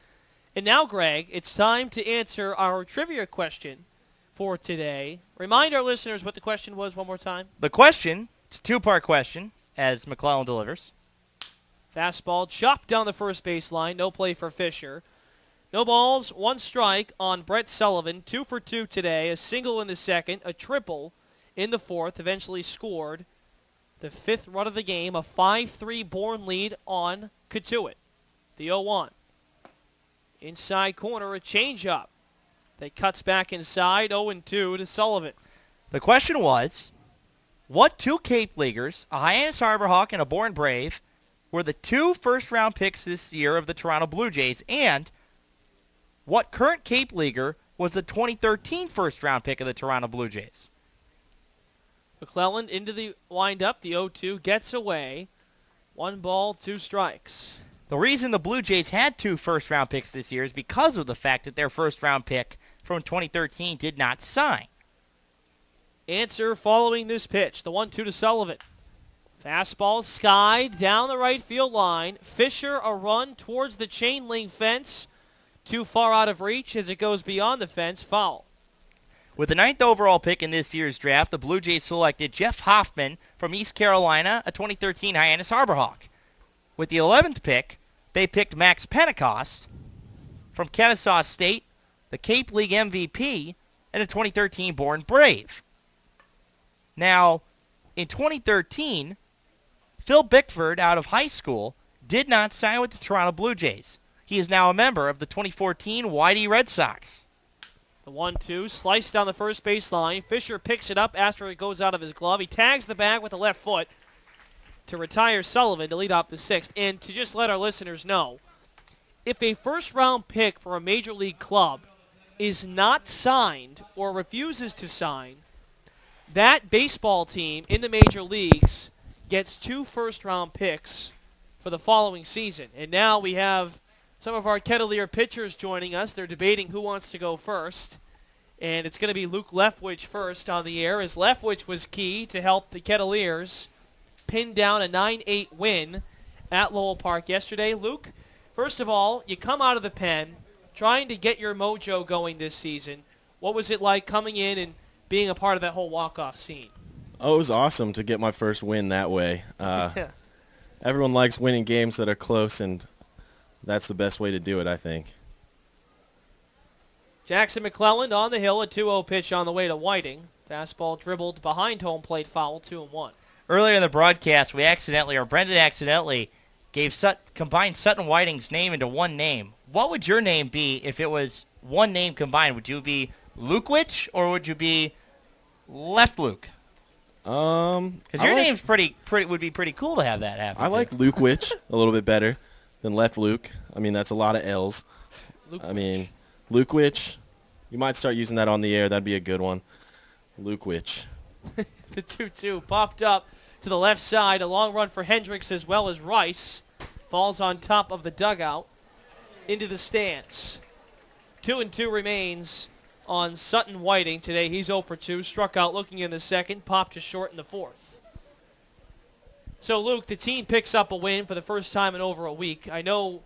And now, Greg, it's time to answer our trivia question for today. Remind our listeners what the question was one more time. The question, it's a 2-part question, as McClellan delivers. Fastball chopped down the first baseline. No play for Fisher. No balls, 1 strike on Brett Sullivan. 2 for 2 today. A single in the second, a triple in the fourth. Eventually scored the 5th run of the game. A 5-3 Bourne lead on Katuitt. The 0-1. Inside corner, a changeup that cuts back inside. 0-2 to Sullivan. The question was, what 2 Cape Leaguers, a Hyannis Harbor Hawk and a Bourne Brave, were the 2 first-round picks this year of the Toronto Blue Jays, and what current Cape Leaguer was the 2013 first-round pick of the Toronto Blue Jays? McClelland into the windup. The 0-2 gets away. 1 ball, 2 strikes. The reason the Blue Jays had 2 first-round picks this year is because of the fact that their first-round pick from 2013 did not sign. Answer following this pitch. The 1-2 to Sullivan. Fastball skied down the right field line. Fisher a run towards the chain link fence. Too far out of reach as it goes beyond the fence. Foul. With the 9th overall pick in this year's draft, the Blue Jays selected Jeff Hoffman from East Carolina, a 2013 Hyannis Harbor Hawk. With the 11th pick, they picked Max Pentecost from Kennesaw State, the Cape League MVP, and a 2013 Bourne Brave. Now, in 2013, Phil Bickford out of high school did not sign with the Toronto Blue Jays. He is now a member of the 2014 Whitey Red Sox. The 1-2 sliced down the first baseline. Fisher picks it up after it goes out of his glove. He tags the bag with the left foot to retire Sullivan to lead off the 6th. And to just let our listeners know, if a first-round pick for a major league club is not signed or refuses to sign, that baseball team in the major leagues gets 2 first-round picks for the following season. And now we have some of our Kettleer pitchers joining us. They're debating who wants to go first. And it's going to be Luke Leftwich first on the air, as Leftwich was key to help the Kettleers pin down a 9-8 win at Lowell Park yesterday. Luke, first of all, you come out of the pen trying to get your mojo going this season. What was it like coming in and being a part of that whole walk-off scene? Oh, it was awesome to get my first win that way. Everyone likes winning games that are close, and that's the best way to do it, I think. Jackson McClelland on the hill, a 2-0 pitch on the way to Whiting. Fastball dribbled behind home plate, foul, 2-1. Earlier in the broadcast, Brendan accidentally combined Sutton Whiting's name into one name. What would your name be if it was one name combined? Would you be Lukewich or would you be Left Luke? Because your name's would be pretty cool to have that happen. I like Lukewich a little bit better than Left Luke. I mean, that's a lot of L's. I mean, Lukewich, you might start using that on the air. That'd be a good one. Lukewich. The 2-2 popped up to the left side. A long run for Hendricks as well as Rice. Falls on top of the dugout into the stands. 2-2 remains on Sutton Whiting today. He's 0 for 2. Struck out looking in the second. Popped to short in the fourth. So, Luke, the team picks up a win for the first time in over a week. I know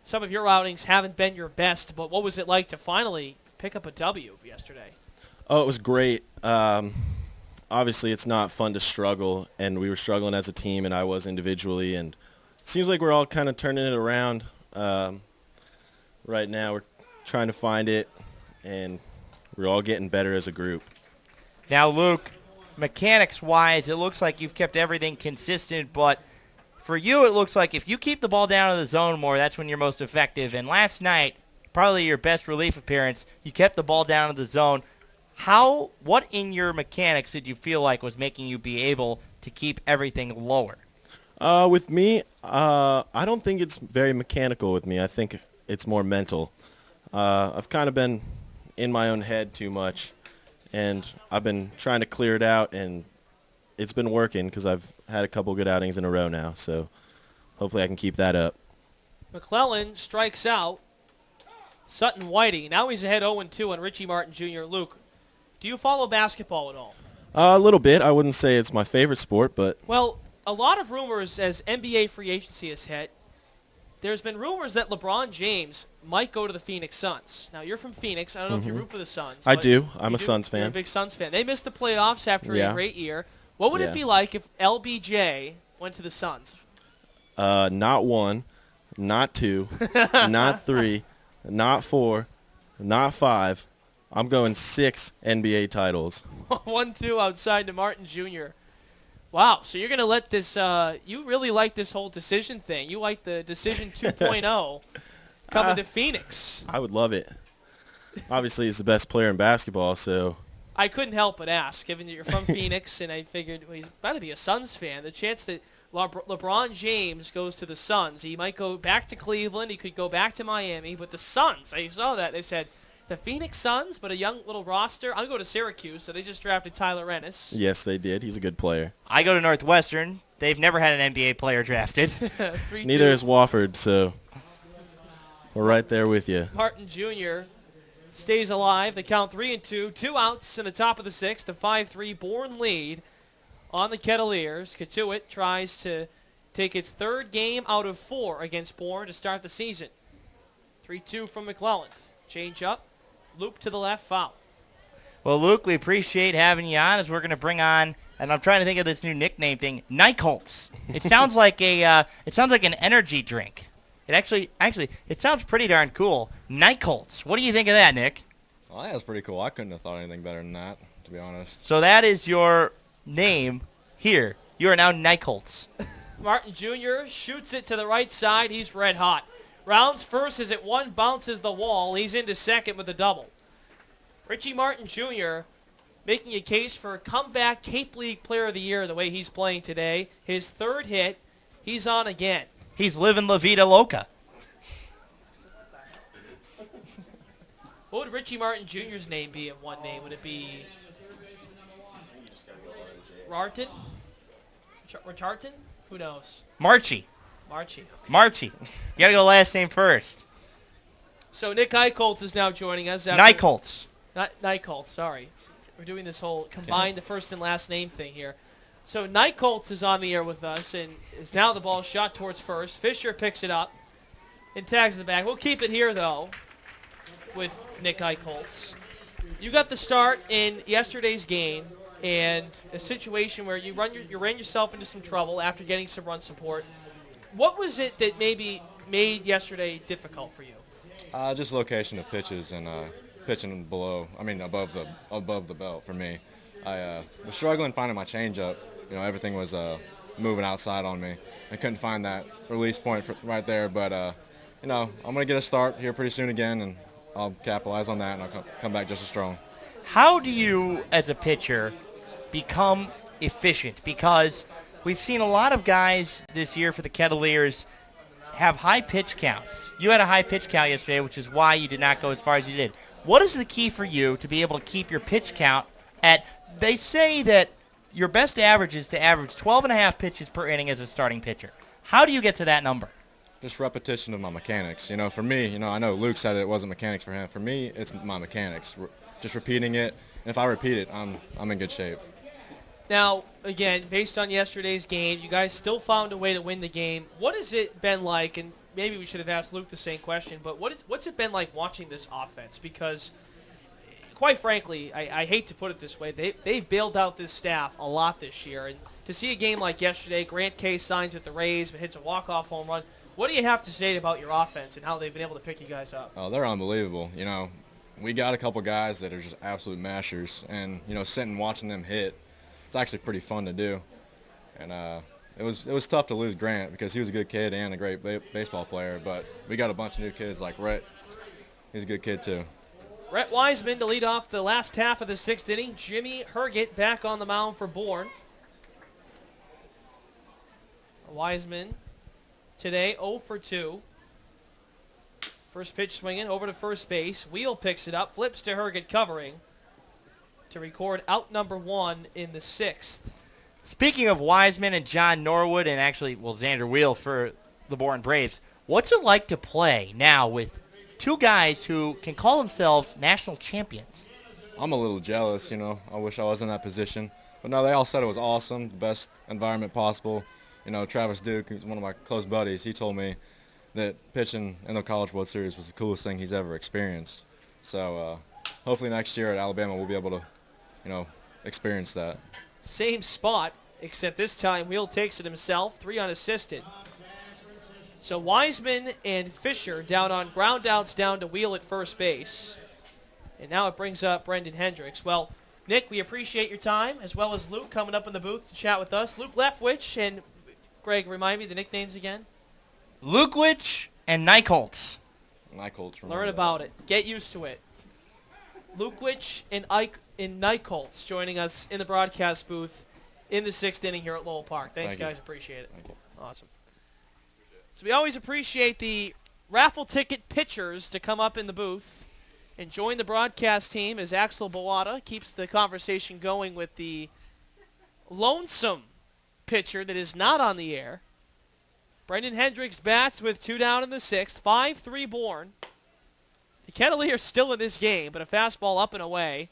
some of your outings haven't been your best, but what was it like to finally pick up a W yesterday? Oh, it was great. Obviously, it's not fun to struggle, and we were struggling as a team, and I was individually, and it seems like we're all kind of turning it around right now. We're trying to find it, and we're all getting better as a group. Now, Luke, mechanics-wise, it looks like you've kept everything consistent, but for you, it looks like if you keep the ball down in the zone more, that's when you're most effective. And last night, probably your best relief appearance, you kept the ball down in the zone. What in your mechanics did you feel like was making you be able to keep everything lower? With me, I don't think it's very mechanical with me. I think it's more mental. I've kind of been in my own head too much, and I've been trying to clear it out, and it's been working because I've had a couple good outings in a row now, so hopefully I can keep that up. McClelland strikes out Sutton Whiting. Now he's ahead 0-2 on Richie Martin Jr. Luke, do you follow basketball at all? A little bit. I wouldn't say it's my favorite sport, but... Well, a lot of rumors as NBA free agency has hit. There's been rumors that LeBron James might go to the Phoenix Suns. Now, you're from Phoenix. I don't know if you root for the Suns. I do. I'm a Suns fan. You're a big Suns fan. They missed the playoffs after a great year. What would it be like if LBJ went to the Suns? Not 1, not 2, not 3, not 4, not 5. I'm going 6 NBA titles. 1-2 outside to Martin Jr. Wow, so you're going to let this, you really like this whole decision thing. You like the decision 2.0 coming to Phoenix. I would love it. Obviously, he's the best player in basketball, so. I couldn't help but ask, given that you're from Phoenix, and I figured, well, he's got to be a Suns fan. The chance that LeBron James goes to the Suns, he might go back to Cleveland, he could go back to Miami, but the Suns, I saw that, they said, the Phoenix Suns, but a young little roster. I'll go to Syracuse, so they just drafted Tyler Ennis. Yes, they did. He's a good player. I go to Northwestern. They've never had an NBA player drafted. 3-2. Neither is Wofford, so we're right there with you. Martin Jr. stays alive. They count 3-2. 2 outs in the top of the sixth. A 5-3 Bourne lead on the Kettleers. Katuitt tries to take its third game out of 4 against Bourne to start the season. 3-2 from McClelland. Change up. Loop to the left, foul. Well, Luke, we appreciate having you on as we're going to bring on, and I'm trying to think of this new nickname thing, Nykoltz. It sounds like an energy drink. It it sounds pretty darn cool. Nykoltz. What do you think of that, Nick? Well, that's pretty cool. I couldn't have thought anything better than that, to be honest. So that is your name here. You are now Nykoltz. Martin Jr. shoots it to the right side. He's red hot. Rounds first as it one bounces the wall. He's into second with a double. Richie Martin Jr. making a case for a comeback Cape League Player of the Year the way he's playing today. His third hit, he's on again. He's living La Vida Loca. What would Richie Martin Jr.'s name be in one name? Would it be Rarton? Richarton? Who knows? Marchie. Marchie. You got to go last name first. So Nick Eichholz is now joining us. Nykoltz. Not Nykoltz, sorry. We're doing this whole combine the first and last name thing here. So Nykoltz is on the air with us, and is now the ball shot towards first. Fisher picks it up and tags the back. We'll keep it here, though, with Nick Eichholz. You got the start in yesterday's game, and a situation where you ran yourself into some trouble after getting some run support. What was it that maybe made yesterday difficult for you? Just location of pitches and pitching above the belt for me. I was struggling finding my changeup. Everything was moving outside on me. I couldn't find that release point right there, but I'm going to get a start here pretty soon again, and I'll capitalize on that, and I'll come back just as strong. How do you, as a pitcher, become efficient? Because we've seen a lot of guys this year for the Kettleers have high pitch counts. You had a high pitch count yesterday, which is why you did not go as far as you did. What is the key for you to be able to keep your pitch count at, they say that your best average is to average 12.5 pitches per inning as a starting pitcher. How do you get to that number? Just repetition of my mechanics. For me, I know Luke said it wasn't mechanics for him. For me, it's my mechanics. Just repeating it. And if I repeat it, I'm in good shape. Now, again, based on yesterday's game, you guys still found a way to win the game. What has it been like, and maybe we should have asked Luke the same question, but what's it been like watching this offense? Because, quite frankly, I hate to put it this way, they've bailed out this staff a lot this year. And to see a game like yesterday, Grant Case signs with the Rays but hits a walk-off home run, what do you have to say about your offense and how they've been able to pick you guys up? Oh, they're unbelievable. We got a couple guys that are just absolute mashers, and sitting and watching them hit, it's actually pretty fun to do. And it was tough to lose Grant because he was a good kid and a great baseball player, but we got a bunch of new kids like Rhett. He's a good kid too. Rhett Wiseman to lead off the last half of the sixth inning. Jimmy Herget back on the mound for Bourne. Wiseman today 0 for 2. First pitch swinging over to first base. Wheel picks it up, flips to Herget covering to record out number 1 in the sixth. Speaking of Wiseman and John Norwood and Xander Wheel for the Bourne Braves, what's it like to play now with two guys who can call themselves national champions? I'm a little jealous, I wish I was in that position. But no, they all said it was awesome, the best environment possible. Travis Duke, who's one of my close buddies, he told me that pitching in the College World Series was the coolest thing he's ever experienced. So hopefully next year at Alabama we'll be able to, experience that. Same spot, except this time Wheel takes it himself, 3 unassisted. So Wiseman and Fisher down on ground outs down to Wheel at first base. And now it brings up Brendan Hendricks. Well, Nick, we appreciate your time, as well as Luke coming up in the booth to chat with us. Luke Leftwich and Greg, remind me the nicknames again. Lukewich and Nykoltz. Learn about it. Get used to it. Lukewich and Nykoltz joining us in the broadcast booth in the 6th inning here at Lowell Park. Thanks, Thank you. guys. Appreciate it. Thank you. Awesome. So we always appreciate the raffle ticket pitchers to come up in the booth and join the broadcast team as Axel Bowata keeps the conversation going with the lonesome pitcher that is not on the air. Brendan Hendricks bats with 2 down in the 6th, 5-3 Bourne. The Kettleers still in this game, but a fastball up and away.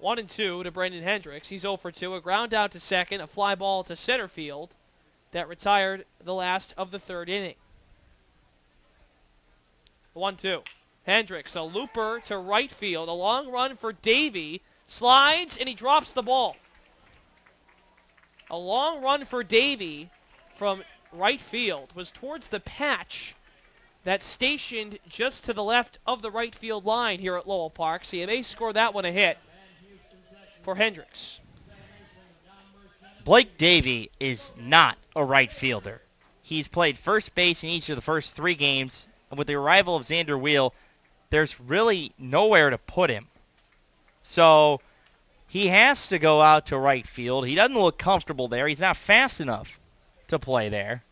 1-2 to Brendan Hendricks. He's 0 for 2. A ground out to second, a fly ball to center field that retired the last of the 3rd inning. 1-2. Hendricks, a looper to right field. A long run for Davey. Slides, and he drops the ball. A long run for Davey from right field was towards the patch that's stationed just to the left of the right field line here at Lowell Park. CMA scored that one a hit for Hendricks. Blake Davey is not a right fielder. He's played first base in each of the first 3 games. And with the arrival of Xander Wheel, there's really nowhere to put him. So he has to go out to right field. He doesn't look comfortable there. He's not fast enough to play there.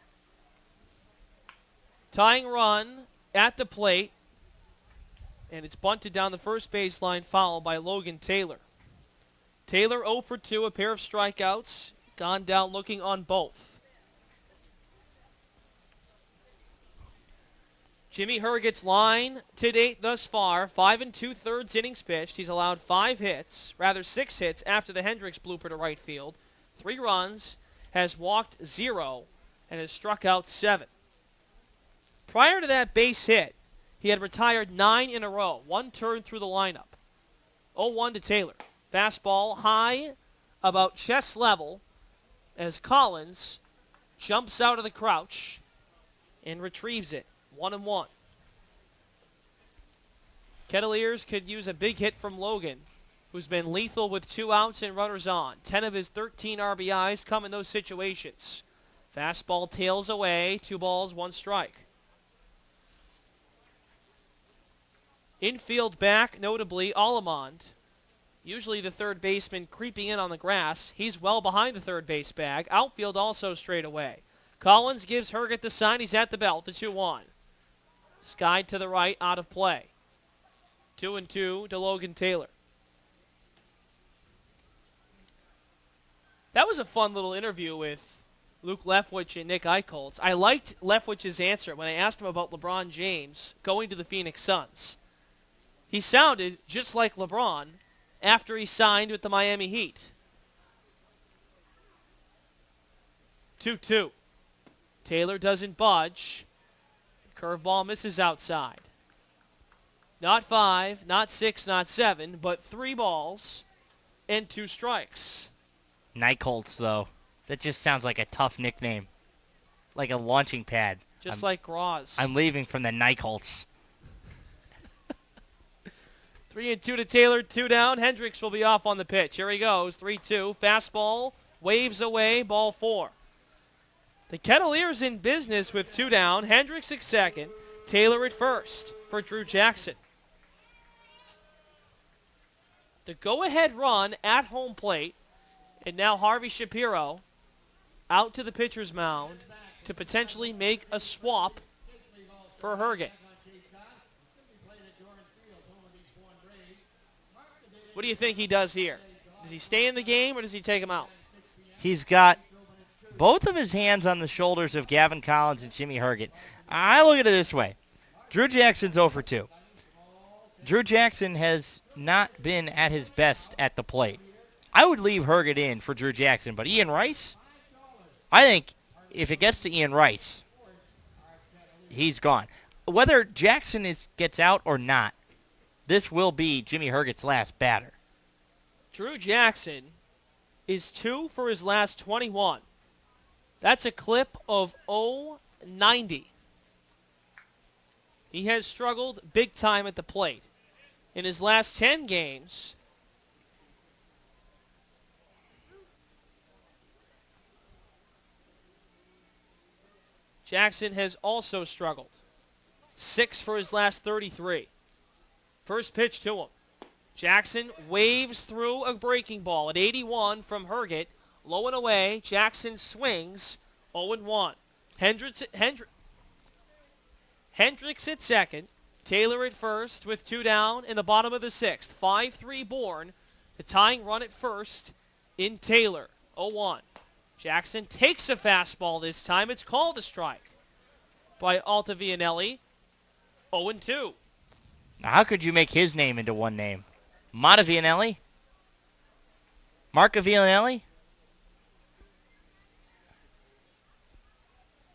Tying run at the plate, and it's bunted down the first baseline, foul by Logan Taylor. Taylor 0 for 2, a pair of strikeouts, gone down looking on both. Jimmy Herget's line to date thus far, 5 2/3 innings pitched. He's allowed 6 hits after the Hendricks blooper to right field. 3 runs, has walked 0, and has struck out 7. Prior to that base hit, he had retired 9 in a row, 1 turn through the lineup. 0-1 to Taylor. Fastball high, about chest level, as Collins jumps out of the crouch and retrieves it. 1-1. Kettleers could use a big hit from Logan, who's been lethal with 2 outs and runners on. 10 of his 13 RBIs come in those situations. Fastball tails away, 2 balls, 1 strike. Infield back, notably, Allemond. Usually the third baseman creeping in on the grass. He's well behind the third base bag. Outfield also straight away. Collins gives Herget the sign. He's at the belt, the 2-1. Skied to the right, out of play. 2-2 to Logan Taylor. That was a fun little interview with Luke Leftwich and Nick Eichholz. I liked Leftwich's answer when I asked him about LeBron James going to the Phoenix Suns. He sounded just like LeBron after he signed with the Miami Heat. 2-2. Taylor doesn't budge. Curveball misses outside. Not 5, not 6, not 7, but 3 balls and 2 strikes. Nykoltz, though. That just sounds like a tough nickname. Like a launching pad. Just like Graz. I'm leaving from the Nykoltz. 3-2 to Taylor, 2 down. Hendricks will be off on the pitch. Here he goes, 3-2. Fastball, waves away, ball 4. The Kettleers in business with 2 down. Hendricks at second, Taylor at first for Drew Jackson. The go-ahead run at home plate, and now Harvey Shapiro out to the pitcher's mound to potentially make a swap for Herget. What do you think he does here? Does he stay in the game or does he take him out? He's got both of his hands on the shoulders of Gavin Collins and Jimmy Herget. I look at it this way. Drew Jackson's 0 for 2. Drew Jackson has not been at his best at the plate. I would leave Herget in for Drew Jackson, but Ian Rice, I think if it gets to Ian Rice, he's gone. Whether Jackson gets out or not, this will be Jimmy Herget's last batter. Drew Jackson is 2 for his last 21. That's a clip of .090. He has struggled big time at the plate. In his last 10 games, Jackson has also struggled. 6 for his last 33. First pitch to him. Jackson waves through a breaking ball at 81 from Herget. Low and away. Jackson swings. 0-1. Hendricks at second. Taylor at first with 2 down in the bottom of the 6th. 5-3 Bourne. The tying run at first in Taylor. 0-1. Jackson takes a fastball this time. It's called a strike by Alta Vianelli. 0-2. Now, how could you make his name into one name? Mata Vianelli? Marco Vianelli?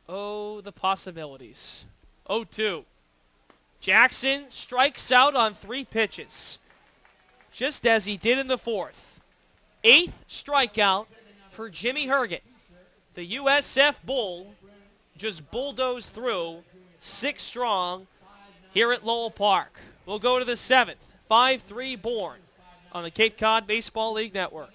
Oh, the possibilities. 0-2. Jackson strikes out on 3 pitches, just as he did in the 4th. 8th strikeout for Jimmy Herget. The USF Bull just bulldozed through 6 strong here at Lowell Park. We'll go to the 7th. 5-3 Bourne on the Cape Cod Baseball League Network.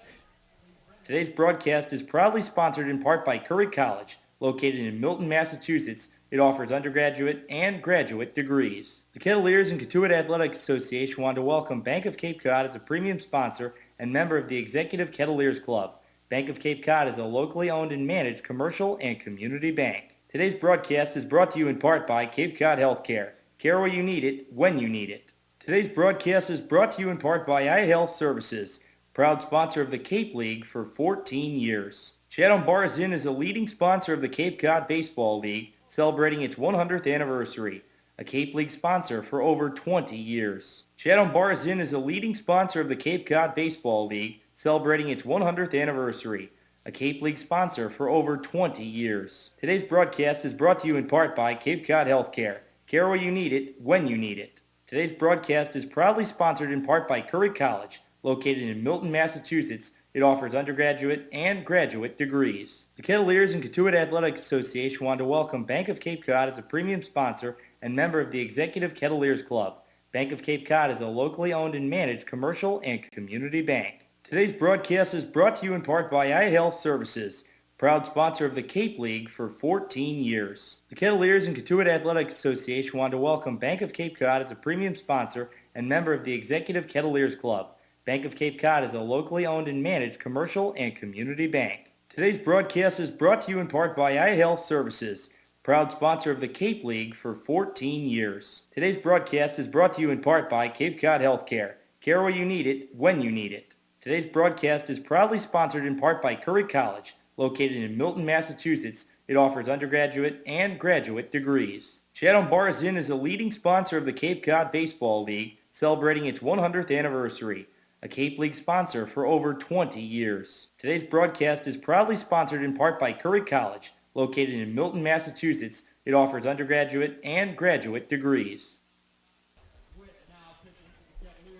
Today's broadcast is proudly sponsored in part by Curry College, located in Milton, Massachusetts. It offers undergraduate and graduate degrees. The Kettleers and Katuitt Athletic Association want to welcome Bank of Cape Cod as a premium sponsor and member of the Executive Kettleers Club. Bank of Cape Cod is a locally owned and managed commercial and community bank. Today's broadcast is brought to you in part by Cape Cod Healthcare. Care where you need it, when you need it. Today's broadcast is brought to you in part by iHealth Services, proud sponsor of the Cape League for 14 years. Chatham Bars Inn is a leading sponsor of the Cape Cod Baseball League, celebrating its 100th anniversary, a Cape League sponsor for over 20 years. Chatham Bars Inn is a leading sponsor of the Cape Cod Baseball League, celebrating its 100th anniversary, a Cape League sponsor for over 20 years. Today's broadcast is brought to you in part by Cape Cod Healthcare. Care where you need it, when you need it. Today's broadcast is proudly sponsored in part by Curry College, located in Milton, Massachusetts. It offers undergraduate and graduate degrees. The Kettleers and Katuitt Athletic Association want to welcome Bank of Cape Cod as a premium sponsor and member of the Executive Kettleers Club. Bank of Cape Cod is a locally owned and managed commercial and community bank. Today's broadcast is brought to you in part by iHealth Services, proud sponsor of the Cape League for 14 years. The Kettleers and Katuitt Athletic Association want to welcome Bank of Cape Cod as a premium sponsor and member of the Executive Kettleers Club. Bank of Cape Cod is a locally owned and managed commercial and community bank. Today's broadcast is brought to you in part by iHealth Services, proud sponsor of the Cape League for 14 years. Today's broadcast is brought to you in part by Cape Cod Healthcare. Care where you need it, when you need it. Today's broadcast is proudly sponsored in part by Curry College, located in Milton, Massachusetts. It offers undergraduate and graduate degrees. Chatham Bars Inn is a leading sponsor of the Cape Cod Baseball League, celebrating its 100th anniversary, a Cape League sponsor for over 20 years. Today's broadcast is proudly sponsored in part by Curry College, located in Milton, Massachusetts. It offers undergraduate and graduate degrees.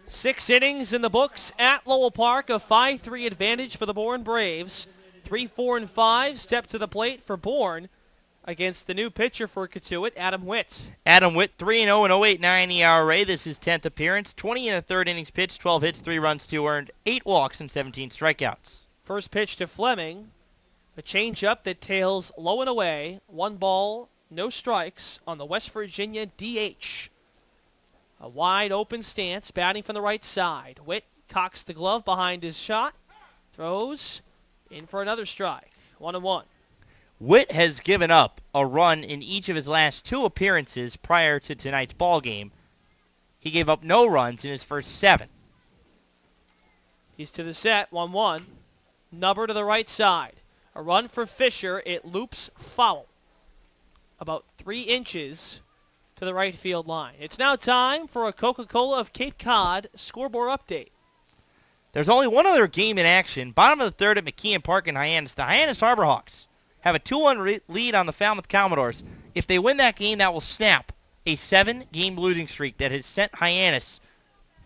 6 innings in the books at Lowell Park, a 5-3 advantage for the Bourne Braves. 3, 4, and 5 step to the plate for Bourne against the new pitcher for Katuitt, Adam Witt. Adam Witt, 3-0 and 0.89 ERA. This is 10th appearance. 20 and a third innings pitched, 12 hits, 3 runs, 2 earned, 8 walks, and 17 strikeouts. First pitch to Fleming, a changeup that tails low and away. 1 ball, no strikes on the West Virginia DH. A wide open stance, batting from the right side. Witt cocks the glove behind his shot, throws in for another strike. 1-1. Witt has given up a run in each of his last 2 appearances prior to tonight's ball game. He gave up no runs in his first 7. He's to the set, 1-1. Nubber to the right side. A run for Fisher. It loops foul. About 3 inches to the right field line. It's now time for a Coca-Cola of Cape Cod scoreboard update. There's only one other game in action. Bottom of the 3rd at McKeon Park in Hyannis. The Hyannis Harbor Hawks have a 2-1 lead on the Falmouth Commodores. If they win that game, that will snap a 7-game losing streak that has sent Hyannis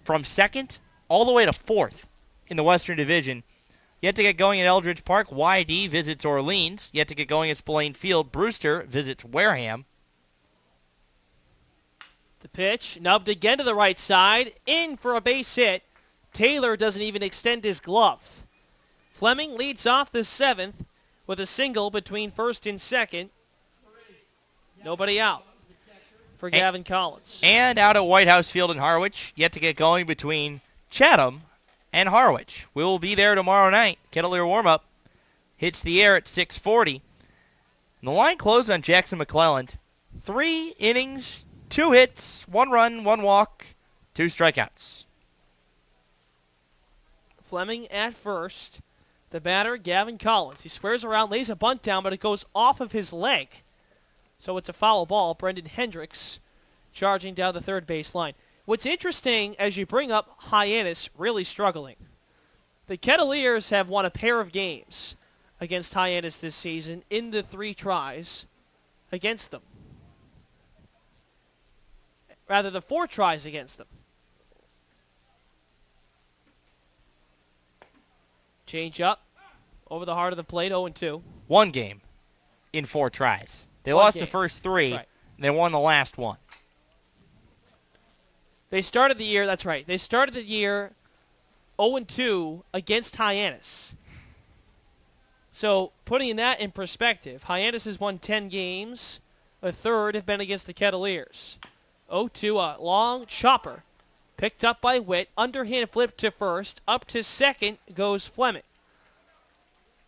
from 2nd all the way to 4th in the Western Division. Yet to get going at Eldridge Park, YD visits Orleans. Yet to get going at Spillane Field, Brewster visits Wareham. The pitch, nubbed again to the right side, in for a base hit. Taylor doesn't even extend his glove. Fleming leads off the 7th with a single between first and second. Nobody out for Gavin Collins. And out at White House Field in Harwich, yet to get going between Chatham and Harwich. We will be there tomorrow night. Kettleer warm-up hits the air at 6:40. And the line closed on Jackson McClelland. 3 innings, 2 hits, 1 run, 1 walk, 2 strikeouts. Fleming at first. The batter, Gavin Collins. He squares around, lays a bunt down, but it goes off of his leg. So it's a foul ball. Brendan Hendricks charging down the third base line. What's interesting as you bring up Hyannis really struggling. The Kettleers have won a pair of games against Hyannis this season in the 3 tries against them. Rather, the 4 tries against them. Change up over the heart of the plate, 0-2. 1 game in 4 tries. They One lost game. the first 3, That's right. and they won the last 1. They started the year, that's right, they started the year 0-2 against Hyannis. So, putting that in perspective, Hyannis has won 10 games. A third have been against the Kettleers. 0-2, a long chopper. Picked up by Witt. Underhand flip to first. Up to second goes Fleming.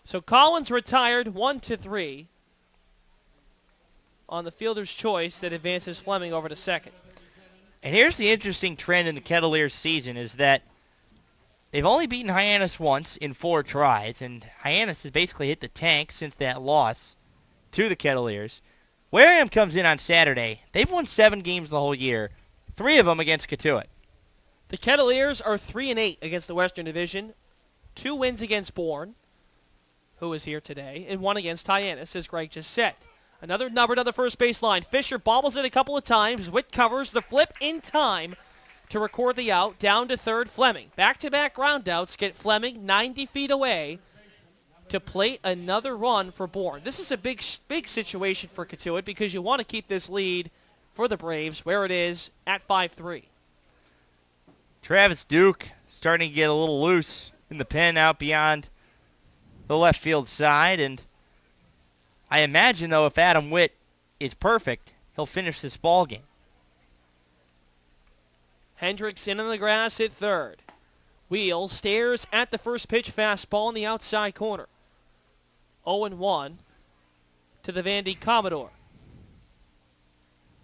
So Collins retired 1-3 on the fielder's choice that advances Fleming over to second. And here's the interesting trend in the Kettleers season is that they've only beaten Hyannis once in 4 tries, and Hyannis has basically hit the tank since that loss to the Kettleers. Wareham comes in on Saturday. They've won 7 games the whole year, 3 of them against Katuitt. The Kettleers are 3-8 against the Western Division. 2 wins against Bourne, who is here today, and 1 against Hyannis, as Greg just said. Another number to the first base line. Fisher bobbles it a couple of times. Witt covers the flip in time to record the out. Down to third, Fleming. Back-to-back groundouts get Fleming 90 feet away to plate another run for Bourne. This is a big situation for Katuitt because you want to keep this lead for the Braves where it is at 5-3. Travis Duke starting to get a little loose in the pen out beyond the left field side, and I imagine, though, if Adam Witt is perfect, he'll finish this ball game. Hendricks in on the grass at third. Wheel stares at the first pitch fastball in the outside corner. 0-1 to the Vandy Commodore.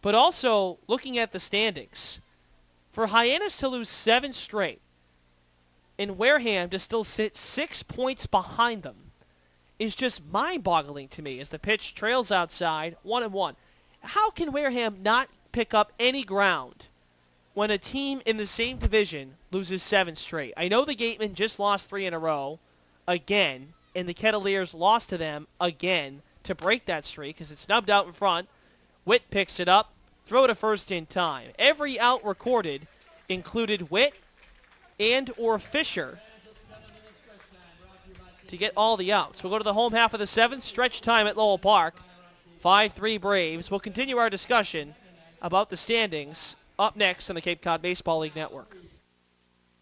But also, looking at the standings, for Hyannis to lose 7 straight and Wareham to still sit 6 points behind them is just mind-boggling to me as the pitch trails outside, 1-1. How can Wareham not pick up any ground when a team in the same division loses 7 straight? I know the Gatemen just lost 3 in a row again, and the Kettleers lost to them again to break that streak because it's snubbed out in front. Witt picks it up, throw to first in time. Every out recorded included Witt and or Fisher to get all the outs. We'll go to the home half of the 7th, stretch time at Lowell Park. 5-3 Braves. We'll continue our discussion about the standings up next on the Cape Cod Baseball League Network.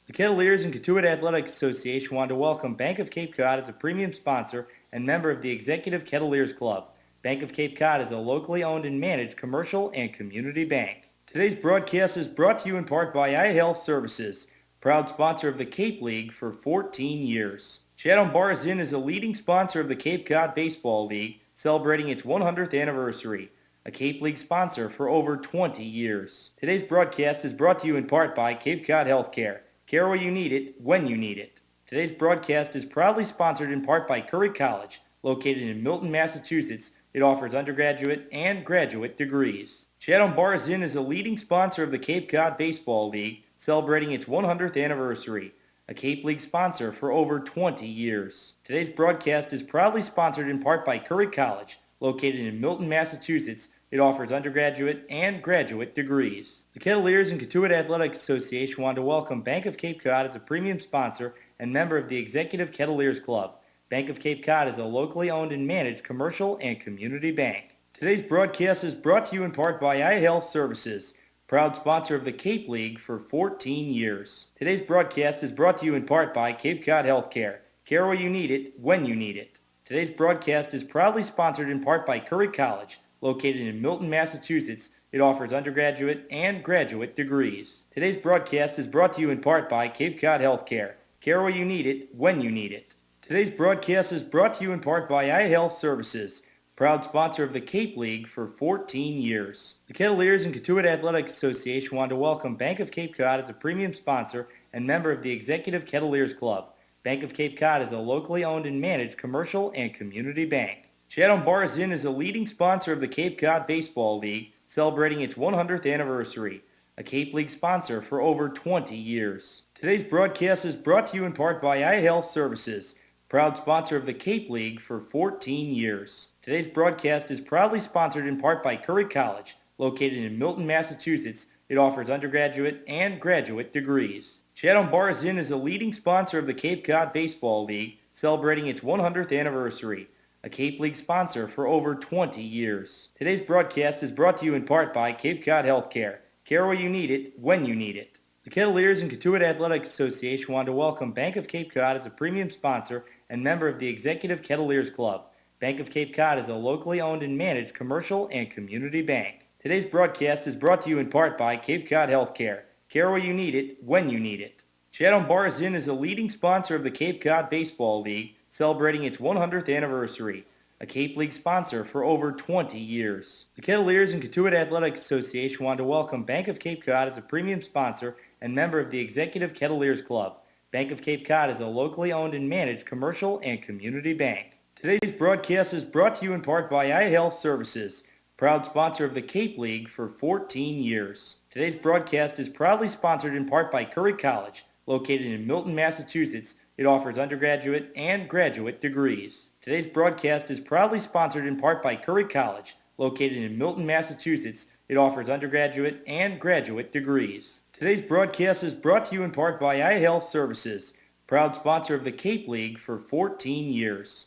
The Kettleers and Katuitt Athletic Association want to welcome Bank of Cape Cod as a premium sponsor and member of the Executive Kettleers Club. Bank of Cape Cod is a locally owned and managed commercial and community bank. Today's broadcast is brought to you in part by iHealth Services, proud sponsor of the Cape League for 14 years. Chatham Bars Inn is a leading sponsor of the Cape Cod Baseball League, celebrating its 100th anniversary. A Cape League sponsor for over 20 years. Today's broadcast is brought to you in part by Cape Cod Healthcare. Care where you need it, when you need it. Today's broadcast is proudly sponsored in part by Curry College, located in Milton, Massachusetts. It offers undergraduate and graduate degrees. Chatham Bars Inn is a leading sponsor of the Cape Cod Baseball League, celebrating its 100th anniversary. A Cape League sponsor for over 20 years. Today's broadcast is proudly sponsored in part by Curry College, located in Milton, Massachusetts. It offers undergraduate and graduate degrees. The Kettleers and Katuitt Athletic Association want to welcome Bank of Cape Cod as a premium sponsor and member of the Executive Kettleers Club. Bank of Cape Cod is a locally owned and managed commercial and community bank. Today's broadcast is brought to you in part by iHealth Services, proud sponsor of the Cape League for 14 years. Today's broadcast is brought to you in part by Cape Cod Healthcare. Care where you need it, when you need it. Today's broadcast is proudly sponsored in part by Curry College, located in Milton, Massachusetts. It offers undergraduate and graduate degrees. Today's broadcast is brought to you in part by Cape Cod Healthcare. Care where you need it, when you need it. Today's broadcast is brought to you in part by iHealth Services, proud sponsor of the Cape League for 14 years. The Kettleers and Katuitt Athletics Association want to welcome Bank of Cape Cod as a premium sponsor and member of the Executive Kettleers Club. Bank of Cape Cod is a locally owned and managed commercial and community bank. Chatham Bars Inn is a leading sponsor of the Cape Cod Baseball League, celebrating its 100th anniversary, a Cape League sponsor for over 20 years. Today's broadcast is brought to you in part by iHealth Services, proud sponsor of the Cape League for 14 years. Today's broadcast is proudly sponsored in part by Curry College, located in Milton, Massachusetts. It offers undergraduate and graduate degrees. Chatham Bars Inn is a leading sponsor of the Cape Cod Baseball League, celebrating its 100th anniversary, a Cape League sponsor for over 20 years. Today's broadcast is brought to you in part by Cape Cod Healthcare. Care where you need it, when you need it. The Kettleers and Katuitt Athletics Association want to welcome Bank of Cape Cod as a premium sponsor and member of the Executive Kettleers Club. Bank of Cape Cod is a locally owned and managed commercial and community bank. Today's broadcast is brought to you in part by Cape Cod Healthcare. Care where you need it, when you need it. Chatham Bars Inn is a leading sponsor of the Cape Cod Baseball League, celebrating its 100th anniversary, a Cape League sponsor for over 20 years. The Kettleers and Katuitt Athletics Association want to welcome Bank of Cape Cod as a premium sponsor and member of the Executive Kettleers Club. Bank of Cape Cod is a locally owned and managed commercial and community bank. Today's broadcast is brought to you in part by iHealth Services, proud sponsor of the Cape League for 14 years. Today's broadcast is proudly sponsored in part by Curry College, located in Milton, Massachusetts. It offers undergraduate and graduate degrees. Today's broadcast is proudly sponsored in part by Curry College, located in Milton, Massachusetts. It offers undergraduate and graduate degrees. Today's broadcast is brought to you in part by iHealth Services, proud sponsor of the Cape League for 14 years.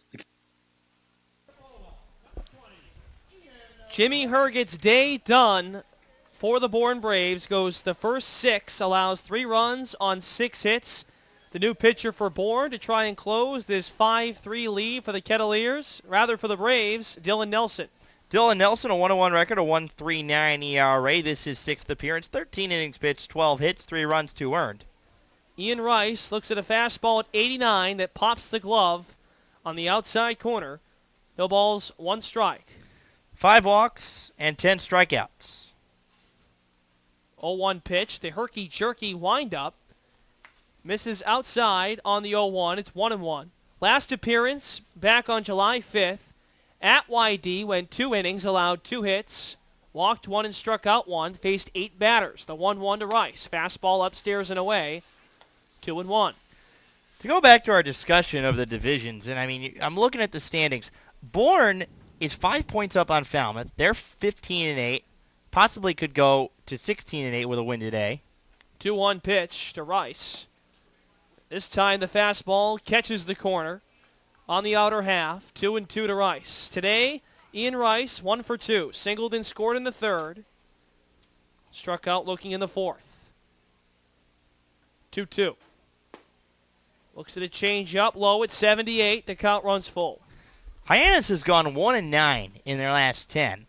Jimmy Herget's day done for the Bourne Braves. Goes the first 6, allows 3 runs on 6 hits. The new pitcher for Bourne to try and close this 5-3 lead for the Kettleers, rather for the Braves, Dylan Nelson. Dylan Nelson, a 1-1 record, a 1.39 ERA. This is his 6th appearance, 13 innings pitched, 12 hits, 3 runs, 2 earned. Ian Rice looks at a fastball at 89 that pops the glove on the outside corner. No balls, 1 strike. 5 walks and 10 strikeouts. 0-1 pitch, the herky-jerky windup. Misses outside on the 0-1. It's 1-1. Last appearance back on July 5th. At YD went 2 innings, allowed 2 hits, walked 1 and struck out 1, faced 8 batters. The 1-1 to Rice. Fastball upstairs and away. 2-1. To go back to our discussion of the divisions, and I mean, I'm looking at the standings. Bourne is 5 points up on Falmouth. They're 15-8. Possibly could go to 16-8 with a win today. 2-1 pitch to Rice. This time the fastball catches the corner on the outer half. 2-2 to Rice. Today, Ian Rice, 1 for 2. Singled and scored in the 3rd. Struck out looking in the 4th. 2-2. Looks at a change-up low at 78. The count runs full. Hyannis has gone 1-9 in their last 10.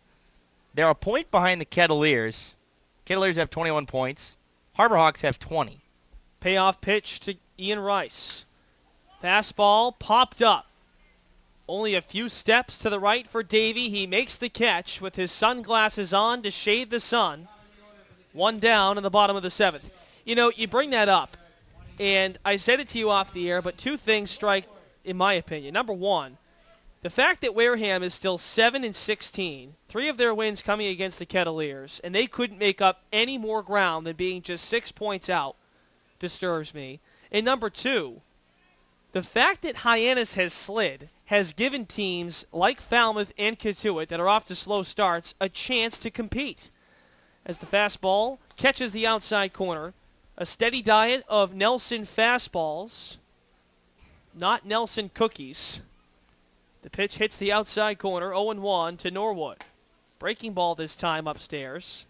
They're a point behind the Kettleers. Kettleers have 21 points. Harbor Hawks have 20. Payoff pitch to Ian Rice. Fastball popped up. Only a few steps to the right for Davey. He makes the catch with his sunglasses on to shade the sun. 1 down in the bottom of the 7th. You know, you bring that up, and I said it to you off the air, but 2 things strike, in my opinion. Number 1, the fact that Wareham is still 7-16, 3 of their wins coming against the Kettleers, and they couldn't make up any more ground than being just 6 points out, disturbs me. And number 2, the fact that Hyannis has slid has given teams like Falmouth and Katuitt that are off to slow starts a chance to compete. As the fastball catches the outside corner, a steady diet of Nelson fastballs, not Nelson cookies. The pitch hits the outside corner, 0-1 to Norwood. Breaking ball this time upstairs.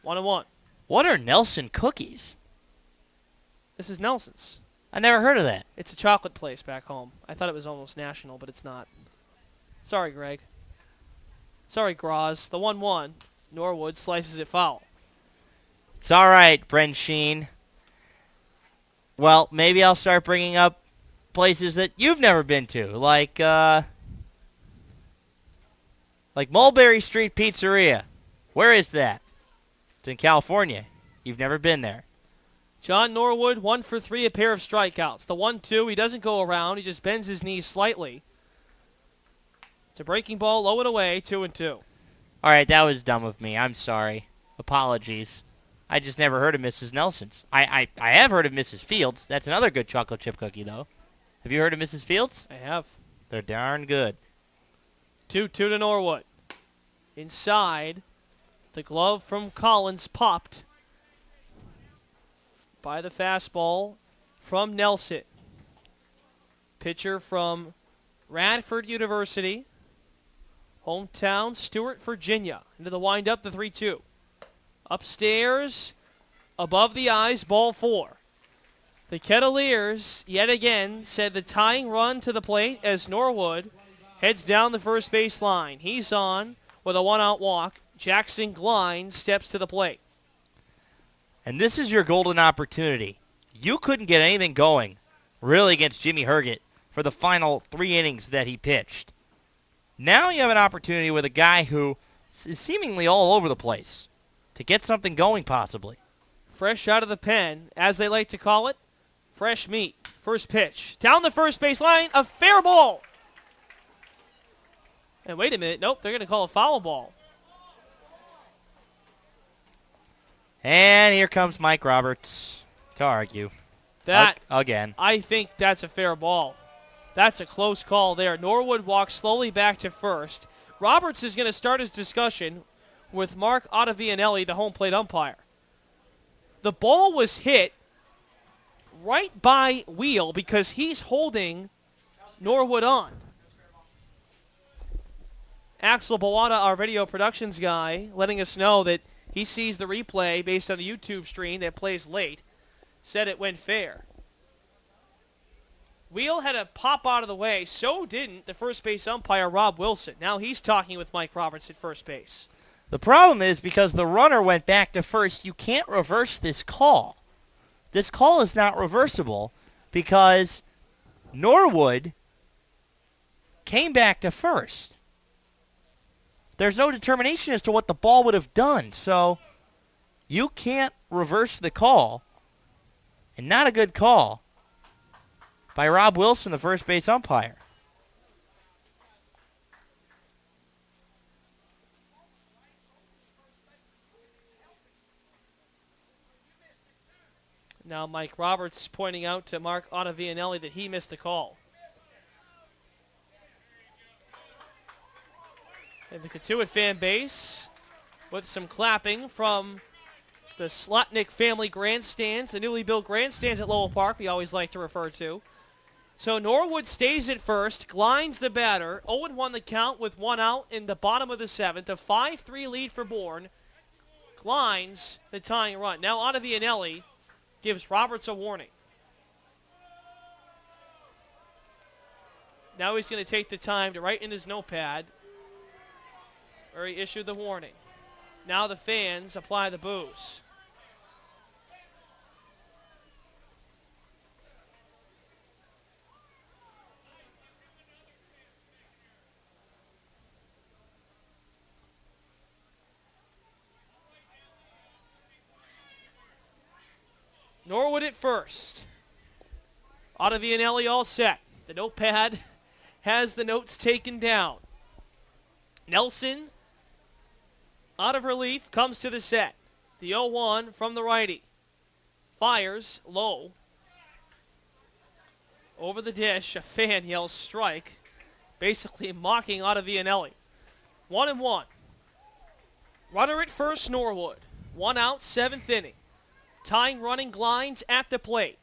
1-1. What are Nelson cookies? This is Nelson's. I never heard of that. It's a chocolate place back home. I thought it was almost national, but it's not. Sorry, Greg. Sorry, Graz. The 1-1. Norwood slices it foul. It's all right, Brent Sheen. Well, maybe I'll start bringing up places that you've never been to, like Mulberry Street Pizzeria. Where is that? It's in California. You've never been there. John Norwood, 1 for 3, a pair of strikeouts. The 1-2, he doesn't go around. He just bends his knees slightly. It's a breaking ball, low and away, 2-2. All right, that was dumb of me. I'm sorry. Apologies. I just never heard of Mrs. Nelson's. I have heard of Mrs. Fields. That's another good chocolate chip cookie, though. Have you heard of Mrs. Fields? I have. They're darn good. 2-2 to Norwood. Inside, the glove from Collins popped by the fastball from Nelson. Pitcher from Radford University, hometown Stewart, Virginia. Into the windup, the 3-2. Upstairs, above the eyes, ball 4. The Kettleers, yet again, said the tying run to the plate as Norwood heads down the first base line. He's on with a 1-out walk. Jackson Gline steps to the plate. And this is your golden opportunity. You couldn't get anything going, really, against Jimmy Herget for the final 3 innings that he pitched. Now you have an opportunity with a guy who is seemingly all over the place to get something going, possibly. Fresh out of the pen, as they like to call it, fresh meat. First pitch. Down the first base line, a fair ball. And wait a minute. Nope, they're going to call a foul ball. And here comes Mike Roberts to argue. That, again. I think that's a fair ball. That's a close call there. Norwood walks slowly back to first. Roberts is going to start his discussion with Mark Ottavianelli, the home plate umpire. The ball was hit right by Wheel because he's holding Norwood on. Axel Bawada, our video productions guy, letting us know that he sees the replay based on the YouTube stream that plays late, said it went fair. Wheel had a pop out of the way, so didn't the first base umpire, Rob Wilson. Now he's talking with Mike Roberts at first base. The problem is because the runner went back to first, you can't reverse this call. This call is not reversible because Norwood came back to first. There's no determination as to what the ball would have done, so you can't reverse the call. And not a good call by Rob Wilson, the first base umpire. Now Mike Roberts pointing out to Mark Ottavianelli that he missed the call. And the Katuitt fan base with some clapping from the Slotnick family grandstands, the newly built grandstands at Lowell Park we always like to refer to. So Norwood stays at first, Glines the batter, 0-1 the count with 1 out in the bottom of the 7th, a 5-3 lead for Bourne. Glines the tying run. Now Ottavianelli gives Roberts a warning. Now he's going to take the time to write in his notepad where he issued the warning. Now the fans apply the boos. Norwood at first. Ottavianelli all set. The notepad has the notes taken down. Nelson, out of relief, comes to the set. The 0-1 from the righty. Fires low. Over the dish, a fan yells strike, basically mocking Ottavianelli. 1-1. Runner at first, Norwood. 1 out, 7th inning. Tying running Glines at the plate.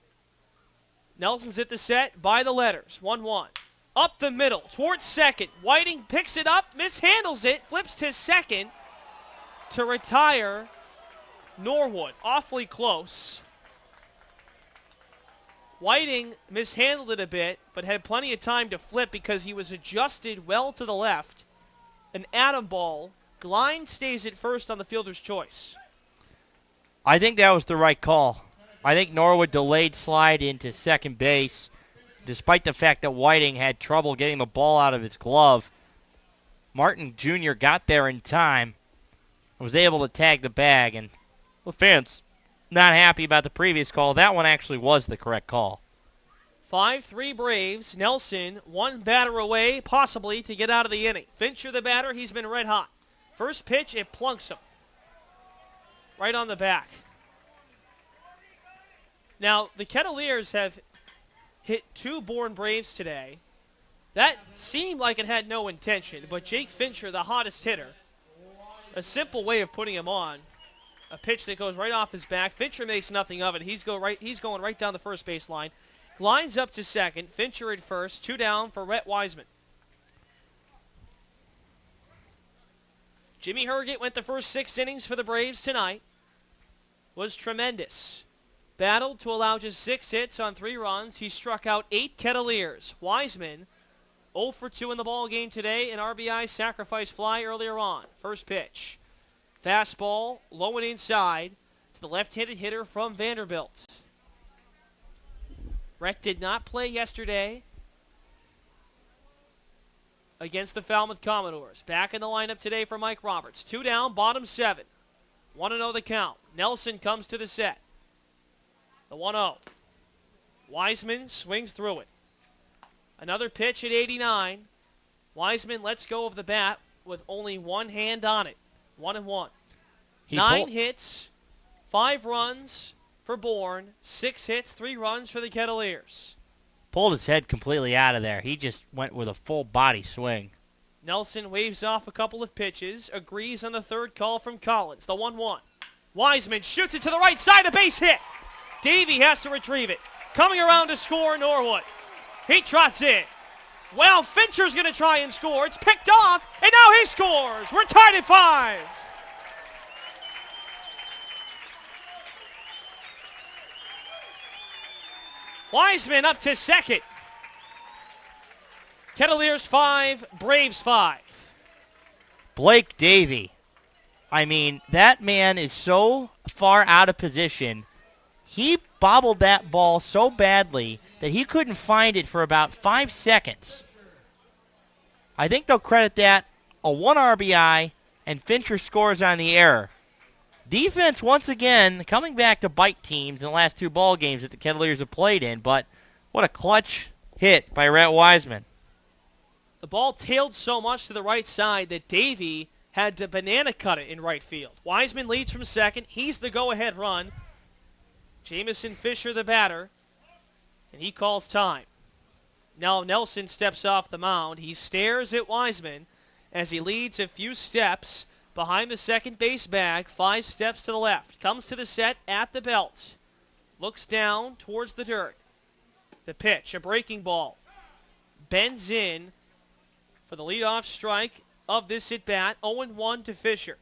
Nelson's at the set by the letters. 1-1. Up the middle, towards second. Whiting picks it up, mishandles it, flips to second to retire Norwood, awfully close. Whiting mishandled it a bit, but had plenty of time to flip because he was adjusted well to the left. An atom ball. Glein stays at first on the fielder's choice. I think that was the right call. I think Norwood delayed slide into second base, despite the fact that Whiting had trouble getting the ball out of his glove. Martin Jr. got there in time, was able to tag the bag, and the fans not happy about the previous call. That one actually was the correct call. 5-3 Braves. Nelson, one batter away, possibly, to get out of the inning. Fincher, the batter, he's been red hot. First pitch, it plunks him. Right on the back. Now, the Kettleers have hit 2 Bourne Braves today. That seemed like it had no intention, but Jake Fincher, the hottest hitter, a simple way of putting him on. A pitch that goes right off his back. Fincher makes nothing of it. He's going right down the first base line. Lines up to second. Fincher at first. 2 down for Rhett Wiseman. Jimmy Herget went the first 6 innings for the Braves tonight. Was tremendous. Battled to allow just 6 hits on 3 runs. He struck out 8 Kettleers. Wiseman 0 for 2 in the ball game today. An RBI sacrifice fly earlier on. First pitch. Fastball, low and inside to the left-handed hitter from Vanderbilt. Rhett did not play yesterday against the Falmouth Commodores. Back in the lineup today for Mike Roberts. 2 down, bottom 7. 1-0 the count. Nelson comes to the set. The 1-0. Wiseman swings through it. Another pitch at 89. Wiseman lets go of the bat with only one hand on it. 1-1. 9 hits, 5 runs for Bourne, 6 hits, 3 runs for the Kettleers. Pulled his head completely out of there. He just went with a full body swing. Nelson waves off a couple of pitches, agrees on the third call from Collins, the 1-1. Wiseman shoots it to the right side, a base hit. Davey has to retrieve it. Coming around to score, Norwood. He trots in. Well, Fincher's going to try and score. It's picked off, and now he scores. We're tied at 5. Wiseman up to second. Kettleers 5, Braves 5. Blake Davey. I mean, that man is so far out of position. He bobbled that ball so badly that he couldn't find it for about 5 seconds. I think they'll credit that a 1 RBI, and Fincher scores on the error. Defense, once again, coming back to bite teams in the last 2 ball games that the Kettleers have played in, but what a clutch hit by Rhett Wiseman. The ball tailed so much to the right side that Davey had to banana cut it in right field. Wiseman leads from second. He's the go-ahead run. Jamison Fisher, the batter, and he calls time. Now Nelson steps off the mound. He stares at Wiseman as he leads a few steps behind the second base bag, 5 steps to the left. Comes to the set at the belt. Looks down towards the dirt. The pitch, a breaking ball. Bends in for the leadoff strike of this at-bat. 0-1 to Fisher.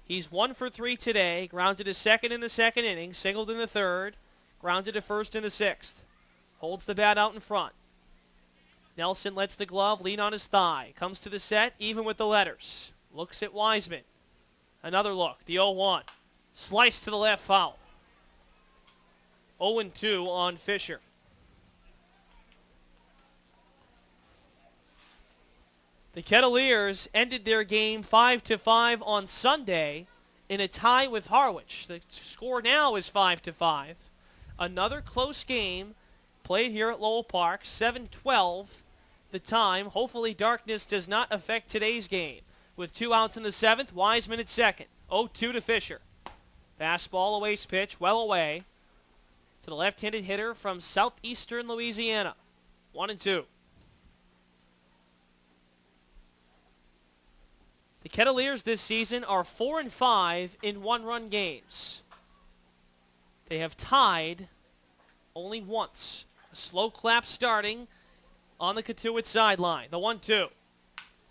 He's 1 for 3 today. Grounded to second in the second inning. Singled in the third. Grounded to first in the 6th. Holds the bat out in front. Nelson lets the glove lean on his thigh. Comes to the set, even with the letters. Looks at Wiseman. Another look. The 0-1. Slice to the left, foul. 0-2 on Fisher. The Kettleers ended their game 5-5 on Sunday in a tie with Harwich. The score now is 5-5. Another close game played here at Lowell Park. 7-12 the time. Hopefully darkness does not affect today's game. With 2 outs in the 7th, Wiseman at second. 0-2 to Fisher. Fastball, a waste pitch, well away to the left-handed hitter from southeastern Louisiana. 1-2. The Kettleers this season are 4-5 in 1-run games. They have tied only once. A slow clap starting on the Cotuit sideline. The 1-2.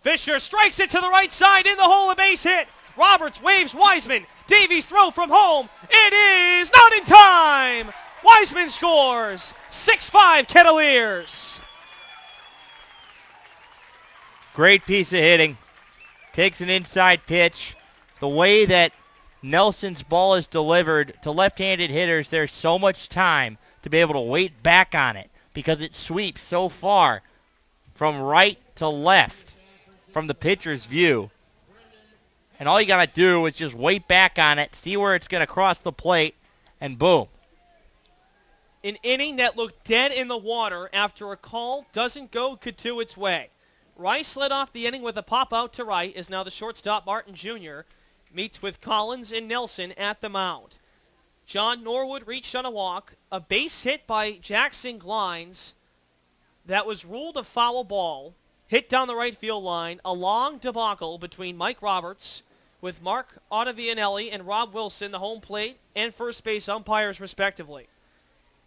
Fisher strikes it to the right side in the hole, a base hit. Roberts waves Wiseman. Davies throw from home. It is not in time. Wiseman scores. 6-5 Kettleers. Great piece of hitting. Takes an inside pitch. The way that Nelson's ball is delivered to left-handed hitters, there's so much time to be able to wait back on it because it sweeps so far from right to left from the pitcher's view. And all you got to do is just wait back on it, see where it's going to cross the plate, and boom. An inning that looked dead in the water after a call doesn't go Katuitt's way. Rice led off the inning with a pop out to right as now the shortstop Martin Jr. meets with Collins and Nelson at the mound. John Norwood reached on a walk. A base hit by Jackson Glines that was ruled a foul ball. Hit down the right field line. A long debacle between Mike Roberts with Mark Ottavianelli and Rob Wilson, the home plate and first base umpires respectively.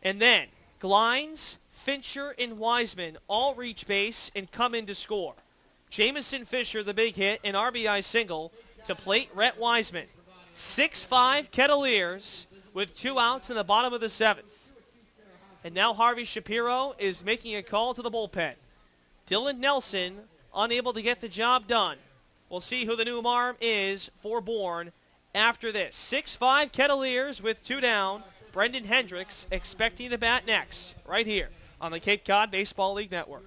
And then Glines, Fincher, and Wiseman all reach base and come in to score. Jamison Fisher, the big hit, an RBI single to plate Rhett Wiseman. 6-5 Kettleers with 2 outs in the bottom of the 7th. And now Harvey Shapiro is making a call to the bullpen. Dylan Nelson unable to get the job done. We'll see who the new arm is for Bourne after this. 6-5 Kettleers with 2 down. Brendan Hendricks expecting to bat next right here on the Cape Cod Baseball League Network.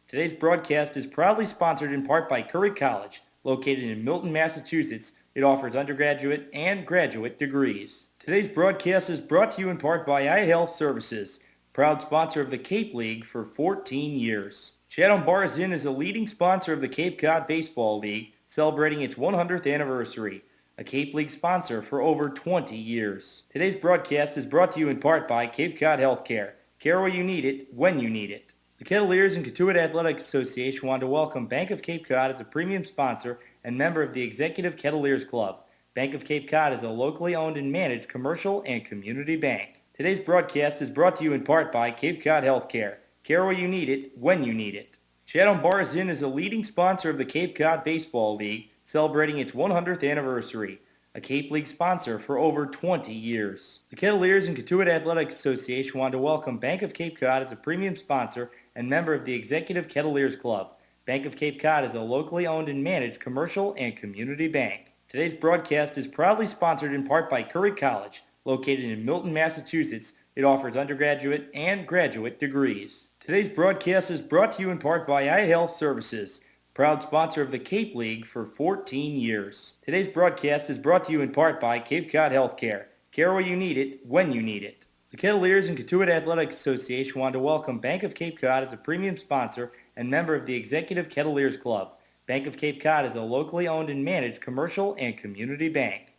Today's broadcast is proudly sponsored in part by Curry College, located in Milton, Massachusetts. It offers undergraduate and graduate degrees. Today's broadcast is brought to you in part by iHealth Services, proud sponsor of the Cape League for 14 years. Chatham Bars Inn is a leading sponsor of the Cape Cod Baseball League, celebrating its 100th anniversary, a Cape League sponsor for over 20 years. Today's broadcast is brought to you in part by Cape Cod Healthcare. Care where you need it, when you need it. The Kettleers and Katuitt Athletics Association want to welcome Bank of Cape Cod as a premium sponsor and member of the Executive Kettleers Club. Bank of Cape Cod is a locally owned and managed commercial and community bank. Today's broadcast is brought to you in part by Cape Cod Healthcare. Care where you need it, when you need it. Chatham Bars Inn is a leading sponsor of the Cape Cod Baseball League, celebrating its 100th anniversary, a Cape League sponsor for over 20 years. The Kettleers and Katuitt Athletics Association want to welcome Bank of Cape Cod as a premium sponsor and member of the Executive Kettleers Club. Bank of Cape Cod is a locally owned and managed commercial and community bank. Today's broadcast is proudly sponsored in part by Curry College, located in Milton, Massachusetts. It offers undergraduate and graduate degrees. Today's broadcast is brought to you in part by iHealth Services, proud sponsor of the Cape League for 14 years. Today's broadcast is brought to you in part by Cape Cod Healthcare. Care where you need it, when you need it. The Kettleers and Katuitt Athletics Association want to welcome Bank of Cape Cod as a premium sponsor and member of the Executive Kettleers Club. Bank of Cape Cod is a locally owned and managed commercial and community bank.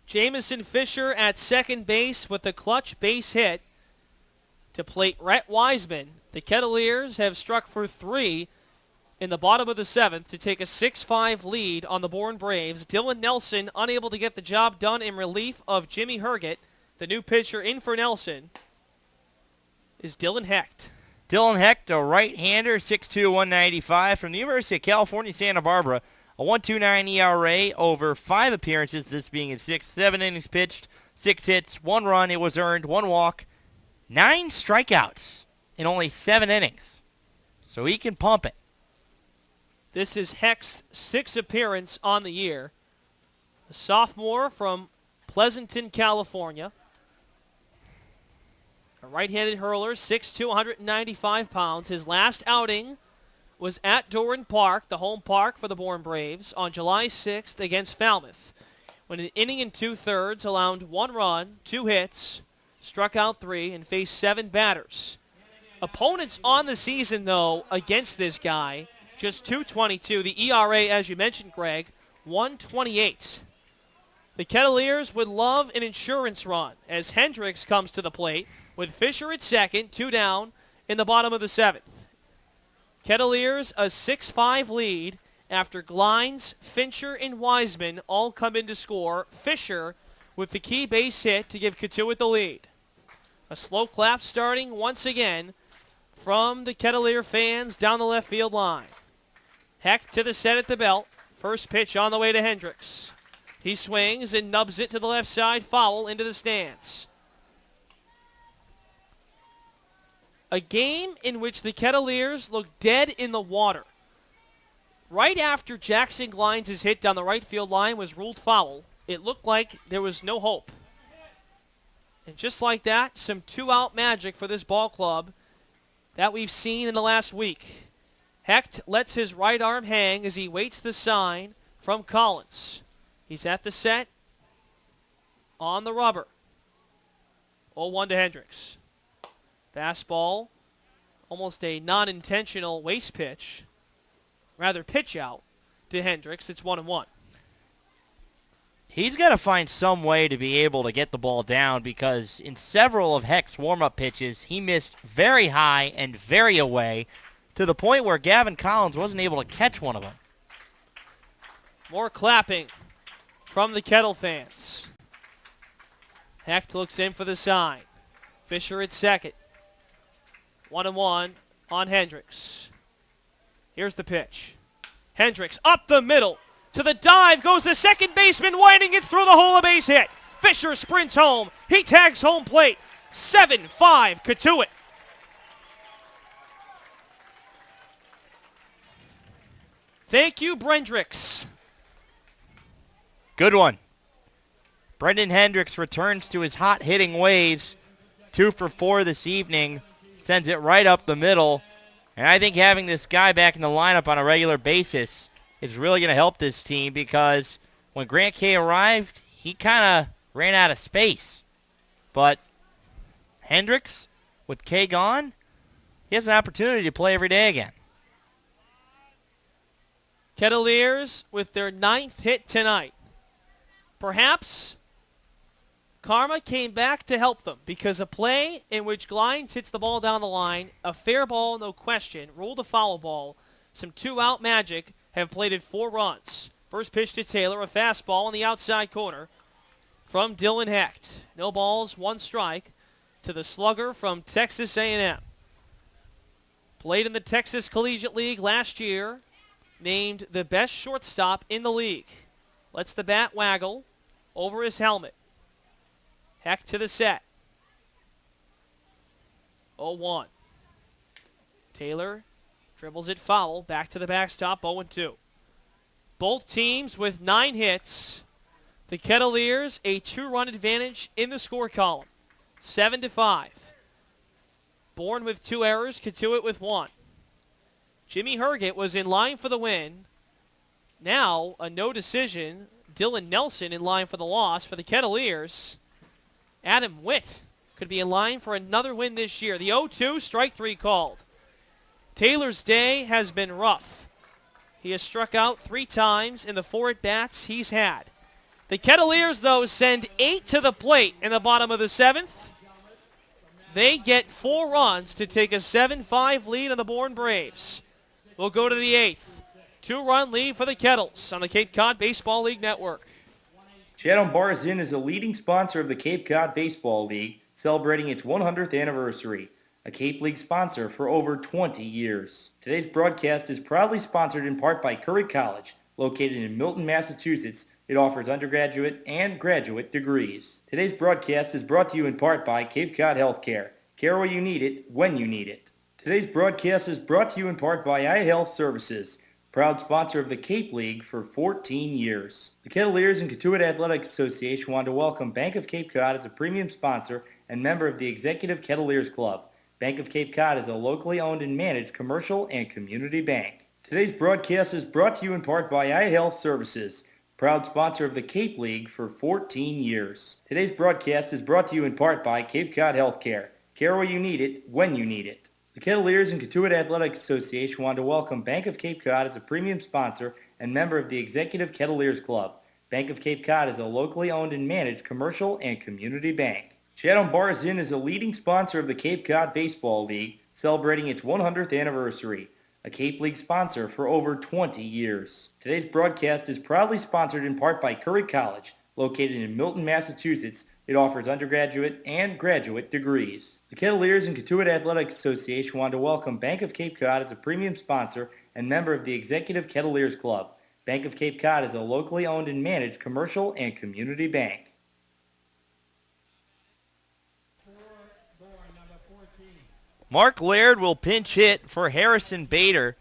Jamison Fisher at second base with the clutch base hit to plate Rhett Wiseman. The Kettleers have struck for 3 in the bottom of the 7th to take a 6-5 lead on the Bourne Braves. Dylan Nelson unable to get the job done in relief of Jimmy Herget. The new pitcher in for Nelson is Dylan Hecht. Dylan Hecht, a right-hander, 6'2", 195 from the University of California, Santa Barbara. A 1.29 ERA over 5 appearances, this being his 6th. 7 innings pitched, 6 hits, 1 run. It was earned, 1 walk, 9 strikeouts in only 7 innings. So he can pump it. This is Hecht's 6th appearance on the year. A sophomore from Pleasanton, California. A right-handed hurler, 6'2", 195 pounds. His last outing was at Doran Park, the home park for the Bourne Braves, on July 6th against Falmouth, when an inning and 2/3 allowed 1 run, 2 hits, struck out 3, and faced 7 batters. Opponents on the season, though, against this guy, just .222. The ERA, as you mentioned, Greg, 1.28. The Kettleers would love an insurance run as Hendricks comes to the plate with Fisher at second, 2 down in the bottom of the 7th. Kettleers a 6-5 lead after Glines, Fincher, and Wiseman all come in to score. Fisher with the key base hit to give Katuitt the lead. A slow clap starting once again from the Kettleer fans down the left field line. Hecht to the set at the belt. First pitch on the way to Hendricks. He swings and nubs it to the left side, foul into the stands. A game in which the Kettleers look dead in the water. Right after Jackson Glines' hit down the right field line was ruled foul, it looked like there was no hope. And just like that, some two-out magic for this ball club that we've seen in the last week. Hecht lets his right arm hang as he waits the sign from Collins. He's at the set, on the rubber. 0-1 to Hendricks. Fastball, almost a non-intentional waste pitch. Rather pitch out to Hendricks. It's 1-1. He's got to find some way to be able to get the ball down because in several of Hecht's warm-up pitches, he missed very high and very away to the point where Gavin Collins wasn't able to catch one of them. More clapping from the Kettle fans. Hecht looks in for the sign. Fisher at second. 1-1 on Hendricks. Here's the pitch. Hendricks up the middle. To the dive goes the second baseman. Whiting gets through the hole, a base hit. Fisher sprints home. He tags home plate. 7-5 Katuitt. Thank you, Brendrix. Good one. Brendan Hendricks returns to his hot hitting ways. 2 for 4 this evening. Sends it right up the middle. And I think having this guy back in the lineup on a regular basis is really going to help this team because when Grant Kay arrived, he kind of ran out of space. But Hendricks, with Kay gone, he has an opportunity to play every day again. Kettleers with their 9th hit tonight. Perhaps karma came back to help them because a play in which Glines hits the ball down the line, a fair ball, no question, ruled a foul ball, some two-out magic, have plated 4 runs. First pitch to Taylor, a fastball on the outside corner from Dylan Hecht. No balls, 1 strike to the slugger from Texas A&M. Played in the Texas Collegiate League last year, named the best shortstop in the league. Lets the bat waggle over his helmet. Hecht to the set. 0-1. Taylor dribbles it foul. Back to the backstop. 0-2. Both teams with 9 hits. The Kettleers a 2-run advantage in the score column. 7-5. Bourne with 2 errors. Katuitt with 1. Jimmy Herget was in line for the win. Now a no decision. Dylan Nelson in line for the loss for the Kettleers. Adam Witt could be in line for another win this year. The 0-2, strike 3 called. Taylor's day has been rough. He has struck out 3 times in the 4 at-bats he's had. The Kettleers, though, send 8 to the plate in the bottom of the 7th. They get 4 runs to take a 7-5 lead on the Bourne Braves. We'll go to the 8th. 2-run lead for the Kettles on the Cape Cod Baseball League Network. Chatham Bars Inn is a leading sponsor of the Cape Cod Baseball League, celebrating its 100th anniversary, a Cape League sponsor for over 20 years. Today's broadcast is proudly sponsored in part by Curry College, located in Milton, Massachusetts. It offers undergraduate and graduate degrees. Today's broadcast is brought to you in part by Cape Cod Healthcare. Care where you need it, when you need it. Today's broadcast is brought to you in part by iHealth Services, proud sponsor of the Cape League for 14 years. The Kettleers and Katuitt Athletics Association want to welcome Bank of Cape Cod as a premium sponsor and member of the Executive Kettleers Club. Bank of Cape Cod is a locally owned and managed commercial and community bank. Today's broadcast is brought to you in part by iHealth Services, proud sponsor of the Cape League for 14 years. Today's broadcast is brought to you in part by Cape Cod Healthcare. Care where you need it, when you need it. The Kettleers and Katuitt Athletics Association want to welcome Bank of Cape Cod as a premium sponsor and member of the Executive Kettleers Club. Bank of Cape Cod is a locally owned and managed commercial and community bank. Chatham Bars Inn is a leading sponsor of the Cape Cod Baseball League, celebrating its 100th anniversary, a Cape League sponsor for over 20 years. Today's broadcast is proudly sponsored in part by Curry College, located in Milton, Massachusetts. It offers undergraduate and graduate degrees. The Kettleers and Katuitt Athletics Association want to welcome Bank of Cape Cod as a premium sponsor and member of the Executive Kettleers Club. Bank of Cape Cod is a locally owned and managed commercial and community bank. Mark Laird will pinch hit for Harrison Bader.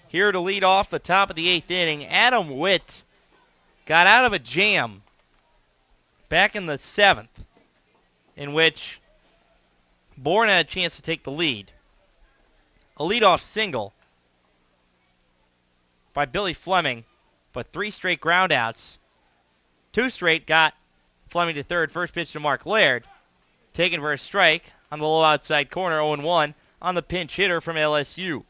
Here to lead off the top of the 8th inning, Adam Witt got out of a jam back in the 7th, in which Bourne had a chance to take the lead. A leadoff single by Billy Fleming, but 3 straight groundouts. 2 straight got Fleming to third. First pitch to Mark Laird, taken for a strike on the low outside corner, 0-1 on the pinch hitter from LSU.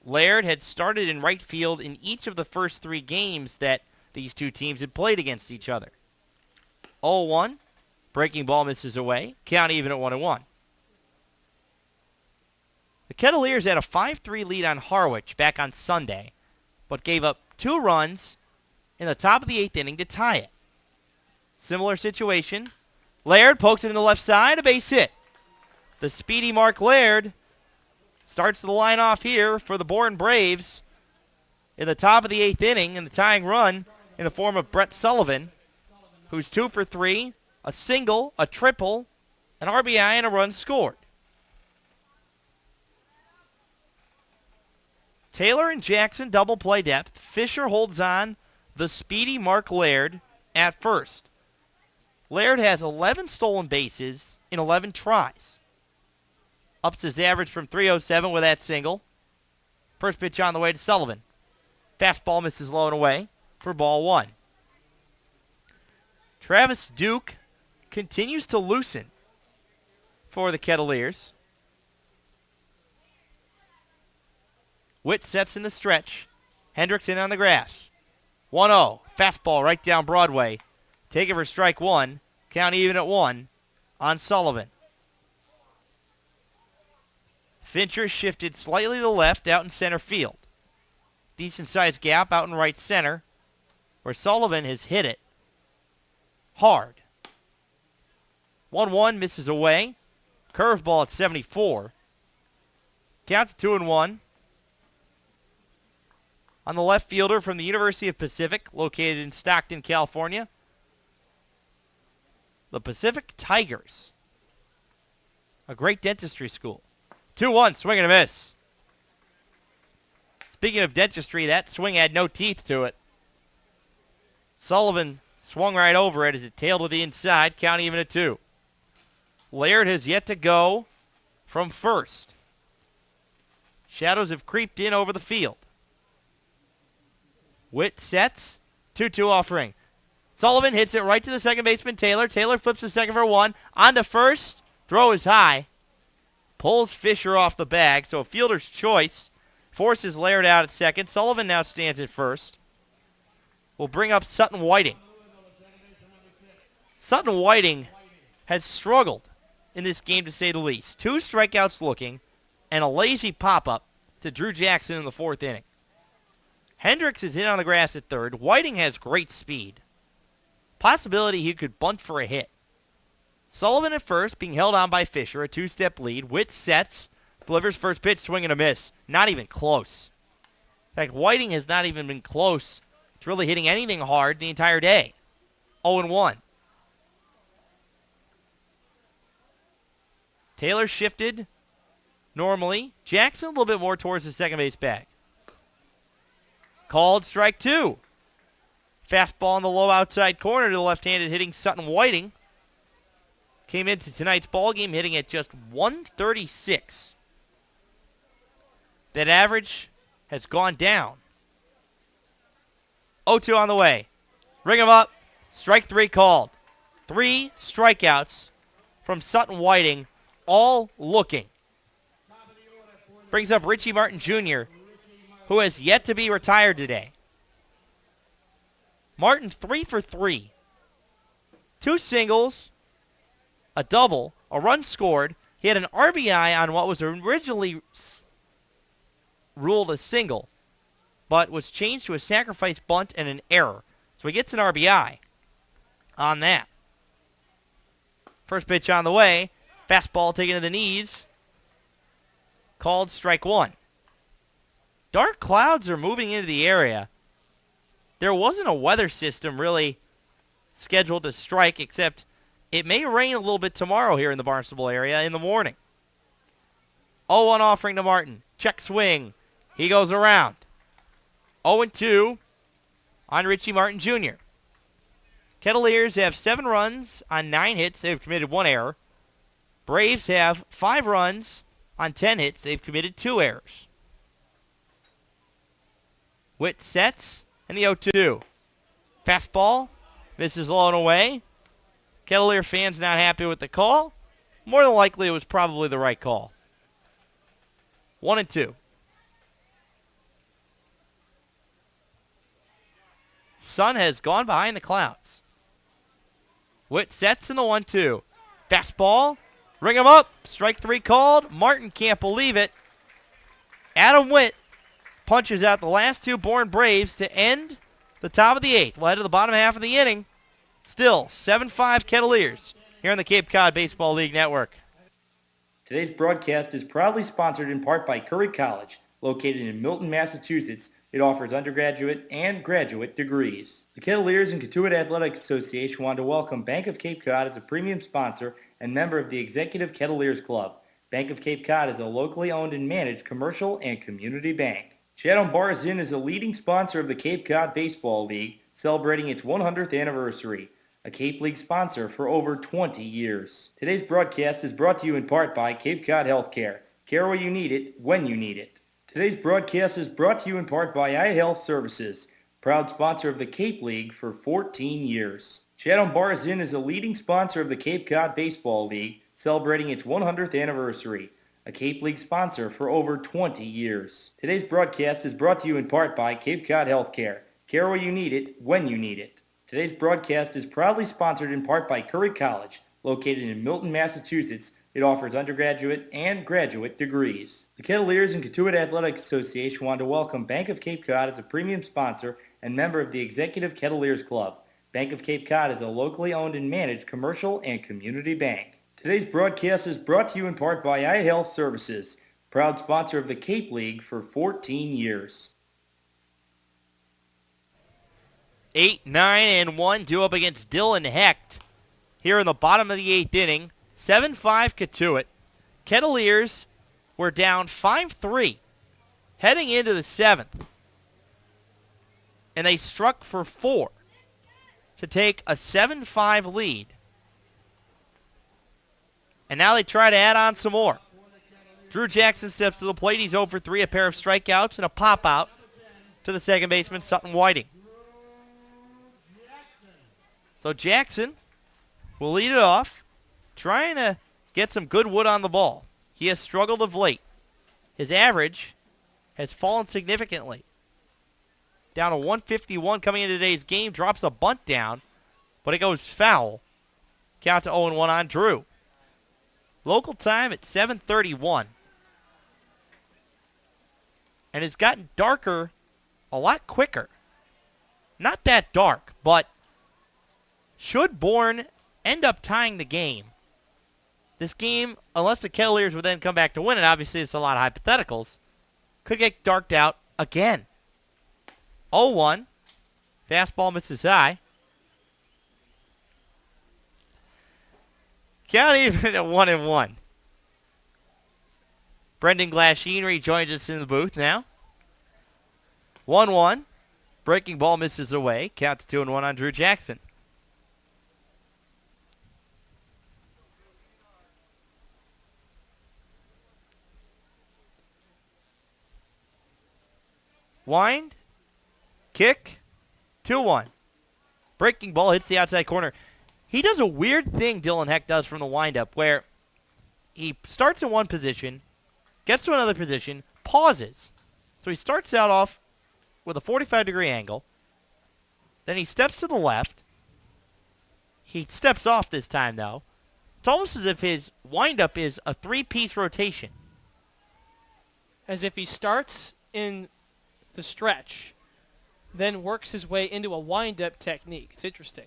Laird had started in right field in each of the first 3 games that these two teams had played against each other. 0-1, breaking ball misses away, count even at 1-1. The Kettleers had a 5-3 lead on Harwich back on Sunday, but gave up 2 runs in the top of the 8th inning to tie it. Similar situation. Laird pokes it in the left side, a base hit. The speedy Mark Laird starts the line off here for the Bourne Braves in the top of the 8th inning, and the tying run in the form of Brett Sullivan, who's 2 for 3, a single, a triple, an RBI, and a run scored. Taylor and Jackson double play depth. Fisher holds on the speedy Mark Laird at first. Laird has 11 stolen bases in 11 tries. Ups his average from 307 with that single. First pitch on the way to Sullivan. Fastball misses low and away for ball 1. Travis Duke continues to loosen for the Kettleers. Witt sets in the stretch. Hendricks in on the grass. 1-0. Fastball right down Broadway. Taken for strike 1. Count even at 1 on Sullivan. Fincher shifted slightly to the left out in center field. Decent-sized gap out in right center, where Sullivan has hit it hard. 1-1 misses away. Curveball at 74. Count to 2-1. On the left fielder from the University of Pacific, located in Stockton, California, the Pacific Tigers. A great dentistry school. 2-1, swing and a miss. Speaking of dentistry, that swing had no teeth to it. Sullivan swung right over it as it tailed to the inside, count even at 2. Laird has yet to go from first. Shadows have creeped in over the field. Witt sets, 2-2 offering. Sullivan hits it right to the second baseman, Taylor. Taylor flips to second for 1. On to first. Throw is high. Pulls Fisher off the bag, so a fielder's choice forces Laird out at second. Sullivan now stands at first. We'll bring up Sutton Whiting. Sutton Whiting has struggled in this game, to say the least. 2 strikeouts looking and a lazy pop-up to Drew Jackson in the 4th inning. Hendricks is hit on the grass at third. Whiting has great speed. Possibility he could bunt for a hit. Sullivan at first, being held on by Fisher, a 2-step lead. Witt sets, delivers first pitch, swing and a miss. Not even close. In fact, Whiting has not even been close to really hitting anything hard the entire day. 0-1. Taylor shifted normally. Jackson a little bit more towards the second base bag. Called strike 2. Fastball in the low outside corner to the left-handed hitting Sutton Whiting. Came into tonight's ballgame hitting at just 136. That average has gone down. 0-2 on the way. Ring him up. Strike 3 called. 3 strikeouts from Sutton Whiting, all looking. Brings up Richie Martin Jr., who has yet to be retired today. Martin 3 for 3. 2 singles, a double, a run scored. He had an RBI on what was originally ruled a single, but was changed to a sacrifice bunt and an error. So he gets an RBI on that. First pitch on the way. Fastball taken to the knees. Called strike 1. Dark clouds are moving into the area there wasn't a weather system really scheduled to strike, except it may rain a little bit tomorrow here in the Barnstable area in the morning. 0-1 offering to Martin. Check swing. He goes around. 0-2 on Richie Martin Jr. Kettleers have 7 runs on 9 hits. They've committed 1 error. Braves have 5 runs on 10 hits. They've committed 2 errors. Witt sets, and the 0-2. Fastball misses low and away. Kettleer fans not happy with the call. More than likely, it was probably the right call. 1-2. Sun has gone behind the clouds. Witt sets in the 1-2. Fastball. Ring him up. Strike 3 called. Martin can't believe it. Adam Witt punches out the last 2 Bourne Braves to end the top of the 8th. We'll head to the bottom half of the inning. Still 7-5 Kettleers here on the Cape Cod Baseball League Network. Today's broadcast is proudly sponsored in part by Curry College, located in Milton, Massachusetts. It offers undergraduate and graduate degrees. The Kettleers and Katuitt Athletics Association want to welcome Bank of Cape Cod as a premium sponsor and member of the Executive Kettleers Club. Bank of Cape Cod is a locally owned and managed commercial and community bank. Chatham Bars Inn is a leading sponsor of the Cape Cod Baseball League, celebrating its 100th anniversary. A Cape League sponsor for over 20 years. Today's broadcast is brought to you in part by Cape Cod Healthcare. Care where you need it, when you need it. Today's broadcast is brought to you in part by iHealth Services, proud sponsor of the Cape League for 14 years. Chatham Bars Inn is a leading sponsor of the Cape Cod Baseball League, celebrating its 100th anniversary. A Cape League sponsor for over 20 years. Today's broadcast is brought to you in part by Cape Cod Healthcare. Care where you need it, when you need it. Today's broadcast is proudly sponsored in part by Curry College, located in Milton, Massachusetts. It offers undergraduate and graduate degrees. The Kettleers and Katuitt Athletics Association want to welcome Bank of Cape Cod as a premium sponsor and member of the Executive Kettleers Club. Bank of Cape Cod is a locally owned and managed commercial and community bank. Today's broadcast is brought to you in part by iHealth Services, proud sponsor of the Cape League for 14 years. 8, 9, and 1 due up against Dylan Hecht here in the bottom of the 8th inning. 7-5 Katuitt. Kettleers were down 5-3 heading into the 7th. And they struck for 4 to take a 7-5 lead. And now they try to add on some more. Drew Jackson steps to the plate. He's 0 for 3, a pair of strikeouts and a pop-out to the second baseman, Sutton Whiting. So Jackson will lead it off, trying to get some good wood on the ball. He has struggled of late. His average has fallen significantly. Down to 151 coming into today's game. Drops a bunt down, but it goes foul. Count to 0-1 on Drew. Local time at 7:31. And it's gotten darker a lot quicker. Not that dark, but should Bourne end up tying the game, this game, unless the Kettleers would then come back to win it, obviously it's a lot of hypotheticals, could get darked out again. 0-1. Fastball misses high. Count even at 1-1. Brendan Glasheen rejoins us in the booth now. 1-1. Breaking ball misses away. Count to 2-1 on Drew Jackson. Wind, kick, 2-1. Breaking ball hits the outside corner. He does a weird thing Dylan Hecht does from the windup where he starts in one position, gets to another position, pauses. So he starts out off with a 45-degree angle. Then he steps to the left. He steps off this time, though. It's almost as if his windup is a 3-piece rotation. As if he starts in the stretch, then works his way into a wind-up technique. It's interesting.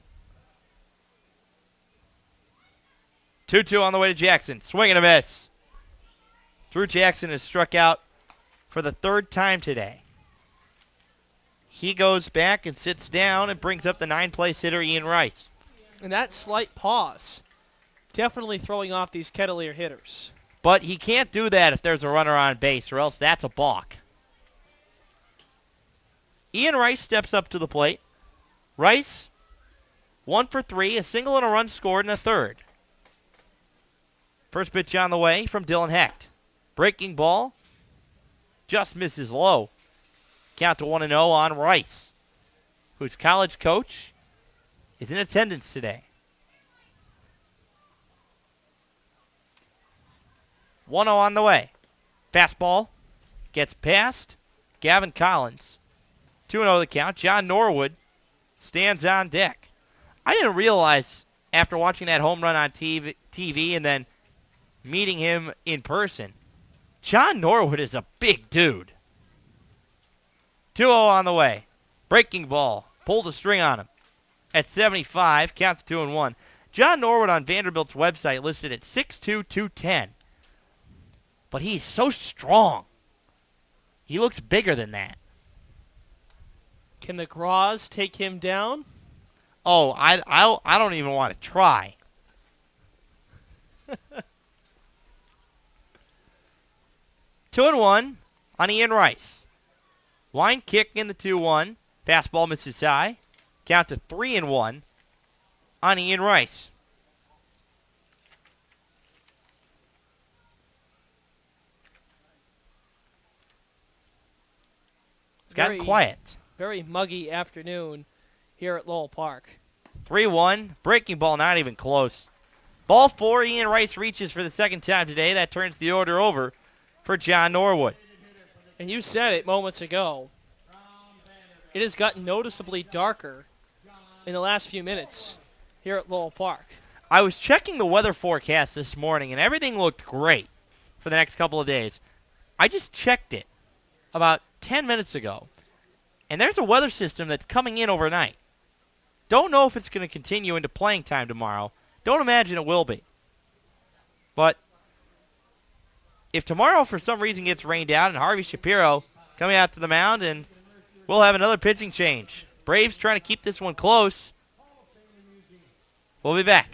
2-2 on the way to Jackson. Swing and a miss. Drew Jackson has struck out for the 3rd time today. he goes back and sits down and brings up the 9th-place hitter, Ian Rice. And that slight pause definitely throwing off these Kettleer hitters. But he can't do that if there's a runner on base, or else that's a balk. Ian Rice steps up to the plate. Rice, 1 for 3, a single and a run scored in the third. First pitch on the way from Dylan Hecht. Breaking ball, just misses low. Count to 1-0 on Rice, whose college coach is in attendance today. 1-0 on the way. Fastball gets past Gavin Collins. 2-0 the count. John Norwood stands on deck. I didn't realize after watching that home run on TV and then meeting him in person, John Norwood is a big dude. 2-0 on the way. Breaking ball. Pulled a string on him. At 75, counts 2-1. John Norwood on Vanderbilt's website listed at 6'2", 210. But he's so strong. He looks bigger than that. Can the Gras take him down? Oh, I don't even want to try. 2-1 on Ian Rice. Line kick in the 2-1. Fastball misses high. Count to 3-1 on Ian Rice. It's gotten quiet. Very muggy afternoon here at Lowell Park. 3-1. Breaking ball, not even close. Ball 4, Ian Rice reaches for the second time today. That turns the order over for John Norwood. And you said it moments ago. It has gotten noticeably darker in the last few minutes here at Lowell Park. I was checking the weather forecast this morning, and everything looked great for the next couple of days. I just checked it about 10 minutes ago, and there's a weather system that's coming in overnight. Don't know if it's going to continue into playing time tomorrow. Don't imagine it will be. But if tomorrow for some reason gets rained out and Harvey Shapiro coming out to the mound, and we'll have another pitching change. Braves trying to keep this one close. We'll be back.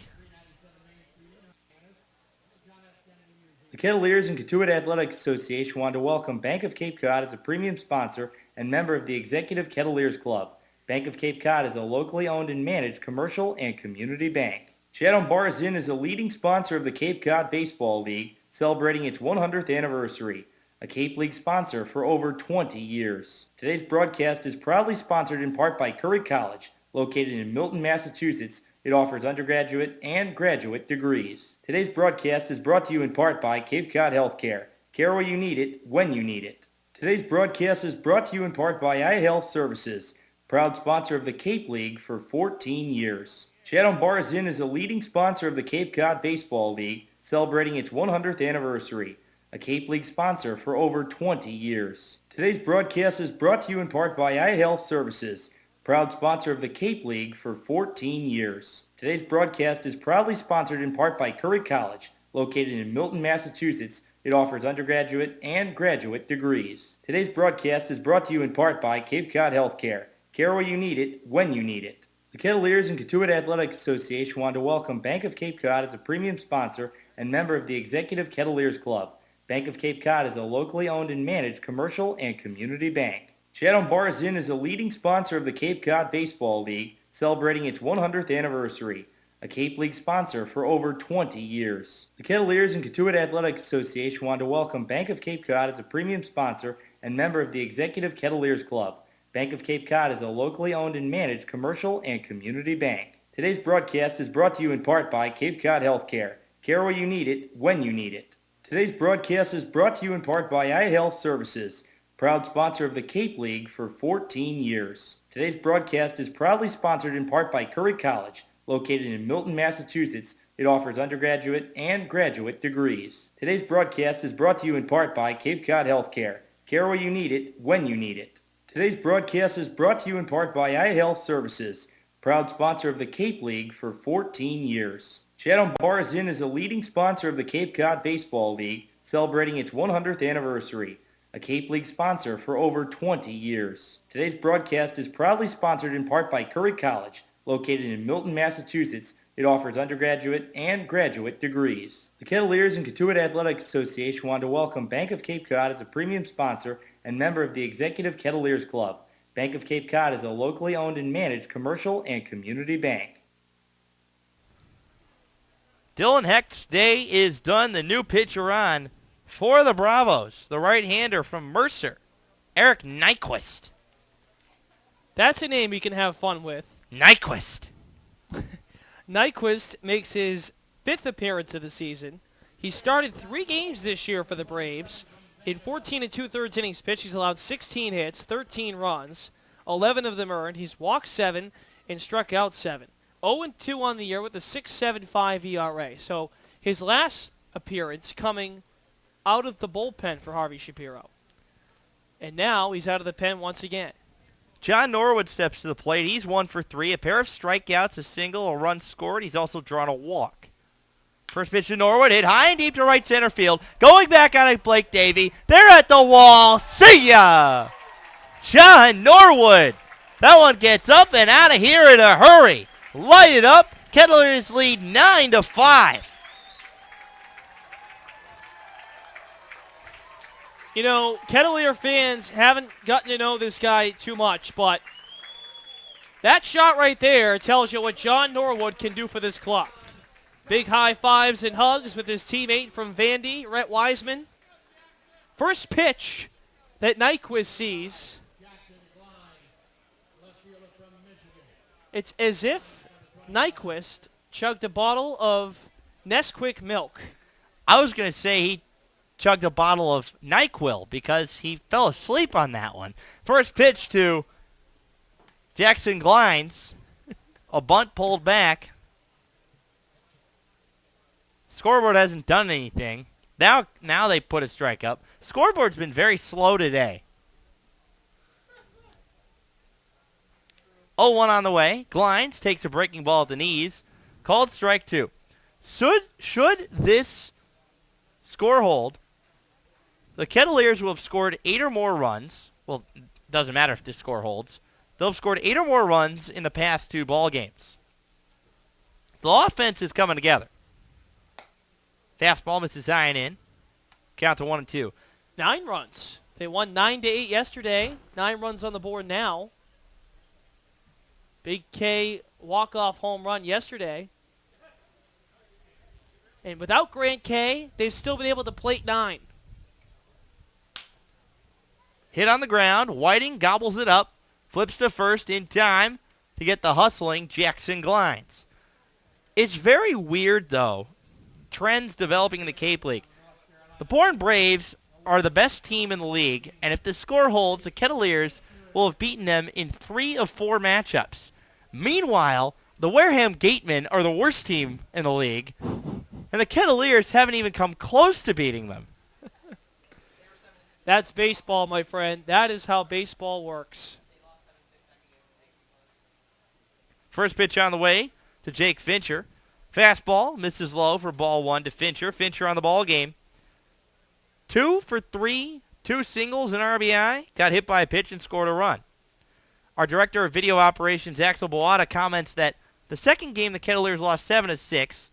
The Kettleers and Cotuit Athletic Association want to welcome Bank of Cape Cod as a premium sponsor and member of the Executive Kettleers Club. Bank of Cape Cod is a locally owned and managed commercial and community bank. Chatham Bars Inn is a leading sponsor of the Cape Cod Baseball League, celebrating its 100th anniversary. A Cape League sponsor for over 20 years. Today's broadcast is proudly sponsored in part by Curry College, located in Milton, Massachusetts. It offers undergraduate and graduate degrees. Today's broadcast is brought to you in part by Cape Cod Healthcare. Care where you need it, when you need it. Today's broadcast is brought to you in part by iHealth Services, proud sponsor of the Cape League for 14 years. Chatham Bars Inn is a leading sponsor of the Cape Cod Baseball League, celebrating its 100th anniversary. A Cape League sponsor for over 20 years. Today's broadcast is brought to you in part by iHealth Services, proud sponsor of the Cape League for 14 years. Today's broadcast is proudly sponsored in part by Curry College, located in Milton, Massachusetts. It offers undergraduate and graduate degrees. Today's broadcast is brought to you in part by Cape Cod Healthcare. Care where you need it, when you need it. The Kettleers and Cotuit Athletic Association want to welcome Bank of Cape Cod as a premium sponsor and member of the Executive Kettleers Club. Bank of Cape Cod is a locally owned and managed commercial and community bank. Chatham Bars Inn is a leading sponsor of the Cape Cod Baseball League, celebrating its 100th anniversary. A Cape League sponsor for over 20 years. The Kettleers and Cotuit Athletic Association want to welcome Bank of Cape Cod as a premium sponsor and member of the Executive Kettleers Club. Bank of Cape Cod is a locally owned and managed commercial and community bank. Today's broadcast is brought to you in part by Cape Cod Healthcare. Care where you need it, when you need it. Today's broadcast is brought to you in part by iHealth Services, proud sponsor of the Cape League for 14 years. Today's broadcast is proudly sponsored in part by Curry College, located in Milton, Massachusetts. It offers undergraduate and graduate degrees. Today's broadcast is brought to you in part by Cape Cod Healthcare. Care where you need it, when you need it. Today's broadcast is brought to you in part by iHealth Services, proud sponsor of the Cape League for 14 years. Chatham Bars Inn is a leading sponsor of the Cape Cod Baseball League, celebrating its 100th anniversary. A Cape League sponsor for over 20 years. Today's broadcast is proudly sponsored in part by Curry College, located in Milton, Massachusetts. It offers undergraduate and graduate degrees. The Kettleers and Cotuit Athletic Association want to welcome Bank of Cape Cod as a premium sponsor and member of the Executive Kettleers Club. Bank of Cape Cod is a locally owned and managed commercial and community bank. Dylan Heck's day is done. The new pitcher on for the Bravos, the right-hander from Mercer, Eric Nyquist. That's a name you can have fun with. Nyquist. Nyquist makes his 5th appearance of the season. He started 3 games this year for the Braves. In 14 2/3 innings pitched, he's allowed 16 hits, 13 runs, 11 of them earned. He's walked 7 and struck out 7. 0-2 on the year with a 6.75 ERA. So his last appearance coming out of the bullpen for Harvey Shapiro. And now he's out of the pen once again. John Norwood steps to the plate. He's 1 for 3. A pair of strikeouts, a single, a run scored. He's also drawn a walk. First pitch to Norwood, hit high and deep to right center field. Going back on it, Blake Davey. They're at the wall. See ya! John Norwood. That one gets up and out of here in a hurry. Light it up. Kettlers lead 9-5. You know, Kettleer fans haven't gotten to know this guy too much, but that shot right there tells you what John Norwood can do for this club. Big high fives and hugs with his teammate from Vandy, Rhett Wiseman. First pitch that Nyquist sees. It's as if Nyquist chugged a bottle of Nesquik milk. I was going to say he chugged a bottle of NyQuil because he fell asleep on that one. First pitch to Jackson Glines. A bunt pulled back. Scoreboard hasn't done anything. Now they put a strike up. Scoreboard's been very slow today. 0-1 on the way. Glines takes a breaking ball at the knees. Called strike 2. Should this score hold, the Kettleers will have scored 8 or more runs. Well, it doesn't matter if this score holds. They'll have scored 8 or more runs in the past 2 ball games. The offense is coming together. Fastball misses high and in. Count to 1-2. 9 runs. They won 9-8 yesterday. 9 runs on the board now. Big K walk-off home run yesterday. And without Grant K, they've still been able to plate 9. Hit on the ground. Whiting gobbles it up. Flips to first in time to get the hustling Jackson Glines. It's very weird, though. Trends developing in the Cape League. The Bourne Braves are the best team in the league, and if the score holds, the Kettleers will have beaten them in 3 of 4 matchups. Meanwhile, the Wareham Gatemen are the worst team in the league, and the Kettleers haven't even come close to beating them. That's baseball, my friend. That is how baseball works. First pitch on the way to Jake Fincher. Fastball misses low for ball 1 to Fincher. Fincher on the ball game. 2 for 3, 2 singles and RBI. Got hit by a pitch and scored a run. Our director of video operations, Axel Boada, comments that the second game the Kettleers lost 7-6.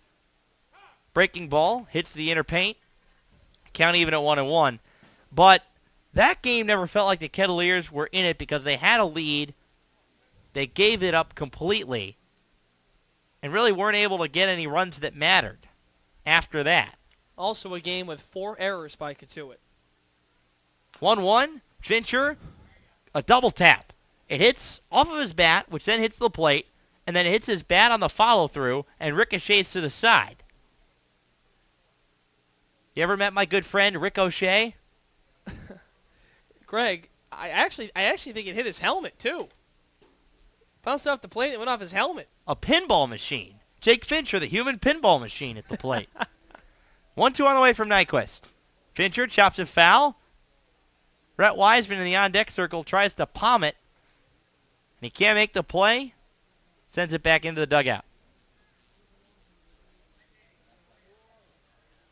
Breaking ball hits the inner paint. Count even at 1-1. But that game never felt like the Kettleers were in it because they had a lead. They gave it up completely and really weren't able to get any runs that mattered after that. Also a game with 4 errors by Cotuit. 1-1, Fincher, a double tap. It hits off of his bat, which then hits the plate, and then it hits his bat on the follow-through and ricochets to the side. You ever met my good friend Rick O'Shea? Greg, I actually think it hit his helmet, too. Bounced off the plate, it went off his helmet. A pinball machine. Jake Fincher, the human pinball machine at the plate. 1-2 on the way from Nyquist. Fincher chops it foul. Rhett Wiseman in the on-deck circle tries to palm it. And he can't make the play. Sends it back into the dugout.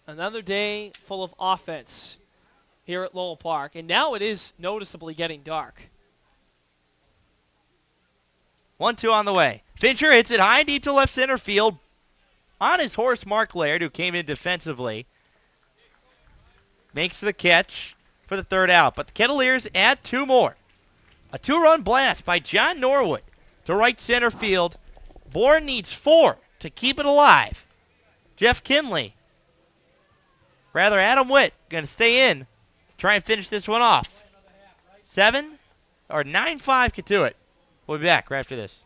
Another day full of offense here at Lowell Park. And now it is noticeably getting dark. 1-2 on the way. Fincher hits it high and deep to left center field. On his horse, Mark Laird, who came in defensively, makes the catch for the third out. But the Kettleers add two more. A two-run blast by John Norwood to right center field. Bourne needs 4 to keep it alive. Jeff Kinley, Adam Witt, going to stay in, try and finish this one off. 9-5 can do it. We'll be back right after this.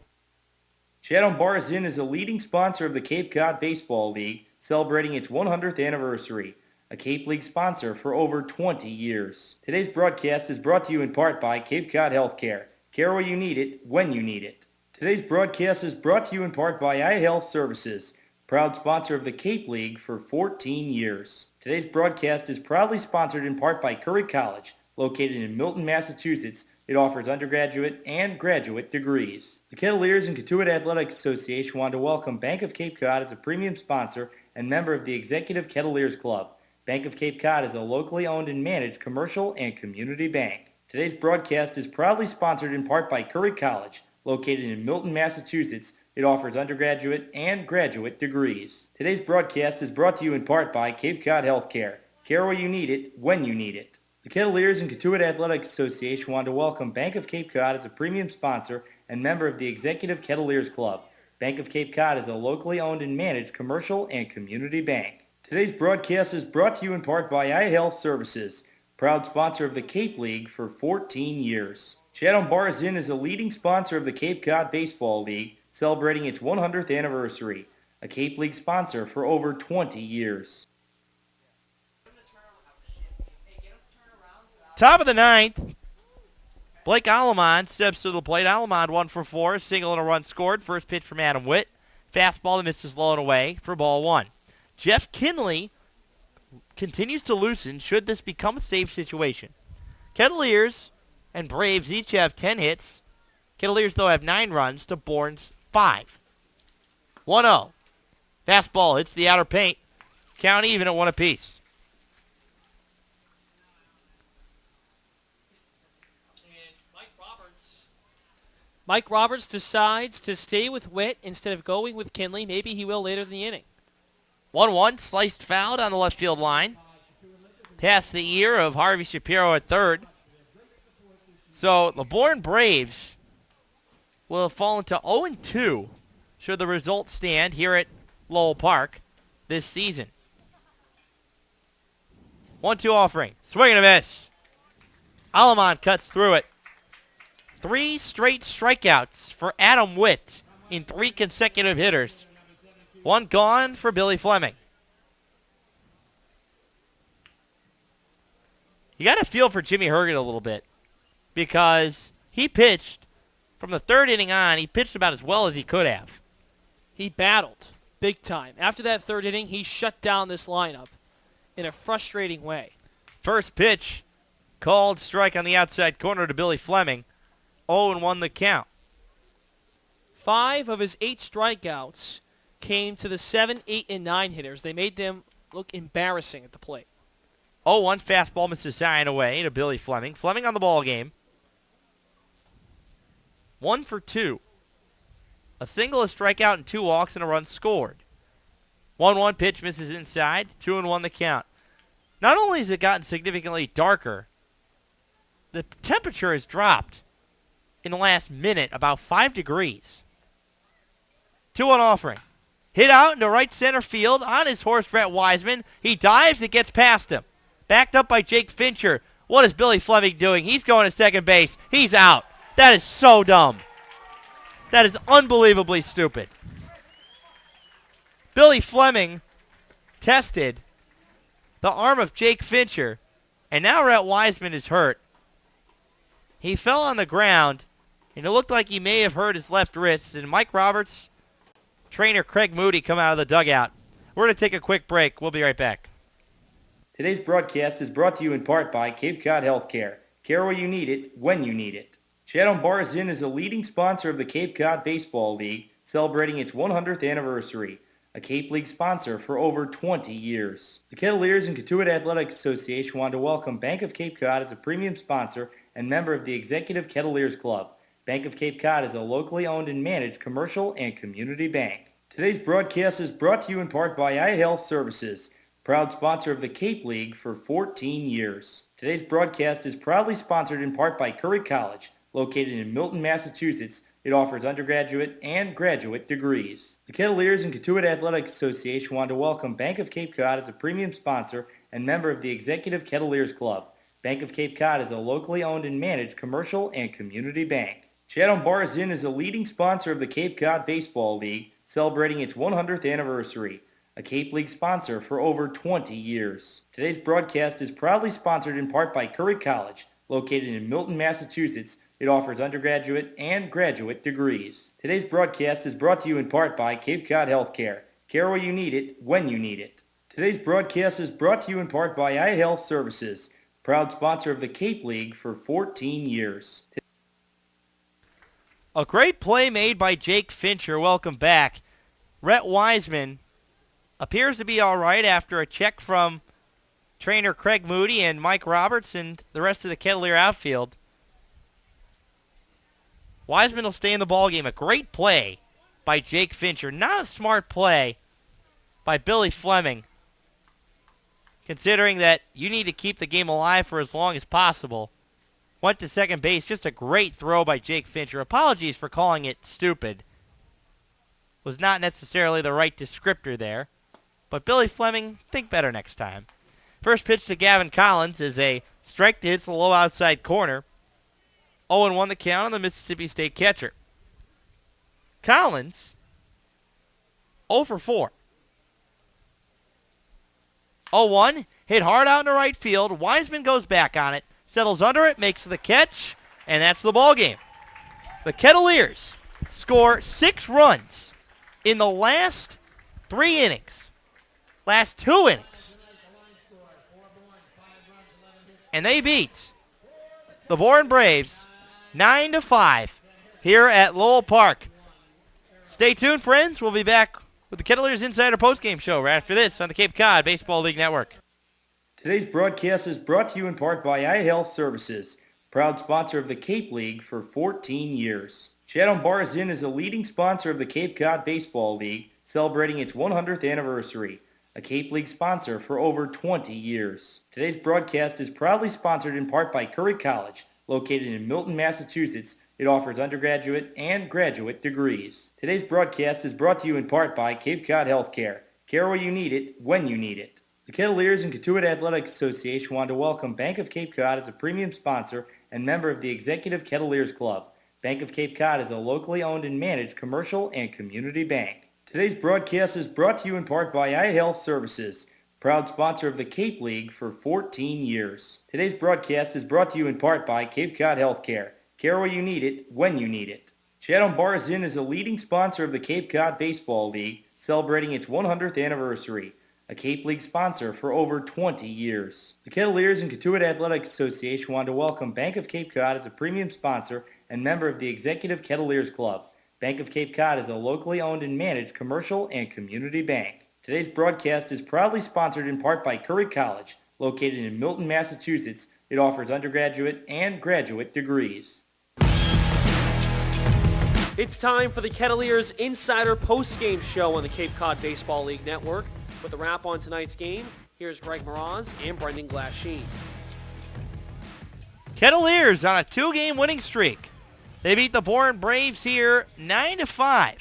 Chatham Bars Inn is a leading sponsor of the Cape Cod Baseball League, celebrating its 100th anniversary. A Cape League sponsor for over 20 years. Today's broadcast is brought to you in part by Cape Cod Healthcare. Care where you need it, when you need it. Today's broadcast is brought to you in part by iHealth Services, proud sponsor of the Cape League for 14 years. Today's broadcast is proudly sponsored in part by Curry College, located in Milton, Massachusetts. It offers undergraduate and graduate degrees. The Kettleers and Cotuit Athletic Association want to welcome Bank of Cape Cod as a premium sponsor and member of the Executive Kettleers Club. Bank of Cape Cod is a locally owned and managed commercial and community bank. Today's broadcast is proudly sponsored in part by Curry College, located in Milton, Massachusetts. It offers undergraduate and graduate degrees. Today's broadcast is brought to you in part by Cape Cod Healthcare. Care where you need it, when you need it. The Kettleers and Cotuit Athletic Association want to welcome Bank of Cape Cod as a premium sponsor and member of the Executive Kettleers Club. Bank of Cape Cod is a locally owned and managed commercial and community bank. Today's broadcast is brought to you in part by iHealth Services, proud sponsor of the Cape League for 14 years. Chatham Bars Inn is a leading sponsor of the Cape Cod Baseball League, celebrating its 100th anniversary. A Cape League sponsor for over 20 years. Top of the ninth, Blake Alamond steps to the plate. Alamond 1 for 4, single and a run scored. First pitch from Adam Witt. Fastball that misses low and away for ball 1. Jeff Kinley continues to loosen should this become a safe situation. Kettleers and Braves each have 10 hits. Kettleers, though, have 9 runs to Bourne's 5. 1-0. Fastball hits the outer paint. Count even at 1 apiece. Mike Roberts decides to stay with Witt instead of going with Kinley. Maybe he will later in the inning. 1-1, sliced foul down the left field line. Past the ear of Harvey Shapiro at third. So the Bourne Braves will have fallen to 0-2 should the result stand here at Lowell Park this season. 1-2 offering. Swing and a miss. Alamond cuts through it. 3 straight strikeouts for Adam Witt in 3 consecutive hitters. 1 gone for Billy Fleming. You got to feel for Jimmy Herget a little bit because he pitched from the 3rd inning on. He pitched about as well as he could have. He battled big time. After that 3rd inning, he shut down this lineup in a frustrating way. First pitch, called strike on the outside corner to Billy Fleming. 0-1 the count. 5 of his 8 strikeouts came to the 7, 8, and 9 hitters. They made them look embarrassing at the plate. 0-1 fastball misses high and away to Billy Fleming. Fleming on the ball game. 1 for 2. A single, a strikeout, and 2 walks and a run scored. 1-1 pitch misses inside. 2-1 the count. Not only has it gotten significantly darker, the temperature has dropped in the last minute about 5 degrees. 2-1 offering. Hit out into right center field on his horse, Brett Wiseman. He dives and gets past him. Backed up by Jake Fincher. What is Billy Fleming doing? He's going to second base. He's out. That is so dumb. That is unbelievably stupid. Billy Fleming tested the arm of Jake Fincher, and now Brett Wiseman is hurt. He fell on the ground, and it looked like he may have hurt his left wrist, and Mike Roberts, trainer Craig Moody come out of the dugout. We're going to take a quick break. We'll be right back. Today's broadcast is brought to you in part by Cape Cod Healthcare. Care where you need it, when you need it. Chatham Bars Inn is a leading sponsor of the Cape Cod Baseball League, celebrating its 100th anniversary. A Cape League sponsor for over 20 years. The Kettleers and Cotuit Athletic Association want to welcome Bank of Cape Cod as a premium sponsor and member of the Executive Kettleers Club. Bank of Cape Cod is a locally owned and managed commercial and community bank. Today's broadcast is brought to you in part by iHealth Services, proud sponsor of the Cape League for 14 years. Today's broadcast is proudly sponsored in part by Curry College, located in Milton, Massachusetts. It offers undergraduate and graduate degrees. The Kettleers and Katuitt Athletic Association want to welcome Bank of Cape Cod as a premium sponsor and member of the Executive Kettleers Club. Bank of Cape Cod is a locally owned and managed commercial and community bank. Chatham Bars Inn is a leading sponsor of the Cape Cod Baseball League, celebrating its 100th anniversary. A Cape League sponsor for over 20 years. Today's broadcast is proudly sponsored in part by Curry College, located in Milton, Massachusetts. It offers undergraduate and graduate degrees. Today's broadcast is brought to you in part by Cape Cod Healthcare. Care where you need it, when you need it. Today's broadcast is brought to you in part by iHealth Services, proud sponsor of the Cape League for 14 years. A great play made by Jake Fincher. Welcome back. Rhett Wiseman appears to be all right after a check from trainer Craig Moody and Mike Roberts and the rest of the Kettleer outfield. Wiseman will stay in the ballgame. A great play by Jake Fincher. Not a smart play by Billy Fleming, considering that you need to keep the game alive for as long as possible. Went to second base. Just a great throw by Jake Fincher. Apologies for calling it stupid. Was not necessarily the right descriptor there. But Billy Fleming, think better next time. First pitch to Gavin Collins is a strike that hits the low outside corner. 0-1 the count on the Mississippi State catcher. Collins, 0 for 4. 0-1, hit hard out into right field. Wiseman goes back on it, settles under it, makes the catch, and that's the ball game. The Kettleers score 6 runs in the last 3 innings. Last 2 innings. And they beat the Bourne Braves 9-5 here at Lowell Park. Stay tuned, friends. We'll be back with the Kettleers Insider Postgame Show right after this on the Cape Cod Baseball League Network. Today's broadcast is brought to you in part by iHealth Services, proud sponsor of the Cape League for 14 years. Chatham Bars Inn is a leading sponsor of the Cape Cod Baseball League, celebrating its 100th anniversary. A Cape League sponsor for over 20 years. Today's broadcast is proudly sponsored in part by Curry College, located in Milton, Massachusetts. It offers undergraduate and graduate degrees. Today's broadcast is brought to you in part by Cape Cod Healthcare. Care where you need it, when you need it. The Kettleers and Katuitt Athletic Association want to welcome Bank of Cape Cod as a premium sponsor and member of the Executive Kettleers Club. Bank of Cape Cod is a locally owned and managed commercial and community bank. Today's broadcast is brought to you in part by iHealth Services, proud sponsor of the Cape League for 14 years. Today's broadcast is brought to you in part by Cape Cod Healthcare. Care where you need it, when you need it. Chatham Bars Inn is a leading sponsor of the Cape Cod Baseball League, celebrating its 100th anniversary. A Cape League sponsor for over 20 years. The Kettleers and Katuitt Athletic Association want to welcome Bank of Cape Cod as a premium sponsor and member of the Executive Kettleers Club. Bank of Cape Cod is a locally owned and managed commercial and community bank. Today's broadcast is proudly sponsored in part by Curry College, located in Milton, Massachusetts. It offers undergraduate and graduate degrees. It's time for the Kettleers Insider Postgame Show on the Cape Cod Baseball League Network. With the wrap on tonight's game, here's Greg Moraz and Brendan Glasheen. Kettleers on a 2-game winning streak. They beat the Bourne Braves here 9-5.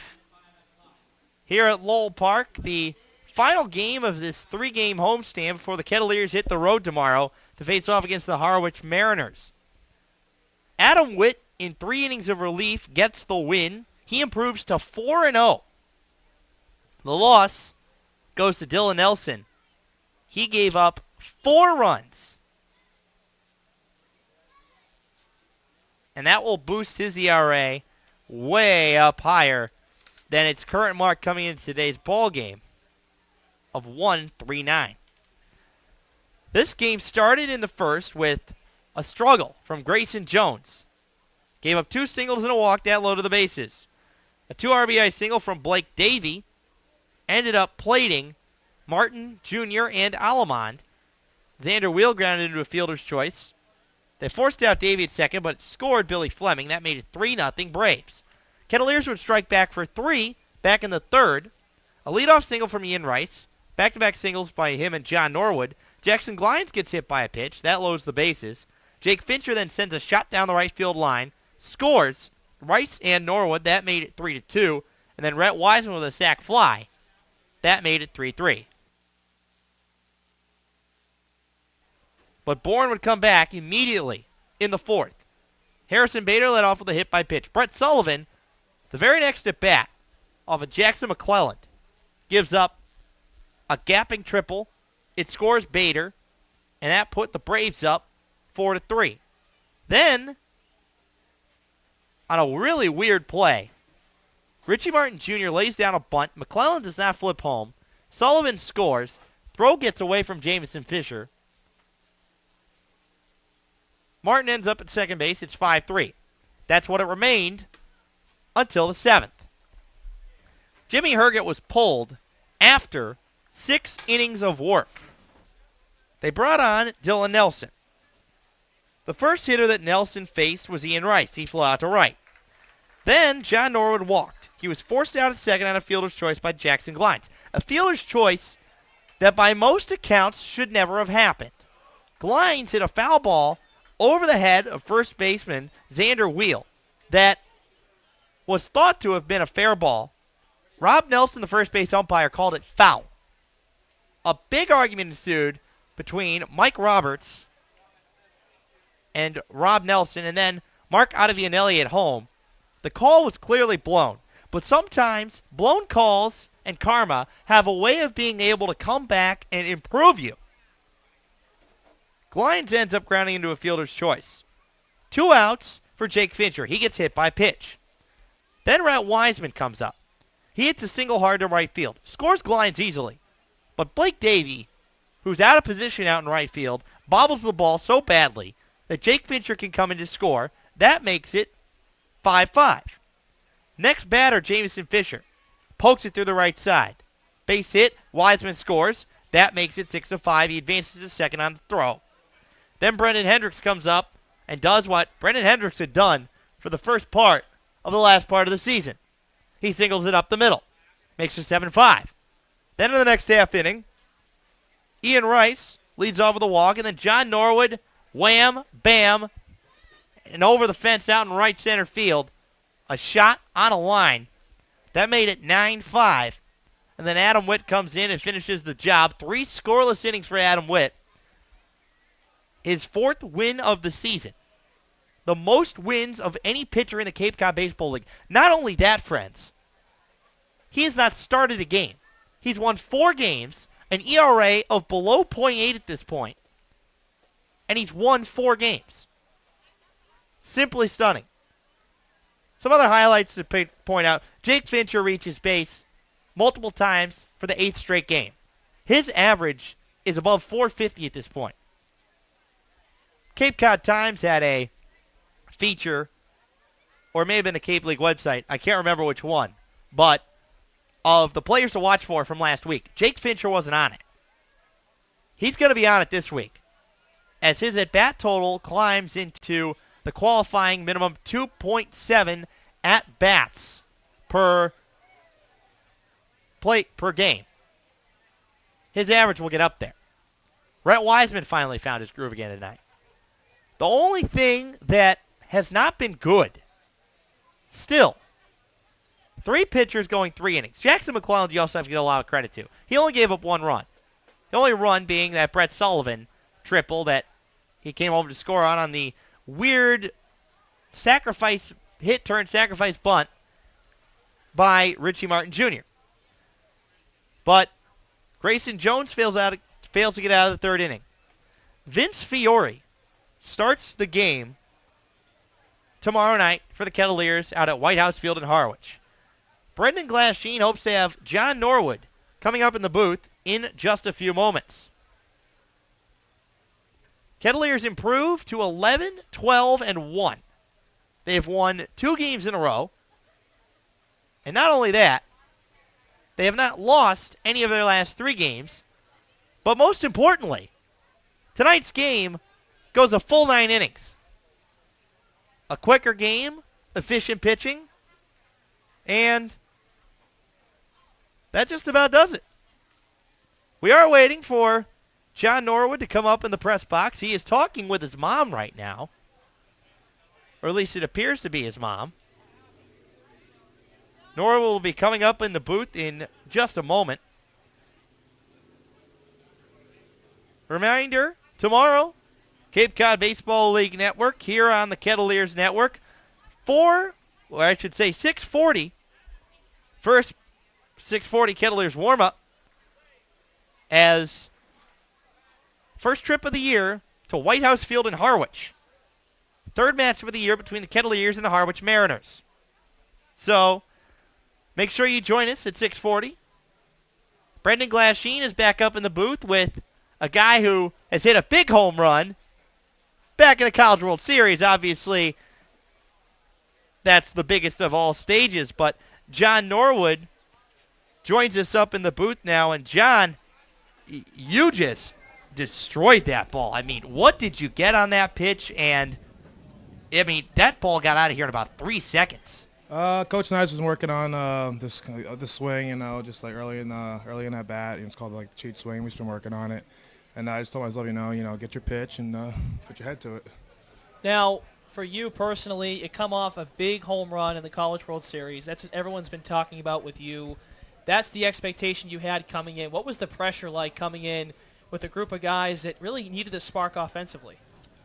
Here at Lowell Park, the final game of this 3-game homestand before the Kettleers hit the road tomorrow to face off against the Harwich Mariners. Adam Witt, in 3 innings of relief, gets the win. He improves to 4-0. The loss goes to Dylan Nelson. He gave up 4 runs. And that will boost his ERA way up higher than its current mark coming into today's ball game of 1.39. This game started in the first with a struggle from Grayson Jones. Gave up 2 singles and a walk that low to the bases. A 2 RBI single from Blake Davey ended up plating Martin Jr. and Alamond. Xander Wheel grounded into a fielder's choice. They forced out Davey at second, but scored Billy Fleming. That made it 3-0 Braves. Kettleers would strike back for 3 back in the third. A leadoff single from Ian Rice. Back-to-back singles by him and John Norwood. Jackson Glines gets hit by a pitch. That loads the bases. Jake Fincher then sends a shot down the right field line. Scores. Rice and Norwood. That made it 3-2. And then Rhett Wiseman with a sac fly. That made it 3-3. But Bourne would come back immediately in the fourth. Harrison Bader led off with a hit by pitch. Brett Sullivan, the very next at bat, off of Jackson McClelland, gives up a gapping triple. It scores Bader, and that put the Braves up 4-3. Then, on a really weird play, Richie Martin Jr. lays down a bunt. McClelland does not flip home. Sullivan scores. Throw gets away from Jamison Fisher. Martin ends up at second base. It's 5-3. That's what it remained until the 7th. Jimmy Herget was pulled after 6 innings of work. They brought on Dylan Nelson. The first hitter that Nelson faced was Ian Rice. He flew out to right. Then John Norwood walked. He was forced out at second on a fielder's choice by Jackson Glines. A fielder's choice that by most accounts should never have happened. Glines hit a foul ball over the head of first baseman Xander Wheel that was thought to have been a fair ball. Rob Nelson, the first base umpire, called it foul. A big argument ensued between Mike Roberts and Rob Nelson, and then Mark Ottavianelli at home. The call was clearly blown, but sometimes blown calls and karma have a way of being able to come back and improve you. Glines ends up grounding into a fielder's choice. 2 outs for Jake Fincher. He gets hit by a pitch. Then Rhett Wiseman comes up. He hits a single hard to right field. Scores Glines easily. But Blake Davey, who's out of position out in right field, bobbles the ball so badly that Jake Fincher can come in to score. That makes it 5-5. Next batter, Jamison Fisher. Pokes it through the right side. Base hit. Wiseman scores. That makes it 6-5. He advances to second on the throw. Then Brendan Hendricks comes up and does what Brendan Hendricks had done for the first part of the last part of the season. He singles it up the middle. Makes it 7-5. Then in the next half inning, Ian Rice leads off with a walk, and then John Norwood, wham, bam, and over the fence out in right center field. A shot on a line. That made it 9-5. And then Adam Witt comes in and finishes the job. 3 scoreless innings for Adam Witt. His 4th win of the season. The most wins of any pitcher in the Cape Cod Baseball League. Not only that, friends, he has not started a game. He's won 4 games, an ERA of below .8 at this point, and he's won 4 games. Simply stunning. Some other highlights to point out. Jake Fincher reaches base multiple times for the 8th straight game. His average is above .450 at this point. Cape Cod Times had a feature, or it may have been the Cape League website, I can't remember which one, but of the players to watch for from last week. Jake Fincher wasn't on it. He's going to be on it this week, as his at-bat total climbs into the qualifying minimum 2.7 at-bats per game. His average will get up there. Rhett Wiseman finally found his groove again tonight. The only thing that has not been good, still, 3 pitchers going 3 innings. Jackson McClelland, you also have to get a lot of credit to. He only gave up 1 run. The only run being that Brett Sullivan triple that he came over to score on the weird sacrifice, hit-turn-sacrifice bunt by Richie Martin Jr. But Grayson Jones fails to get out of the 3rd inning. Vince Fiore starts the game tomorrow night for the Kettleers out at White House Field in Harwich. Brendan Glasheen hopes to have John Norwood coming up in the booth in just a few moments. Kettleers improve to 11-12-1. They have won 2 games in a row. And not only that, they have not lost any of their last 3 games. But most importantly, tonight's game Goes a full 9 innings. A quicker game, efficient pitching, and that just about does it. We are waiting for John Norwood to come up in the press box. He is talking with his mom right now, or at least it appears to be his mom. Norwood will be coming up in the booth in just a moment. Reminder, tomorrow, Cape Cod Baseball League Network here on the Kettleers Network. 6:40. First 6:40 Kettleers warm-up as first trip of the year to White House Field in Harwich. Third matchup of the year between the Kettleers and the Harwich Mariners. So, make sure you join us at 6:40. Brendan Glasheen is back up in the booth with a guy who has hit a big home run back in the College World Series. Obviously, that's the biggest of all stages, but John Norwood joins us up in the booth now. And John, you just destroyed that ball. I mean, what did you get on that pitch? And, I mean, that ball got out of here in about 3 seconds. Coach Nice was working on this swing, just like early in that bat. It's called like the cheat swing. We've been working on it, and I just told myself, get your pitch and put your head to it. Now, for you personally, you come off a big home run in the College World Series. That's what everyone's been talking about with you. That's the expectation you had coming in. What was the pressure like coming in with a group of guys that really needed a spark offensively?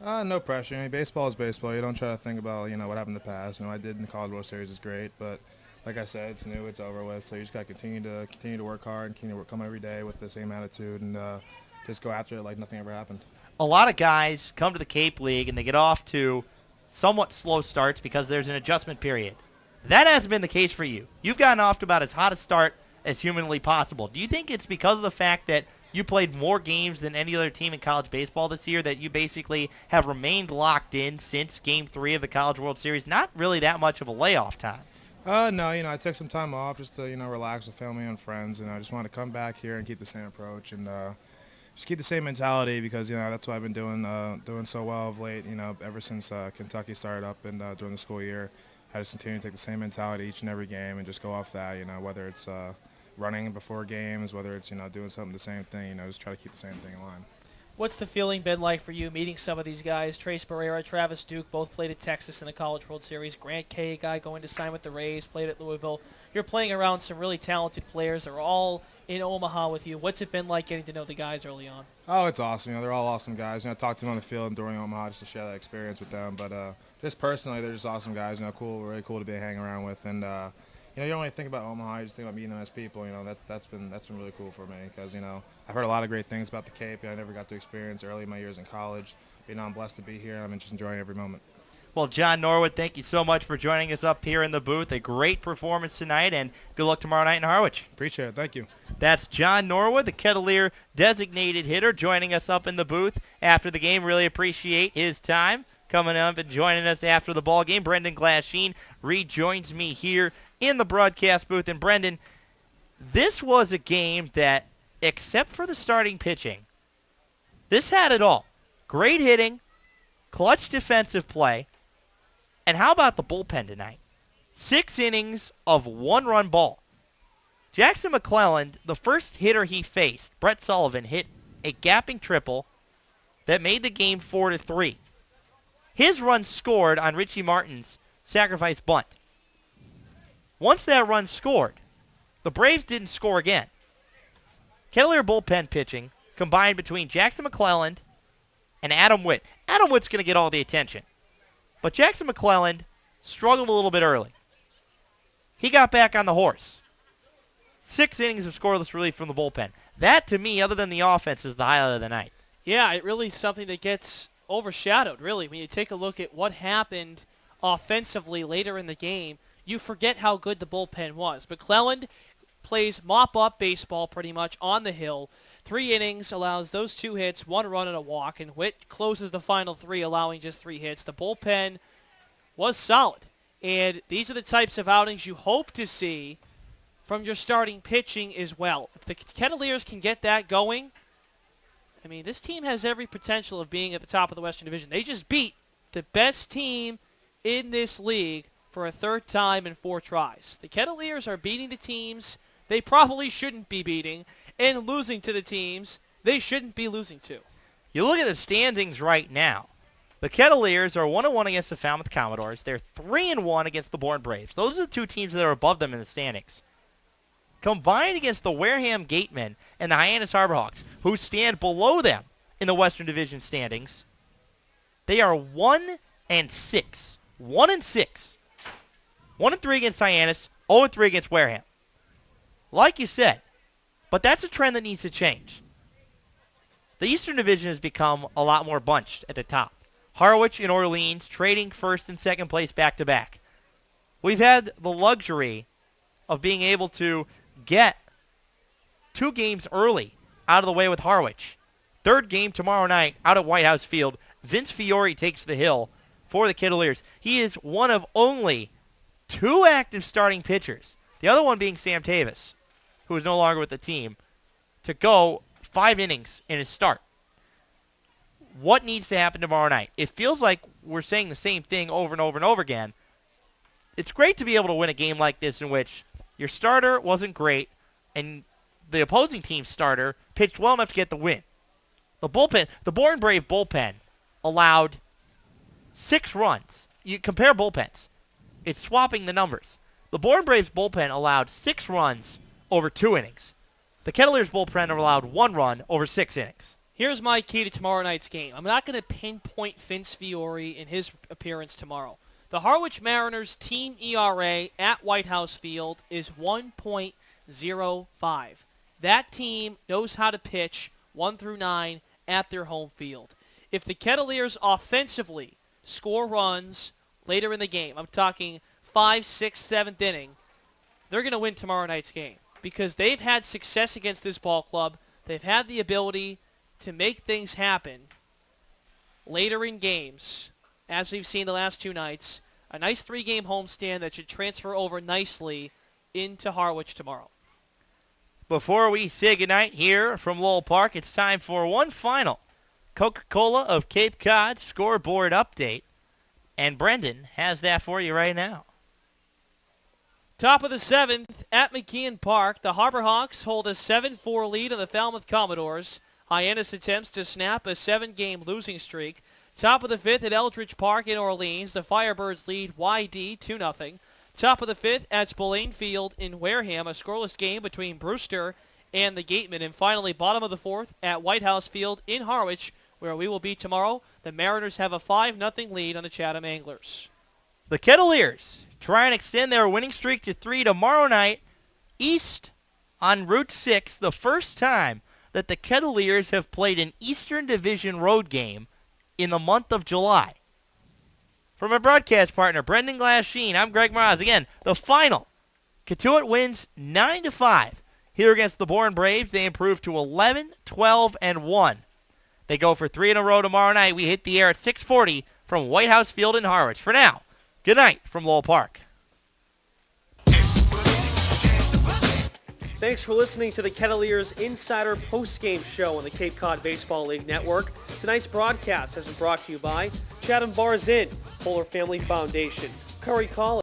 No pressure. I mean, baseball is baseball. You don't try to think about, what happened in the past. I did in the College World Series is great, but like I said, it's new, it's over with. So you just got to continue to work hard and continue to come every day with the same attitude and just go after it like nothing ever happened. A lot of guys come to the Cape League and they get off to somewhat slow starts because there's an adjustment period. That hasn't been the case for you. You've gotten off to about as hot a start as humanly possible. Do you think it's because of the fact that you played more games than any other team in college baseball this year that you basically have remained locked in since Game 3 of the College World Series? Not really that much of a layoff time. No, I took some time off just to, relax with family and friends, and I just wanted to come back here and keep the same approach and just keep the same mentality because, that's what I've been doing so well of late, ever since Kentucky started up and during the school year. I just continue to take the same mentality each and every game and just go off that, whether it's running before games, whether it's, doing something the same thing, just try to keep the same thing in line. What's the feeling been like for you meeting some of these guys? Trace Barrera, Travis Duke, both played at Texas in the College World Series. Grant Kay, a guy going to sign with the Rays, played at Louisville. You're playing around some really talented players. They're all in Omaha with you. What's it been like getting to know the guys early on? Oh, it's awesome. They're all awesome guys. I talked to them on the field and during Omaha just to share that experience with them. But just personally, they're just awesome guys. Cool, really cool to be hanging around with. And you don't really think about Omaha. You just think about meeting them as people. That's been really cool for me because I've heard a lot of great things about the Cape. I never got to experience early in my years in college. I'm blessed to be here. I'm just enjoying every moment. Well, John Norwood, thank you so much for joining us up here in the booth. A great performance tonight, and good luck tomorrow night in Harwich. Appreciate it. Thank you. That's John Norwood, the Kettleer designated hitter, joining us up in the booth after the game. Really appreciate his time coming up and joining us after the ball game. Brendan Glasheen rejoins me here in the broadcast booth. And Brendan, this was a game that, except for the starting pitching, this had it all. Great hitting, clutch defensive play, and how about the bullpen tonight? 6 innings of 1-run ball. Jackson McClelland, the first hitter he faced, Brett Sullivan, hit a gapping triple that made the game 4-3. His run scored on Richie Martin's sacrifice bunt. Once that run scored, the Braves didn't score again. Kettleer bullpen pitching combined between Jackson McClelland and Adam Witt. Adam Witt's going to get all the attention. But Jackson McClelland struggled a little bit early. He got back on the horse. 6 innings of scoreless relief from the bullpen. That, to me, other than the offense, is the highlight of the night. Yeah, it really is something that gets overshadowed, really. When you take a look at what happened offensively later in the game, you forget how good the bullpen was. McClelland plays mop-up baseball pretty much on the hill. 3 innings, allows those 2 hits, 1 run and a walk, and Witt closes the final 3, allowing just 3 hits. The bullpen was solid, and these are the types of outings you hope to see from your starting pitching as well. If the Kettleers can get that going, I mean, this team has every potential of being at the top of the Western Division. They just beat the best team in this league for a third time in 4 tries. The Kettleers are beating the teams they probably shouldn't be beating and losing to the teams they shouldn't be losing to. You look at the standings right now. The Kettleers are 1-1 against the Falmouth Commodores. They're 3-1 against the Bourne Braves. Those are the 2 teams that are above them in the standings. Combined against the Wareham Gatemen and the Hyannis Harborhawks, who stand below them in the Western Division standings, they are 1-6. 1-6. 1-3 against Hyannis, 0-3 against Wareham. Like you said, but that's a trend that needs to change. The Eastern Division has become a lot more bunched at the top. Harwich and Orleans trading first and second place back-to-back. We've had the luxury of being able to get 2 games early out of the way with Harwich. 3rd game tomorrow night out at White House Field. Vince Fiore takes the hill for the Kettleers. He is one of only 2 active starting pitchers, the other one being Sam Tavis, who is no longer with the team, to go 5 innings in his start. What needs to happen tomorrow night? It feels like we're saying the same thing over and over and over again. It's great to be able to win a game like this in which your starter wasn't great and the opposing team's starter pitched well enough to get the win. The bullpen, the Bourne Brave bullpen, allowed 6 runs. You compare bullpens. It's swapping the numbers. The Bourne Braves bullpen allowed 6 runs over 2 innings. The Kettleers bullpen allowed 1 run over 6 innings. Here's my key to tomorrow night's game. I'm not going to pinpoint Vince Fiore in his appearance tomorrow. The Harwich Mariners team ERA at White House Field is 1.05. That team knows how to pitch 1 through 9 at their home field. If the Kettleers offensively score runs later in the game, I'm talking 5th, 6th, 7th inning, they're going to win tomorrow night's game because they've had success against this ball club. They've had the ability to make things happen later in games, as we've seen the last 2 nights. A nice 3-game homestand that should transfer over nicely into Harwich tomorrow. Before we say goodnight here from Lowell Park, it's time for one final Coca-Cola of Cape Cod scoreboard update. And Brendan has that for you right now. Top of the 7th at McKeon Park, the Harborhawks hold a 7-4 lead on the Falmouth Commodores. Hyannis attempts to snap a 7-game losing streak. Top of the 5th at Eldridge Park in Orleans, the Firebirds lead YD 2-0. Top of the 5th at Spillane Field in Wareham, a scoreless game between Brewster and the Gatemen. And finally, bottom of the 4th at White House Field in Harwich, where we will be tomorrow. The Mariners have a 5-0 lead on the Chatham Anglers. The Kettleers try and extend their winning streak to 3 tomorrow night east on Route 6, the first time that the Kettleers have played an Eastern Division road game in the month of July. For my broadcast partner, Brendan Glasheen, I'm Greg Miles. Again, the final. Katuitt wins 9-5 here against the Bourne Braves. They improve to 11-12-1. They go for 3 in a row tomorrow night. We hit the air at 6:40 from White House Field in Harwich. For now, good night from Lowell Park. Thanks for listening to the Kettleers Insider Postgame Show on the Cape Cod Baseball League Network. Tonight's broadcast has been brought to you by Chatham Bars Inn, Fuller Family Foundation, Curry College,